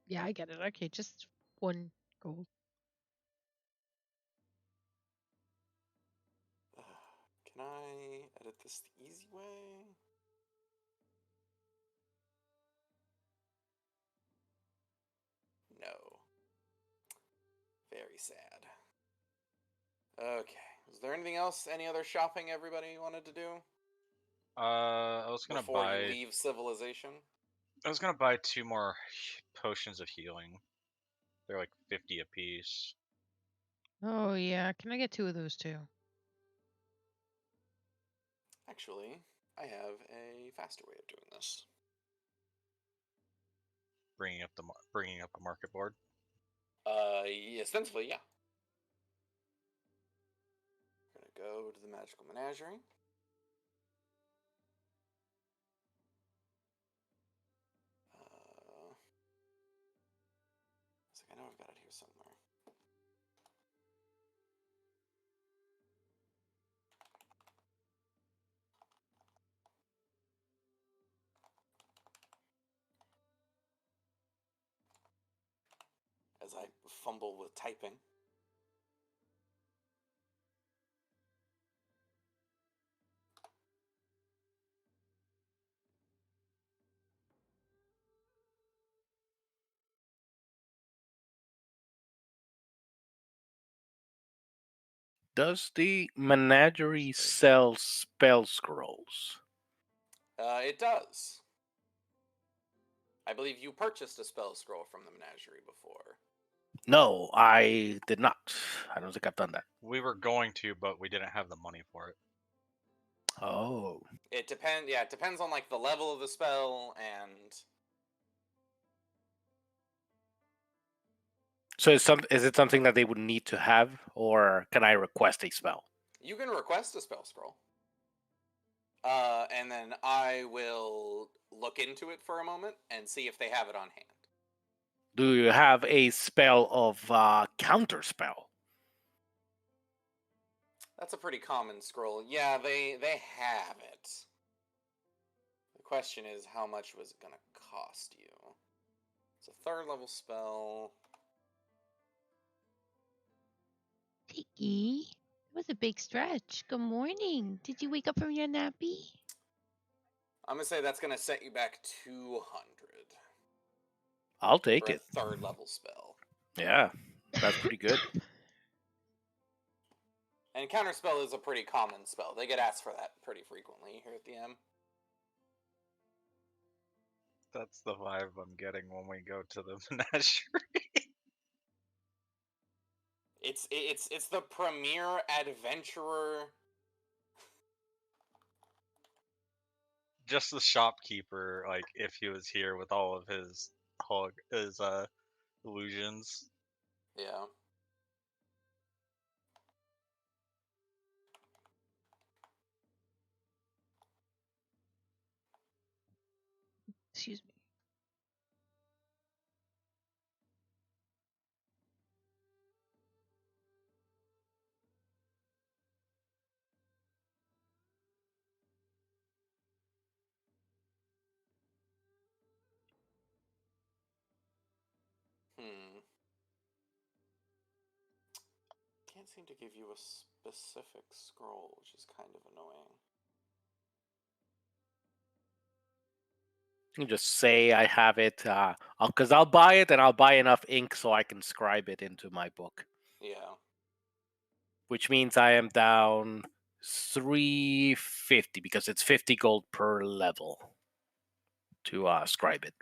Yeah, I get it. Okay, just 1 gold. Can I edit this the easy way? No. Very sad. Okay. Is there anything else? Any other shopping everybody wanted to do I was gonna before you buy. leave civilization? I was gonna buy 2 more potions of healing. They're like 50 apiece. Oh, yeah. Can I get 2 of those too? Actually, I have a faster way of doing this. Bringing up the market board. Ostensibly, yeah. We're gonna go to the magical menagerie. I know I've got it here somewhere. As I fumble with typing. Does the menagerie sell spell scrolls? It does. I believe you purchased a spell scroll from the menagerie before. No, I did not. I don't think I've done that. We were going to, but we didn't have the money for it. Oh. It depends. Yeah, it depends on like the level of the spell and. So is it something that they would need to have, or can I request a spell? You can request a spell scroll. And then I will look into it for a moment and see if they have it on hand. Do you have a spell of counter spell? That's a pretty common scroll. Yeah, they have it. The question is, how much was it gonna cost you? It's a 3rd level spell. Tiki, it was a big stretch. Good morning. Did you wake up from your nappy? I'm gonna say that's gonna set you back 200 I'll take for it. a 3rd level spell. Yeah, that's pretty good. And counterspell is a pretty common spell. They get asked for that pretty frequently here at the M. That's the vibe I'm getting when we go to the menagerie. It's the premier adventurer. Just the shopkeeper, like if he was here with all of his illusions. Yeah. Excuse me. Can't seem to give you a specific scroll, which is kind of annoying. You just say I have it, because I'll buy it and I'll buy enough ink so I can scribe it into my book. Yeah. Which means I am down 350 because it's 50 gold per level to scribe it.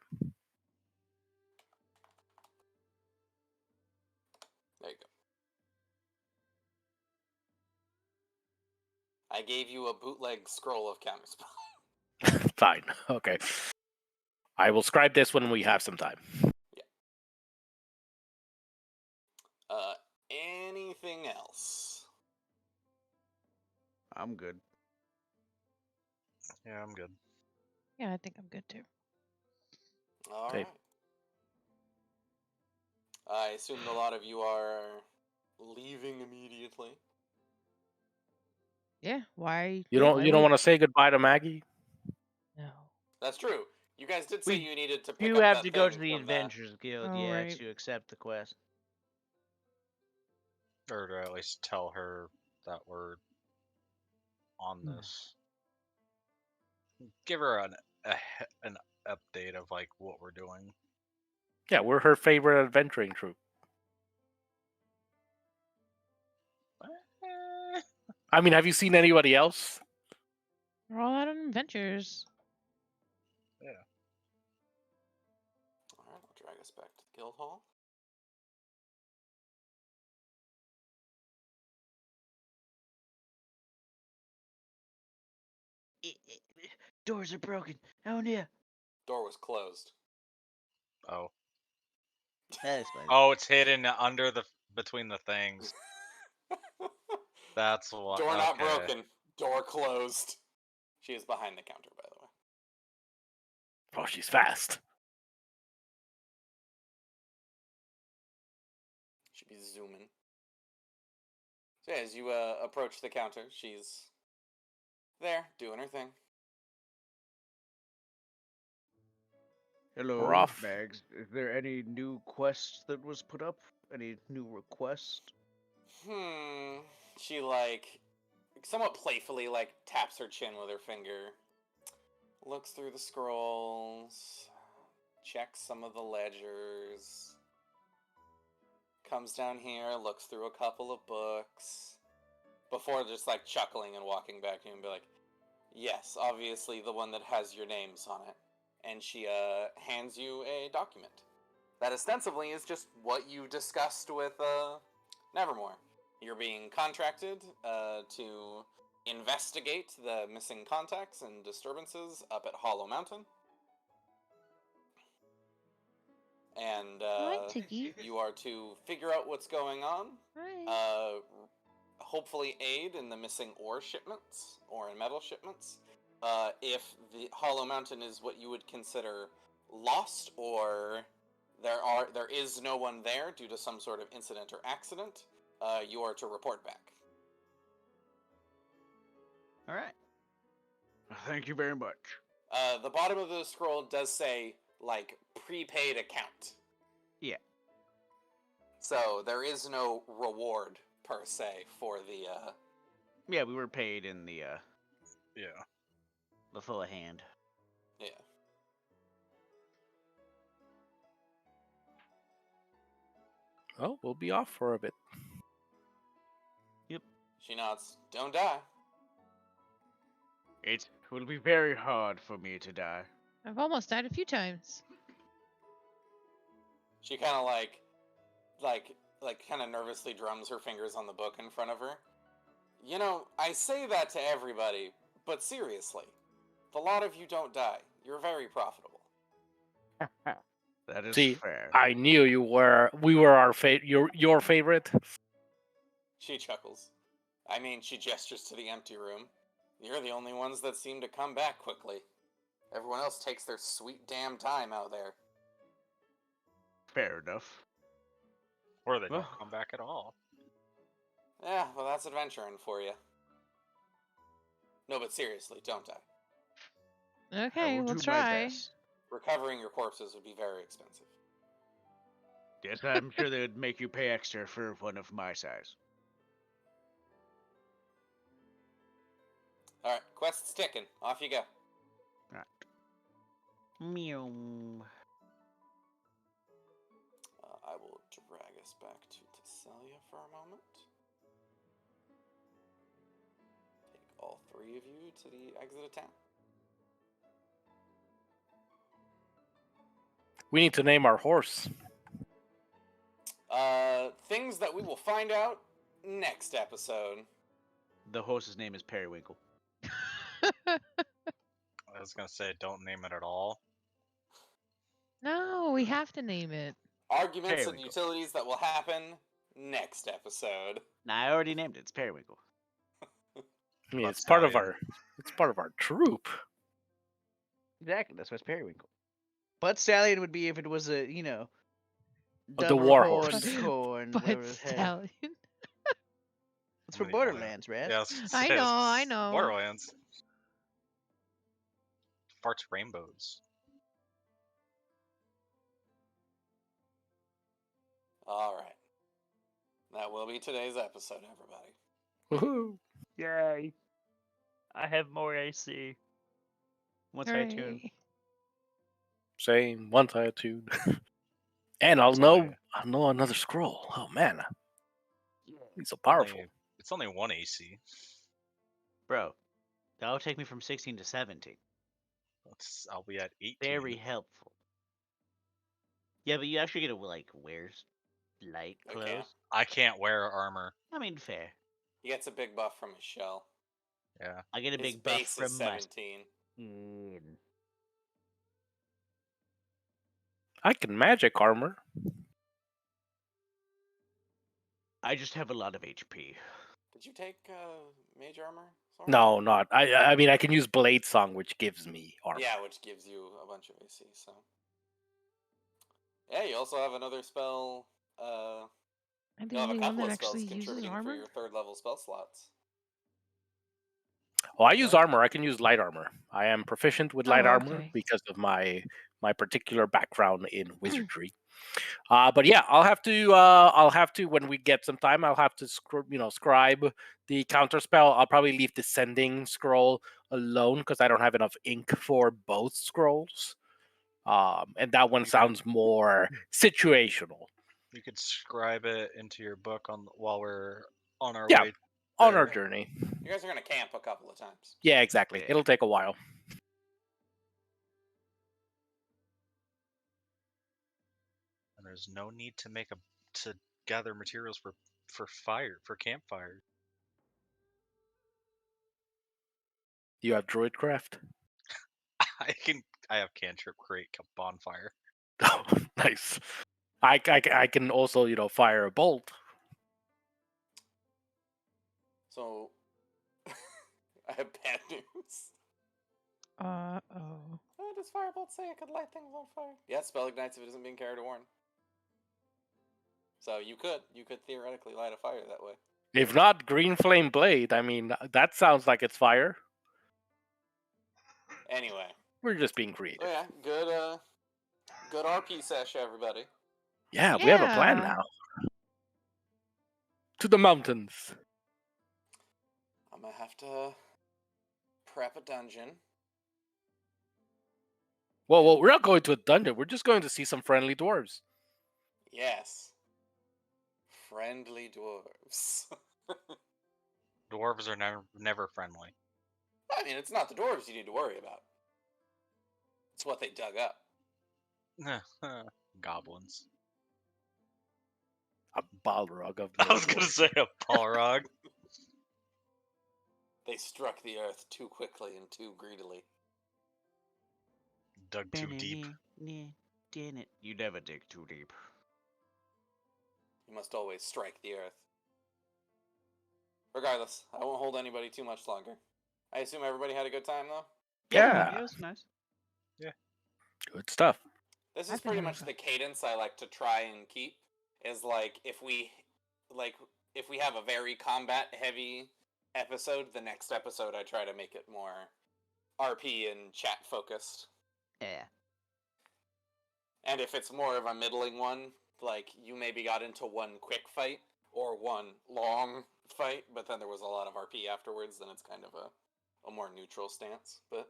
There you go. I gave you a bootleg scroll of counterspell. Fine. Okay. I will scribe this when we have some time. Anything else? I'm good. Yeah, I'm good. Yeah, I think I'm good too. All Okay. right. I assume a lot of you are leaving immediately. Yeah, why? You yeah, don't why you don't wait? want to say goodbye to Maggie? No. That's true. You guys did say We you needed to pick You up have that to go thing to the from Adventurers Guild, Oh, yeah, right. to accept the quest. Or to at least tell her that we're on this. Give her an update of like what we're doing. Yeah, we're her favorite adventuring troop. Eh, I mean, have you seen anybody else? We're all out on adventures. Alright, I'll drag us back to the guild hall. Doors are broken. Oh no. Door was closed. Oh. That explains. Oh, it's hidden under the between the things. That's what. Door not Okay. broken. Door closed. She is behind the counter, by the way. Oh, she's fast. Should be zooming. So yeah, as you approach the counter, she's there doing her thing. Hello, We're off. Bags. Is there any new quest that was put up? Any new request? She somewhat playfully taps her chin with her finger. Looks through the scrolls. Checks some of the ledgers. Comes down here, looks through a couple of books. Before just chuckling and walking back to you and be like, yes, obviously the one that has your names on it. And she hands you a document. That ostensibly is just what you discussed with Nevermore. You're being contracted to investigate the missing contacts and disturbances up at Hollow Mountain. And Hi, Tiggy. you are to figure out what's going on. Hi. Hopefully aid in the missing ore shipments, or in metal shipments. If the Hollow Mountain is what you would consider lost, or there is no one there due to some sort of incident or accident, you are to report back. All right. Thank you very much. The bottom of the scroll does say prepaid account. Yeah. So there is no reward per se for the Yeah, we were paid in the Yeah. full hand. yeah. Oh, we'll be off for a bit. She nods. Don't die. It will be very hard for me to die. I've almost died a few times. She kind of kind of nervously drums her fingers on the book in front of her. You know, I say that to everybody, but seriously, the lot of you don't die. You're very profitable. That is See, fair. I knew we were our your favorite. She chuckles. I mean, she gestures to the empty room. You're the only ones that seem to come back quickly. Everyone else takes their sweet damn time out there. Fair enough. Or they don't Well- come back at all. Yeah, well, that's adventuring for you. No, but seriously, don't die. I Okay, will we'll do my try. best. Recovering your corpses would be very expensive. Yes, I'm sure they would make you pay extra for one of my size. Alright, quest's ticking. Off you go. Right. Meow. I will drag us back to Tesselia for a moment. Take all three of you to the exit of town. We need to name our horse. Things that we will find out next episode. The horse's name is Periwinkle. I was gonna say don't name it at all. No, we have to name it. Arguments and Periwinkle. utilities that will happen next episode. Nah, I already named it. It's Periwinkle. I mean, But it's part of Stallion. our troop. Exactly. That's why it's Periwinkle. But Stallion would be if it was a, The double war horned horse. corn, But whatever the hell. stallion. It's from Yeah. Borderlands, right? Yeah, I was gonna I say, know, it's I know. Borderlands. Farts rainbows. All right. That will be today's episode, everybody. Woohoo! Yay! I have more AC. Once I tune. Hooray. Same, once I tune. And I'll know another scroll. Oh man, he's so powerful. It's only 1 AC. Bro, that'll take me from 16 to 17. I'll be at 18. Very helpful. Yeah, but you actually get to, like, wear light Okay. clothes. I can't wear armor. I mean, fair. He gets a big buff from his shell. Yeah. I get a His big buff base from is my 17. skin. I can magic armor. I just have a lot of HP. Did you take mage armor? Sorry? No, not. I mean, I can use Blade Song, which gives me armor. Yeah, which gives you a bunch of AC. So. Yeah, you also have another spell. I'm the You'll have a only one couple that of spells actually uses contributing for armor. your 3rd level spell slots. Oh, I use What? armor. I can use light armor. I am proficient with light armor Okay. because of my particular background in wizardry. But yeah, I'll have to when we get some time. I'll have to scribe the counter spell. I'll probably leave descending scroll alone because I don't have enough ink for both scrolls. And that one sounds more situational. You could scribe it into your book while we're on our Yeah, way. on our there. journey. You guys are gonna camp a couple of times. Yeah, exactly. Yeah. It'll take a while. And there's no need to gather materials for campfire. You have Druidcraft? I have cantrip create a bonfire. Oh, nice. I can also, fire a bolt. So, I have bad news. Uh-oh. Oh, does Firebolt say I could light things on fire? Yeah, spell ignites if it isn't being carried or worn. So you could theoretically light a fire that way. If not Green Flame Blade, I mean, that sounds like it's fire. Anyway. We're just being creative. Oh yeah, good RP sesh, everybody. Yeah, we have a plan Yeah. now. To the mountains. I'm gonna have to prep a dungeon. Well, we're not going to a dungeon. We're just going to see some friendly dwarves. Yes. Friendly dwarves. Dwarves are never friendly. I mean, it's not the dwarves you need to worry about. It's what they dug up. Goblins. A Balrog of I was gonna Mordor. say a Balrog. They struck the earth too quickly and too greedily. Dug too deep. Damn it. You never dig too deep. You must always strike the earth. Regardless, I won't hold anybody too much longer. I assume everybody had a good time, though? Yeah. It was nice. Good stuff. This is I've been pretty having much fun. the cadence I like to try and keep. Is like if we have a very combat heavy episode, the next episode I try to make it more RP and chat focused. Yeah. And if it's more of a middling one, like you maybe got into one quick fight or one long fight, but then there was a lot of RP afterwards, then it's kind of a more neutral stance. But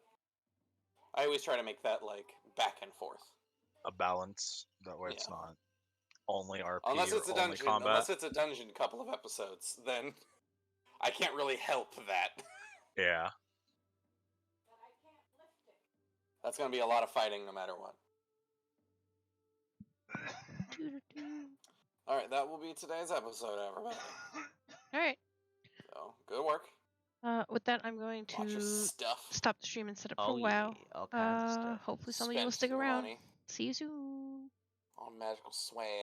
I always try to make that like back and forth. A balance. That way it's Yeah. not only RP Unless or it's a only dungeon, combat. unless it's a dungeon couple of episodes, then I can't really help that. Yeah. That's gonna be a lot of fighting no matter what. Alright, that will be today's episode, everybody. Alright. So, good work. With that, I'm going Lots of to stuff. stop the stream and set up for Oh, WoW. yeah. All kinds of stuff. Hopefully some of you will Spent stick your around. money See you soon. on magical swag.